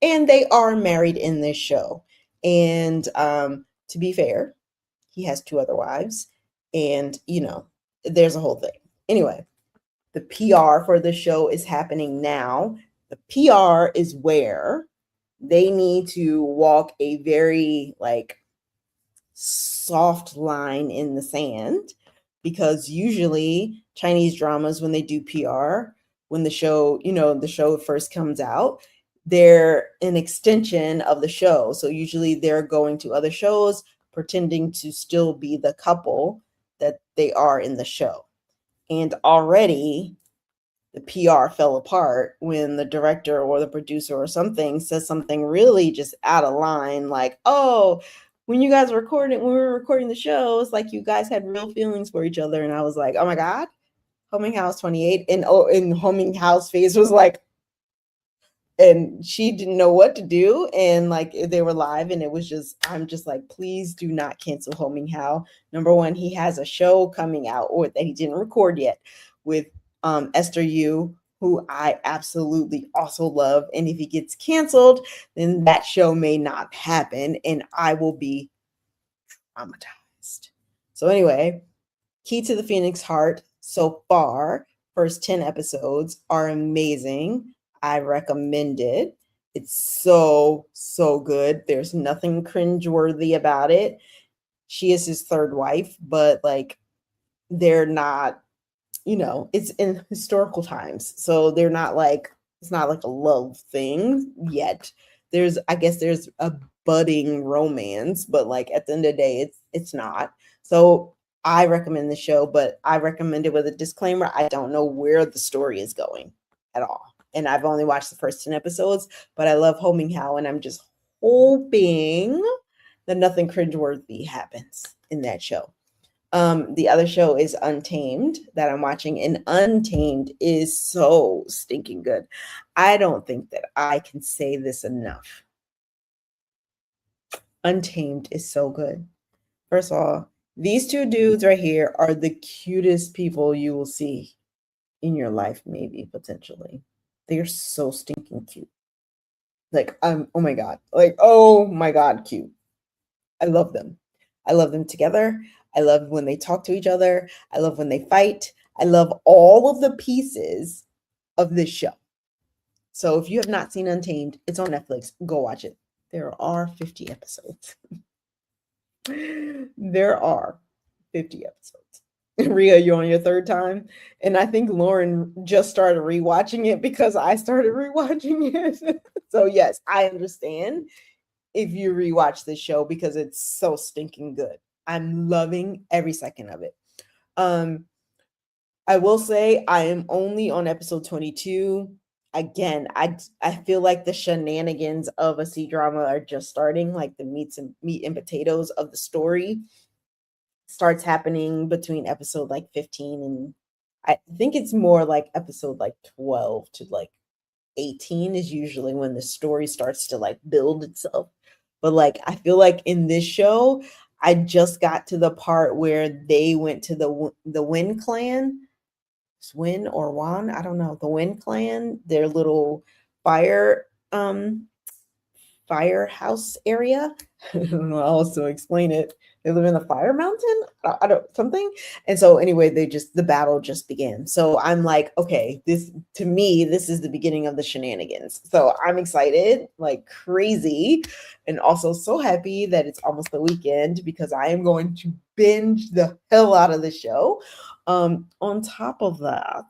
And they are married in this show. And to be fair, he has 2 other wives. And, there's a whole thing. Anyway, the PR for the show is happening now. The PR is where they need to walk a very soft line in the sand, because usually Chinese dramas, when they do PR, when the show, the show first comes out, they're an extension of the show. So usually they're going to other shows pretending to still be the couple that they are in the show. And already the PR fell apart when the director or the producer or something says something really just out of line, like, "Oh, when we were recording the show, it's like you guys had real feelings for each other." And I was like, "Oh my God." Homing House 28, and Homing House face was like, and she didn't know what to do, and they were live, and I'm just like, please do not cancel Ho Ming Hao. Number one, he has a show coming out, or that he didn't record yet, with Esther Yu, who I absolutely also love. And if he gets canceled, then that show may not happen, and I will be traumatized. So anyway, Key to the Phoenix Heart, so far, first 10 episodes are amazing. I recommend it. It's so, so good. There's nothing cringeworthy about it. She is his third wife, but they're not, it's in historical times. So they're not it's not like a love thing yet. I guess there's a budding romance, but at the end of the day, it's not. So I recommend the show, but I recommend it with a disclaimer. I don't know where the story is going at all. And I've only watched the first 10 episodes, but I love Ho Ming Hao, and I'm just hoping that nothing cringeworthy happens in that show. The other show is Untamed that I'm watching, and Untamed is so stinking good. I don't think that I can say this enough. Untamed is so good. First of all, these 2 dudes right here are the cutest people you will see in your life, maybe, potentially. They are so stinking cute. Oh my God, cute. I love them. I love them together. I love when they talk to each other. I love when they fight. I love all of the pieces of this show. So if you have not seen Untamed, it's on Netflix. Go watch it. There are 50 episodes. There are 50 episodes. Rhea, you're on your 3rd time. And I think Lauren just started rewatching it because I started rewatching it. So yes, I understand if you rewatch this show because it's so stinking good. I'm loving every second of it. I will say I am only on episode 22. Again, I feel like the shenanigans of a C-drama are just starting, like the meat and potatoes of the story starts happening between episode 15, and I think it's more like episode 12 to 18 is usually when the story starts to build itself. But I feel like in this show, I just got to the part where they went to the Win clan. Swin or Wan, I don't know, the Win clan, their little firehouse area. I don't know how else to explain it. They live in the fire mountain. I don't something. And so anyway, the battle just began. So I'm like, okay, this is the beginning of the shenanigans. So I'm excited like crazy, and also so happy that it's almost the weekend because I am going to binge the hell out of the show. On top of that,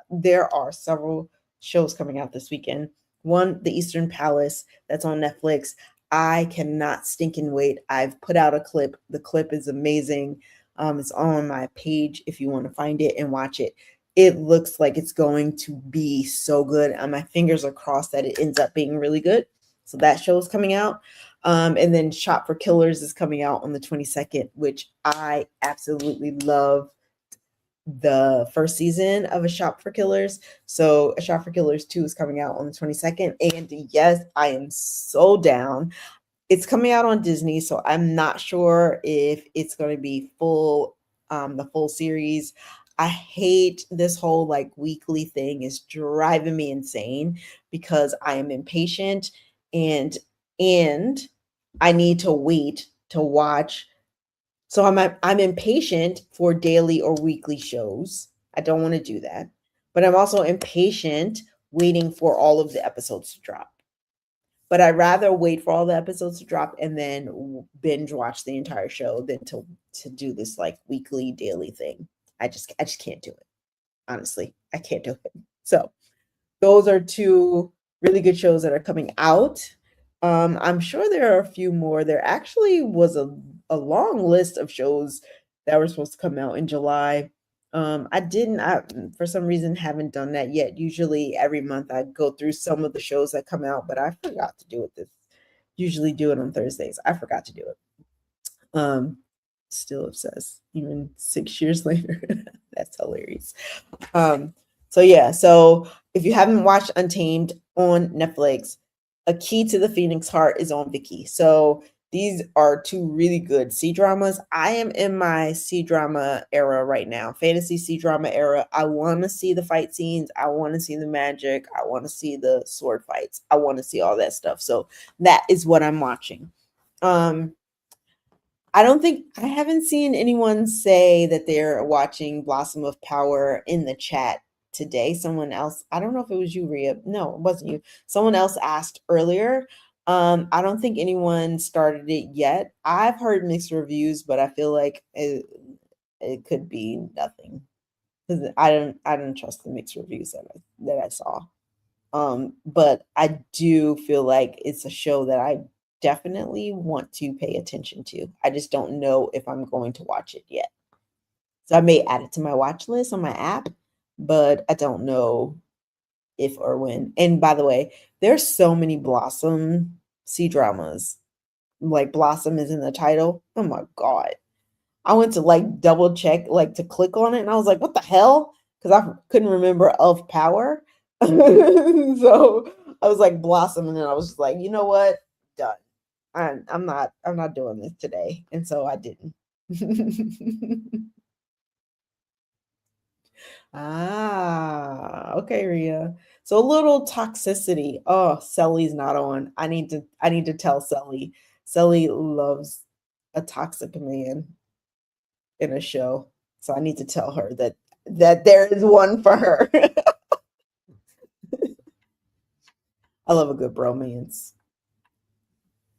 there are several shows coming out this weekend. One, The Eastern Palace, that's on Netflix. I cannot stinking wait. I've put out a clip. The clip is amazing. It's on my page if you want to find it and watch it. it looks like it's going to be so good. And my fingers are crossed that it ends up being really good. So that show is coming out. And then Shop for Killers is coming out on the 22nd, which I absolutely love the first season of A Shop for Killers. So A Shop for Killers 2 is coming out on the 22nd. And yes, I am so down. It's coming out on Disney, so I'm not sure if it's going to be the full series. I hate this whole like weekly thing. Is driving me insane because I am impatient and and I need to wait to watch. So I'm impatient for daily or weekly shows. I don't want to do that. But I'm also impatient waiting for all of the episodes to drop. But I'd rather wait for all the episodes to drop and then binge watch the entire show than to do this like weekly, daily thing. I just can't do it. Honestly, I can't do it. So those are two really good shows that are coming out. I'm sure there are a few more. There actually was a long list of shows that were supposed to come out in July. I for some reason haven't done that yet. Usually every month I go through some of the shows that come out, but I forgot to do it this. Usually do it on Thursdays. I forgot to do it. Um, Still obsessed, even 6 years later. That's hilarious. Um, so yeah, so if you haven't watched Untamed on Netflix, A Key to the Phoenix Heart is on Viki. So these are two really good C dramas. I am in my C drama era right now, fantasy C drama era. I want to see the fight scenes. I want to see the magic. I want to see the sword fights. I want to see all that stuff. So that is what I'm watching. Um, I haven't seen anyone say that they're watching Blossom of Power in the chat today. Someone else, I don't know if it was you, Rhea. No, it wasn't you. Someone else asked earlier. I don't think anyone started it yet. I've heard mixed reviews, but I feel like it could be nothing because I don't trust the mixed reviews that I saw. But I do feel like it's a show that I definitely want to pay attention to. I just don't know if I'm going to watch it yet. So I may add it to my watch list on my app, but I don't know if or when. And by the way, there's so many Blossom C dramas. Like Blossom is in the title. Oh my God. I went to like double check, like to click on it, and I was like, what the hell? Because I couldn't remember of Power. So I was like Blossom, and then I was just like, you know what? Done. I'm not doing this today. And so I didn't. Okay, Ria. So a little toxicity. Oh, Selly's not on. I need to tell Selly. Selly loves a toxic man in a show. So I need to tell her that there is one for her. I love a good bromance.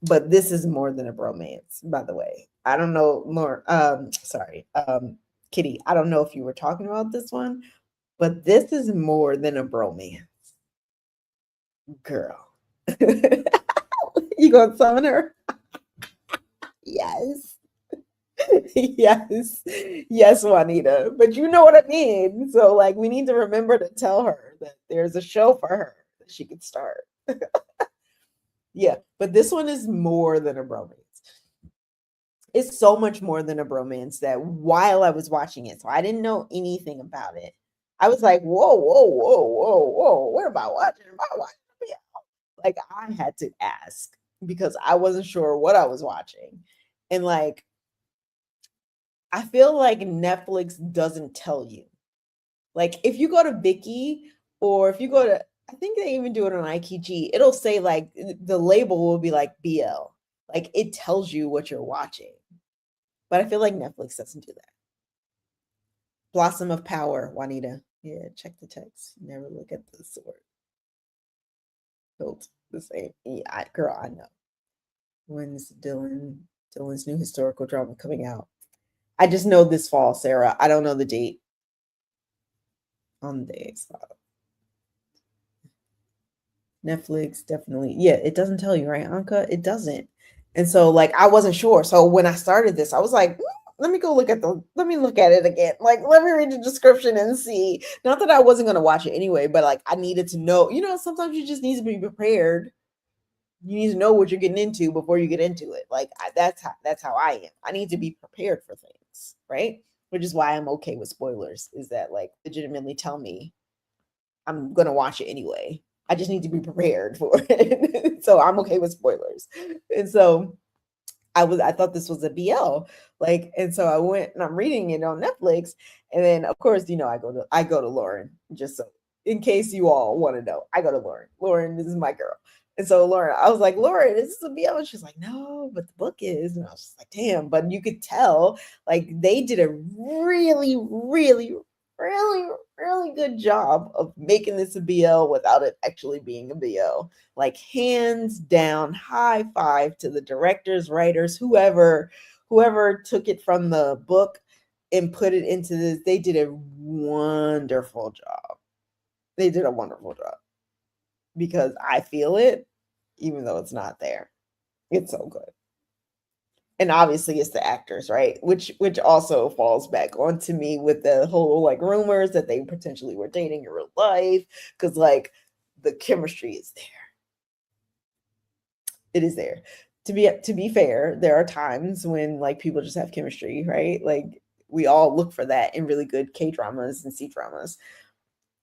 But this is more than a bromance, by the way. I don't know more sorry. Kitty, I don't know if you were talking about this one, but this is more than a bromance. Girl. You gonna summon her? Yes. Yes. Yes, Juanita. But you know what I mean. So like we need to remember to tell her that there's a show for her that she could start. Yeah, but this one is more than a bromance. It's so much more than a bromance that while I was watching it, so I didn't know anything about it. I was like, whoa, whoa, whoa, whoa, whoa, what am I watching? Am I watching? Yeah. Like I had to ask because I wasn't sure what I was watching. And like I feel like Netflix doesn't tell you. Like if you go to Viki or if you go to, I think they even do it on IKG, it'll say like the label will be like BL. Like it tells you what you're watching. But I feel like Netflix doesn't do that. Blossom of Power, Juanita. Yeah, check the text. Never look at the sword. Built the same. Yeah, girl, I know. When's Dylan's new historical drama coming out? I just know this fall, Sarah. I don't know the date. On the days. Netflix definitely. Yeah, it doesn't tell you, right, Anka? It doesn't. And so like I wasn't sure. So when I started this, I was like, let me go look at let me look at it again. Like, let me read the description and see. Not that I wasn't going to watch it anyway, but like, I needed to know, sometimes you just need to be prepared. You need to know what you're getting into before you get into it. Like, that's how I am. I need to be prepared for things, right? Which is why I'm okay with spoilers, is that like legitimately tell me I'm going to watch it anyway. I just need to be prepared for it. So I'm okay with spoilers. And so I thought this was a BL. Like, and so I went and I'm reading it on Netflix. And then of course, I go to Lauren, just so in case you all want to know. I go to Lauren. Lauren, this is my girl. And so Lauren, I was like, Lauren, is this a BL? And she's like, no, but the book is. And I was just like, damn. But you could tell, like, they did a really, really, really, really good job of making this a BL without it actually being a BL. Like, hands down, high five to the directors, writers, whoever took it from the book and put it into this. They did a wonderful job. They did a wonderful job, because I feel it, even though it's not there. It's so good. And obviously it's the actors, right? Which also falls back onto me with the whole like rumors that they potentially were dating in real life, because like the chemistry is there. It is there. To be fair, there are times when like people just have chemistry, right? Like we all look for that in really good K dramas and C dramas.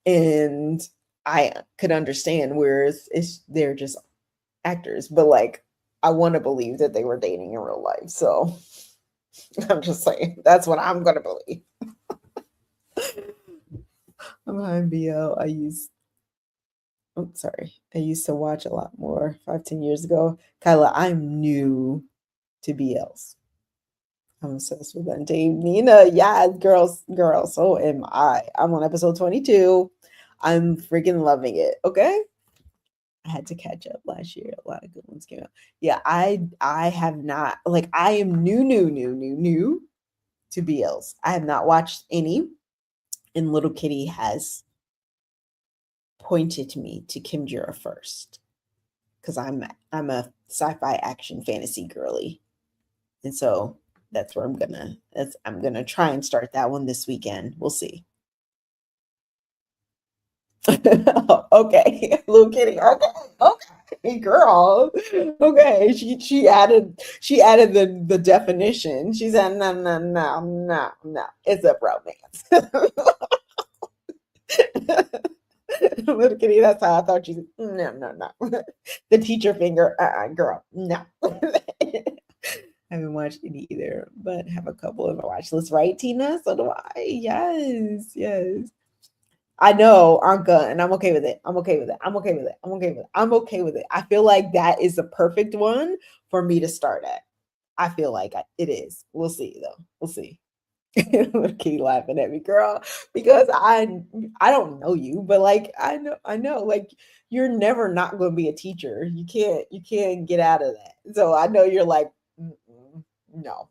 And I could understand where they're just actors, but like I want to believe that they were dating in real life. So I'm just saying that's what I'm gonna believe. I'm behind BL. I used to watch a lot more 5-10 years ago. Kyla, I'm new to BLs. I'm obsessed with Untamed Nina. Yes, girl, so am I. I'm on episode 22. I'm freaking loving it. Okay. I had to catch up last year. A lot of good ones came out. Yeah, I have not, like, I am new to BLs. I have not watched any, and Little Kitty has pointed me to Kim Jira first, because I'm a sci-fi action fantasy girly, and so that's where I'm gonna try and start that one this weekend. We'll see. Okay, Little Kitty. Okay, girl. Okay, she added the definition. She said no. It's a romance. Little Kitty. That's how I thought you. No. The teacher finger. Girl. No. I haven't watched any either, but have a couple in my watch list, right, Tina? So do I. Yes. I know, Anka, and I'm okay with it. I'm okay with it. I feel like that is the perfect one for me to start at. I feel like it is. We'll see, though. We'll see. Keep laughing at me, girl, because I don't know you, but like I know, like you're never not going to be a teacher. You can't get out of that. So I know you're like, no.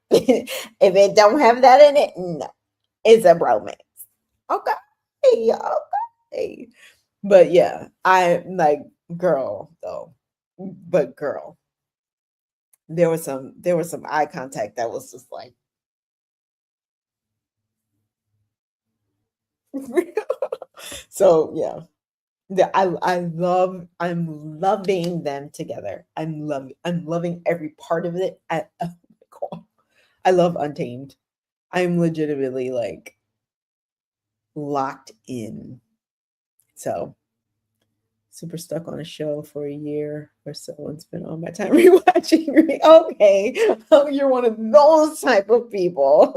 If it don't have that in it, no, it's a romance. Okay, okay. But yeah, I like girl though. But girl, there was some eye contact that was just like so yeah. I'm loving them together. I'm loving every part of it. Oh my God. I love Untamed. I'm legitimately like locked in. So super stuck on a show for a year or so and spent all my time rewatching. Okay, oh, you're one of those type of people.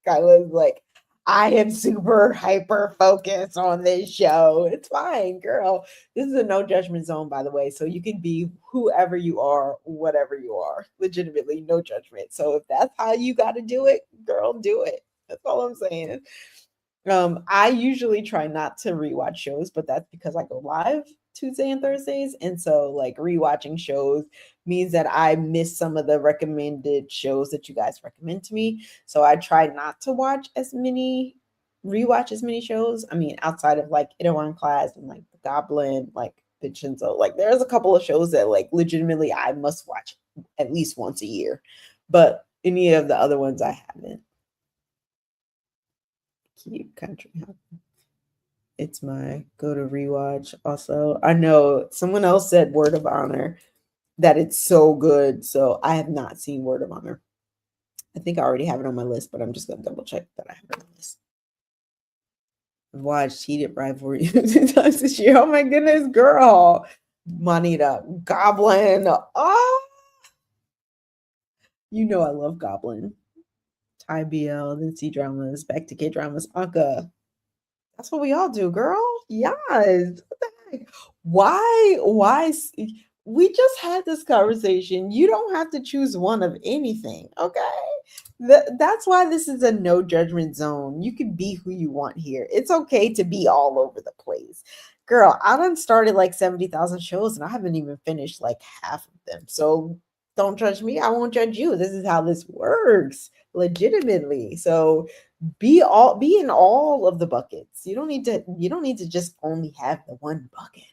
Kyla's like, I am super hyper focused on this show. It's fine, girl. This is a no judgment zone, by the way. So you can be whoever you are, whatever you are. Legitimately, no judgment. So if that's how you got to do it, girl, do it. That's all I'm saying. I usually try not to rewatch shows, but that's because I go live Tuesday and Thursdays. And so like rewatching shows means that I miss some of the recommended shows that you guys recommend to me. So I try not to rewatch as many shows. I mean, outside of like Itaewon Class and like The Goblin, like Vincenzo, like there's a couple of shows that like legitimately I must watch at least once a year. But Any of the other ones I haven't. Keep Country Hop. It's my go to rewatch. Also, I know someone else said Word of Honor that it's so good. So I have not seen Word of Honor. I think I already have it on my list, but I'm just gonna double check that I have it on the list. I've watched Heated Rivalry 2 times this year. Oh my goodness, girl. Juanita, Goblin. Oh, you know I love Goblin. Thai BL, then Cdramas, back to Cdramas. Anka. That's what we all do, girl. Yes. What the heck? Why we just had this conversation. You don't have to choose one of anything, okay? That's why this is a no judgment zone. You can be who you want here. It's okay to be all over the place. Girl, I done started like 70,000 shows and I haven't even finished like half of them. So don't judge me. I won't judge you. This is how this works legitimately. So be in all of the buckets. You don't need to just only have the one bucket.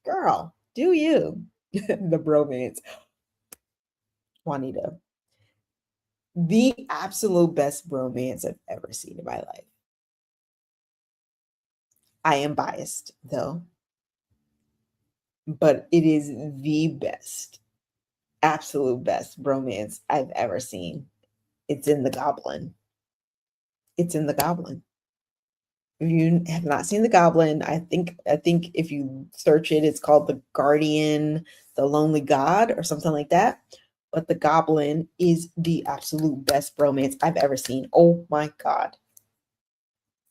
Girl, do you? The bromance. Juanita. The absolute best bromance I've ever seen in my life. I am biased though, but it is the best, absolute best bromance I've ever seen. It's in The Goblin. It's in The Goblin. If you have not seen The Goblin, I think if you search it, it's called The Guardian, The Lonely God, or something like that. But The Goblin is the absolute best bromance I've ever seen. Oh my god.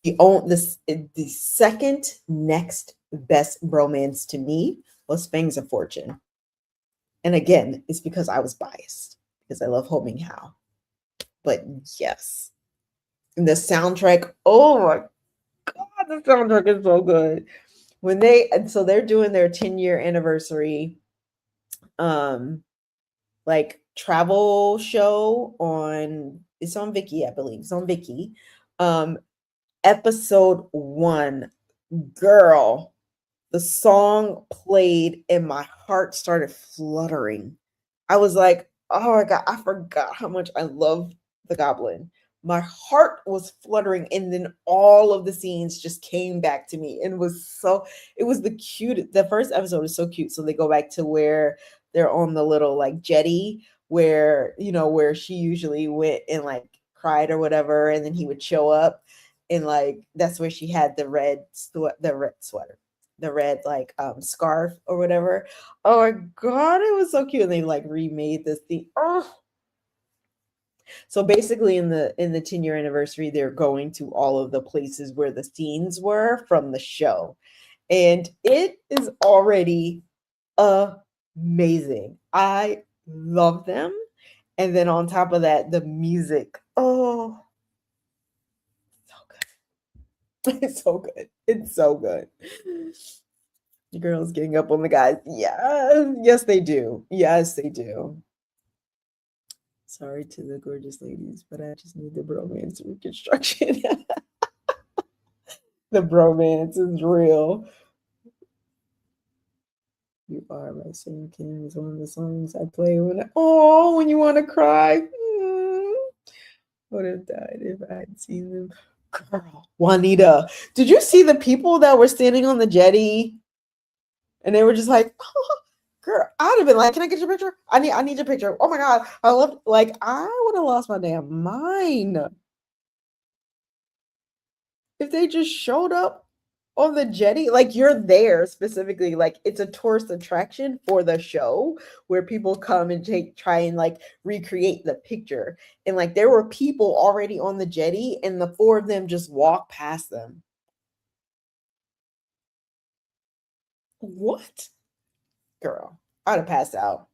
The second next best bromance to me was Fangs of Fortune. And again, it's because I was biased because I love Ho Ming Hao. But yes. And the soundtrack, oh my god, the soundtrack is so good. They're doing their 10-year anniversary like travel show on, it's on Viki, I believe. It's on Viki. Episode 1, girl, the song played and my heart started fluttering. I was like, oh my god, I forgot how much I love The Goblin. My heart was fluttering, and then all of the scenes just came back to me, and it was the cute. The first episode is so cute. So they go back to where they're on the little like jetty where she usually went and like cried or whatever, and then he would show up, and like that's where she had the red sweater, the red like scarf or whatever. Oh my god, it was so cute. And they like remade this thing. Oh, so basically in the 10-year anniversary, they're going to all of the places where the scenes were from the show. And it is already amazing. I love them. And then on top of that, the music. Oh, so good. It's so good. It's so good. The girls getting up on the guys. Yeah, yes, they do. Yes, they do. Sorry to the gorgeous ladies, but I just need the bromance reconstruction. The bromance is real. You Are by Sam Kim is one of the songs I play when you want to cry. Would have died if I had seen them. Girl, Juanita, did you see the people that were standing on the jetty and they were just like, oh, girl, I'd have been like, can I get your picture? I need your picture. Oh my god, I love, like, I would have lost my damn mind if they just showed up on the jetty. Like, you're there specifically, like it's a tourist attraction for the show where people come and try and like recreate the picture. And like there were people already on the jetty and the four of them just walk past them. What? Girl, I'd have passed out.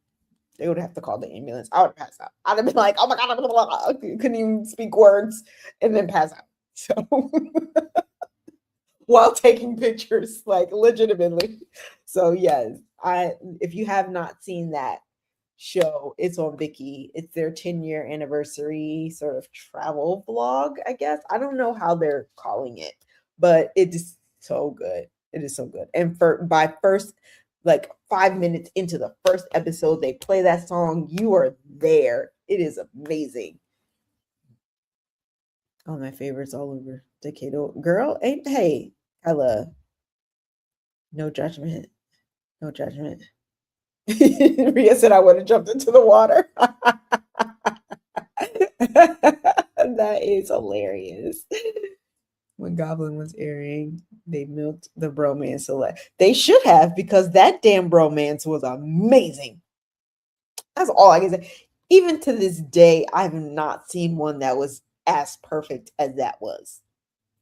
They would have to call the ambulance. I would have passed out. I'd have been like, oh my god, blah, blah, blah. Couldn't even speak words and then pass out. So while taking pictures, like legitimately. So yes, I if you have not seen that show, it's on Viki. It's their 10-year anniversary sort of travel vlog, I guess. I don't know how they're calling it, but it is so good. It is so good. And by first like 5 minutes into the first episode, they play that song. You are there. It is amazing. All my favorites all over. Decade girl, ain't hey, Ella. No judgment. No judgment. Ria said I would have jumped into the water. That is hilarious. When Goblin was airing, they milked the bromance select. They should have, because that damn bromance was amazing. That's all I can say. Even to this day, I have not seen one that was as perfect as that was.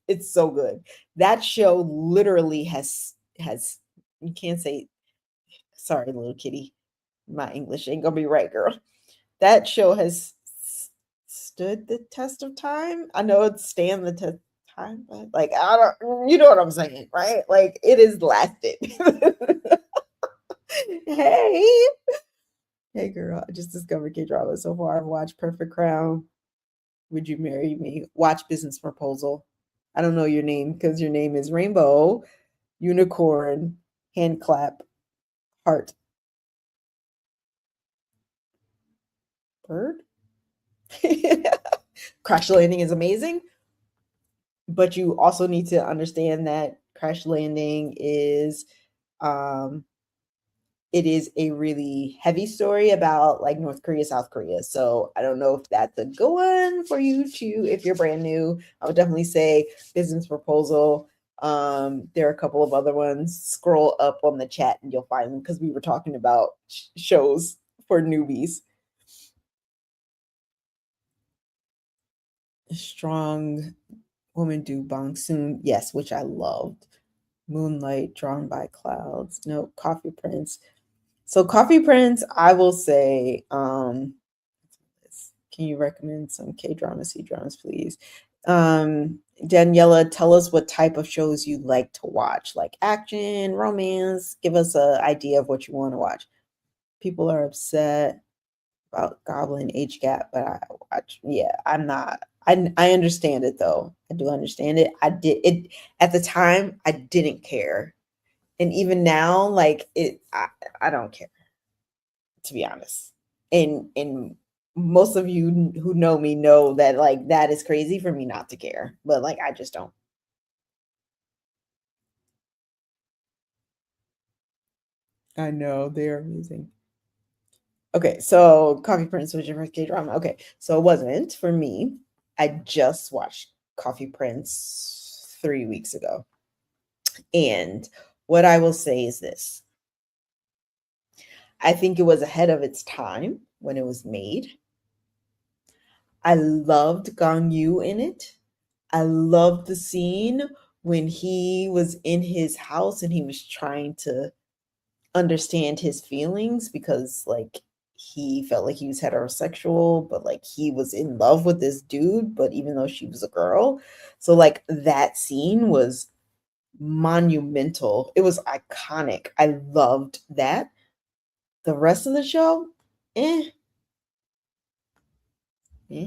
It's so good. That show literally has you can't say sorry, little kitty. My English ain't gonna be right, girl. That show has stood the test of time. I know it's stand the test of time, but like I don't, you know what I'm saying, right? Like it is lasted. Hey, hey, girl! I just discovered K-drama so far. I've watched Perfect Crown. Would you marry me? Watch Business Proposal. I don't know your name because your name is Rainbow, Unicorn, Hand Clap, Heart, Bird. Crash Landing is amazing, but you also need to understand that Crash Landing is um it is a really heavy story about like North Korea, South Korea. So I don't know if that's a good one for you to, if you're brand new. I would definitely say Business Proposal. There are a couple of other ones. Scroll up on the chat and you'll find them because we were talking about shows for newbies. Strong Woman Do Bong Soon, yes, which I loved. Moonlight, Drawn by Clouds. No, Coffee Prince. So Coffee Prince, I will say, can you recommend some K-drama, C-dramas, please? Daniela, tell us what type of shows you like to watch, like action, romance. Give us an idea of what you want to watch. People are upset about Goblin age gap, but I watch. Yeah, I'm not. I understand it though. I do understand it. I did it at the time. I didn't care, and even now, like it, I don't care, to be honest. And most of you who know me know that like that is crazy for me not to care, but like I just don't. I know they're amazing. Okay, so Coffee Prince was your first K drama. Okay, so it wasn't for me. I just watched Coffee Prince 3 weeks ago. And what I will say is this: I think it was ahead of its time when it was made. I loved Gong Yu in it. I loved the scene when he was in his house and he was trying to understand his feelings because like he felt like he was heterosexual, but like he was in love with this dude, but even though she was a girl. So like that scene was monumental. It was iconic. I loved that. The rest of the show, eh, eh.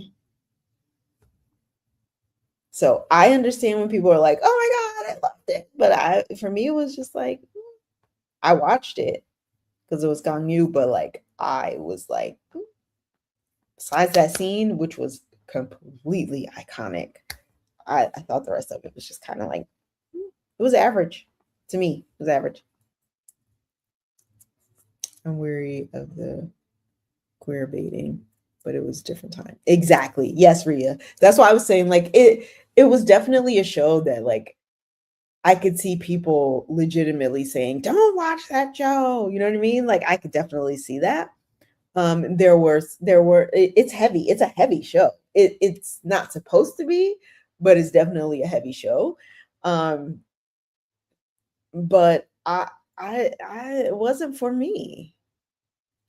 So I understand when people are like, "Oh my god, I loved it," but for me, it was just like I watched it because it was Gong Yu, but like I was like, besides that scene, which was completely iconic, I thought the rest of it was just kind of like it was average to me. It was average. I'm weary of the queer baiting, but it was a different time. Exactly. Yes, Ria. That's why I was saying like it was definitely a show that like I could see people legitimately saying, "Don't watch that show." You know what I mean? Like I could definitely see that. It's heavy. It's a heavy show. It's not supposed to be, but it's definitely a heavy show. Um, but it wasn't for me.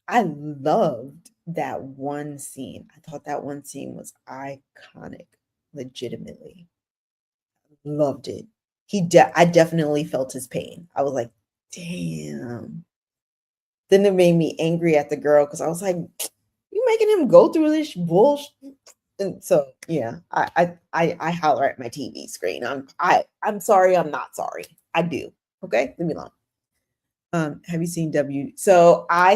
I loved that one scene. I thought that one scene was iconic, legitimately. Loved it. I definitely felt his pain. I was like, damn. Then it made me angry at the girl because I was like, you making him go through this bullshit. And so yeah, I holler at my TV screen. I'm sorry, I'm not sorry. I do. Okay, leave me alone. Have you seen W? So I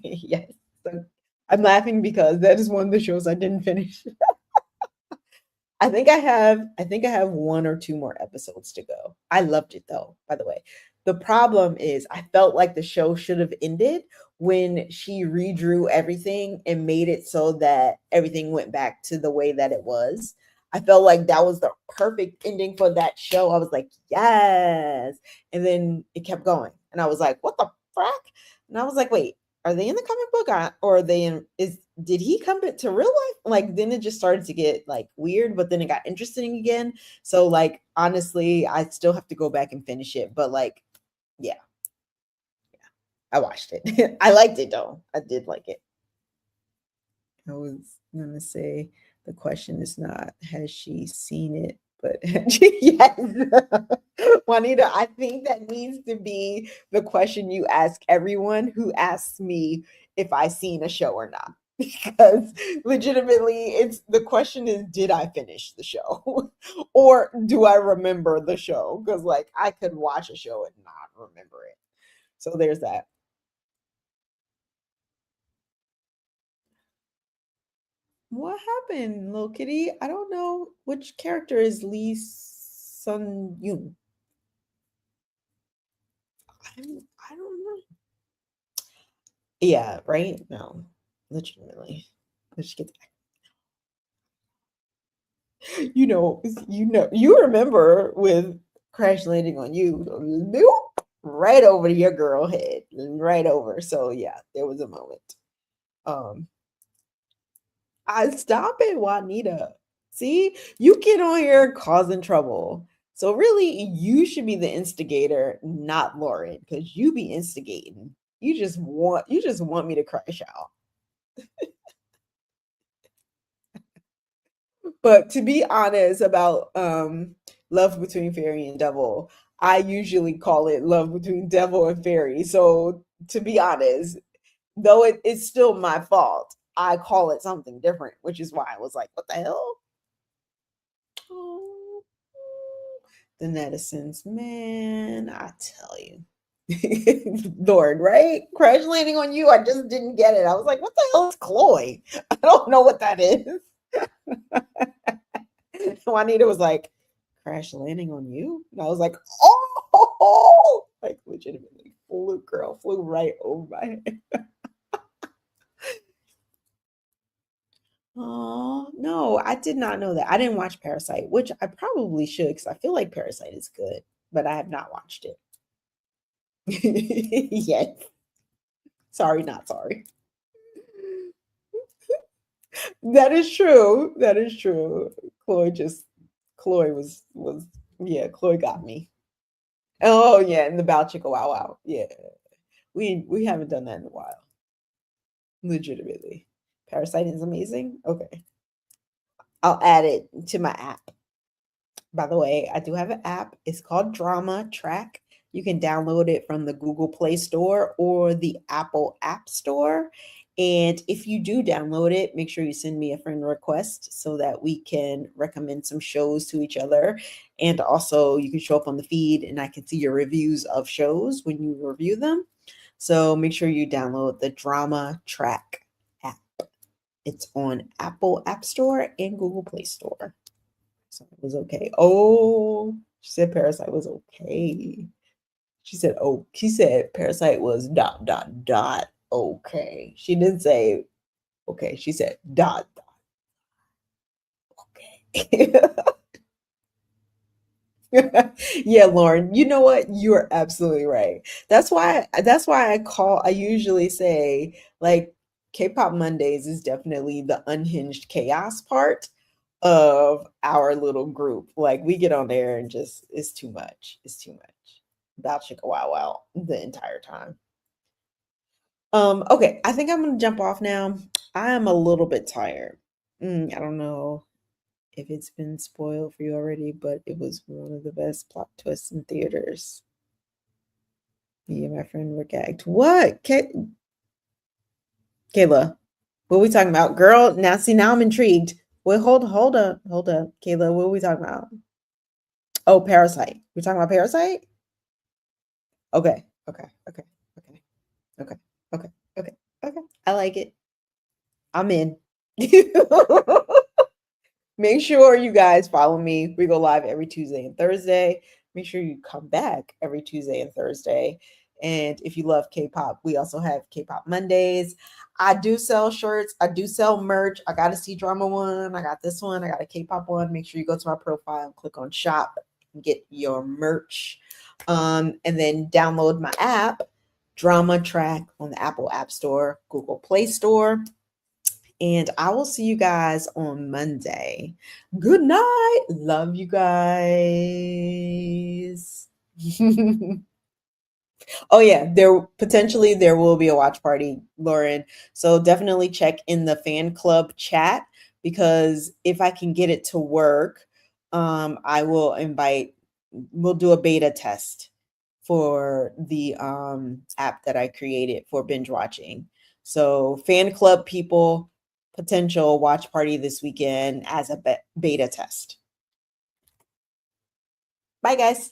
yes. So I'm laughing because that is one of the shows I didn't finish. I think I have one or two more episodes to go. I loved it though, by the way. The problem is I felt like the show should have ended when she redrew everything and made it so that everything went back to the way that it was. I felt like that was the perfect ending for that show. I was like, "Yes." And then it kept going. And I was like, "What the frack?" And I was like, "Wait, are they in the comic book or are they in is did he come to real life?" Like then it just started to get like weird, but then it got interesting again. So like honestly, I still have to go back and finish it. But like, yeah, I watched it. I liked it though. I did like it. I was gonna say the question is not has she seen it, but yes. Juanita, I think that needs to be the question you ask everyone who asks me if I seen a show or not. Because legitimately, it's the question is, did I finish the show? Or do I remember the show? Because like I could watch a show and not remember it. So there's that. What happened, little kitty? I don't know which character is Lee Sun Yoon. I don't know. Yeah, right? No, legitimately. Let's get you remember with Crash Landing on You, nope, right over your girl head, right over. So yeah, there was a moment. Um, I stop it, Juanita. See, you get on here causing trouble. So really, you should be the instigator, not Lauren, because you be instigating. You just want me to crash out. But to be honest about love between fairy and devil, I usually call it love between devil and fairy. So to be honest, though it's still my fault, I call it something different, which is why I was like, what the hell? Oh, the netizens, man, I tell you. Lord, right? Crash landing on you. I just didn't get it. I was like, what the hell is Chloe? I don't know what that is. Juanita was like, crash landing on you? And I was like, oh, like legitimately flew right over my head. Oh, no, I did not know that. I didn't watch Parasite, which I probably should because I feel like Parasite is good, but I have not watched it. Yes. Sorry, not sorry. That is true. That is true. Chloe just Chloe was yeah, Chloe got me. Oh yeah, and the Bow Chicka Wow Wow. Yeah. We haven't done that in a while. Legitimately. Parasite is amazing. Okay. I'll add it to my app. By the way, I do have an app. It's called Cdrama Chat. You can download it from the Google Play Store or the Apple App Store. And if you do download it, make sure you send me a friend request so that we can recommend some shows to each other. And also, you can show up on the feed and I can see your reviews of shows when you review them. So make sure you download the Drama Track app. It's on Apple App Store and Google Play Store. So it was okay. Oh, she said Parasite was okay. She said, oh, she said Parasite was dot dot dot okay. She didn't say okay. She said dot dot okay. Yeah, Lauren, you know what? You're absolutely right. That's why I usually say like K-pop Mondays is definitely the unhinged chaos part of our little group. Like we get on there and just it's too much. It's too much. About chicka wow wow the entire time. Okay, I think I'm gonna jump off now. I am a little bit tired. I don't know if it's been spoiled for you already, but it was one of the best plot twists in theaters. Me and my friend were gagged. What? Kayla, what are we talking about? Girl, now see, now I'm intrigued. Wait, hold up. Kayla, what are we talking about? Oh, Parasite. We're talking about Parasite? Okay, okay, okay, okay, okay, okay, okay, okay. I like it. I'm in. Make sure you guys follow me. We go live every Tuesday and Thursday. Make sure you come back every Tuesday and Thursday. And if you love K-pop, we also have K-pop Mondays. I do sell shirts. I do sell merch. I got a C-drama one. I got this one. I got a K-pop one. Make sure you go to my profile and click on shop and get your merch. And then download my app, Drama Track, on the Apple App Store, Google Play Store. And I will see you guys on Monday. Good night. Love you guys. Oh yeah, there will be a watch party, Lauren. So definitely check in the fan club chat, because if I can get it to work, I will invite we'll do a beta test for the app that I created for binge watching. So fan club people, potential watch party this weekend as a beta test. Bye guys.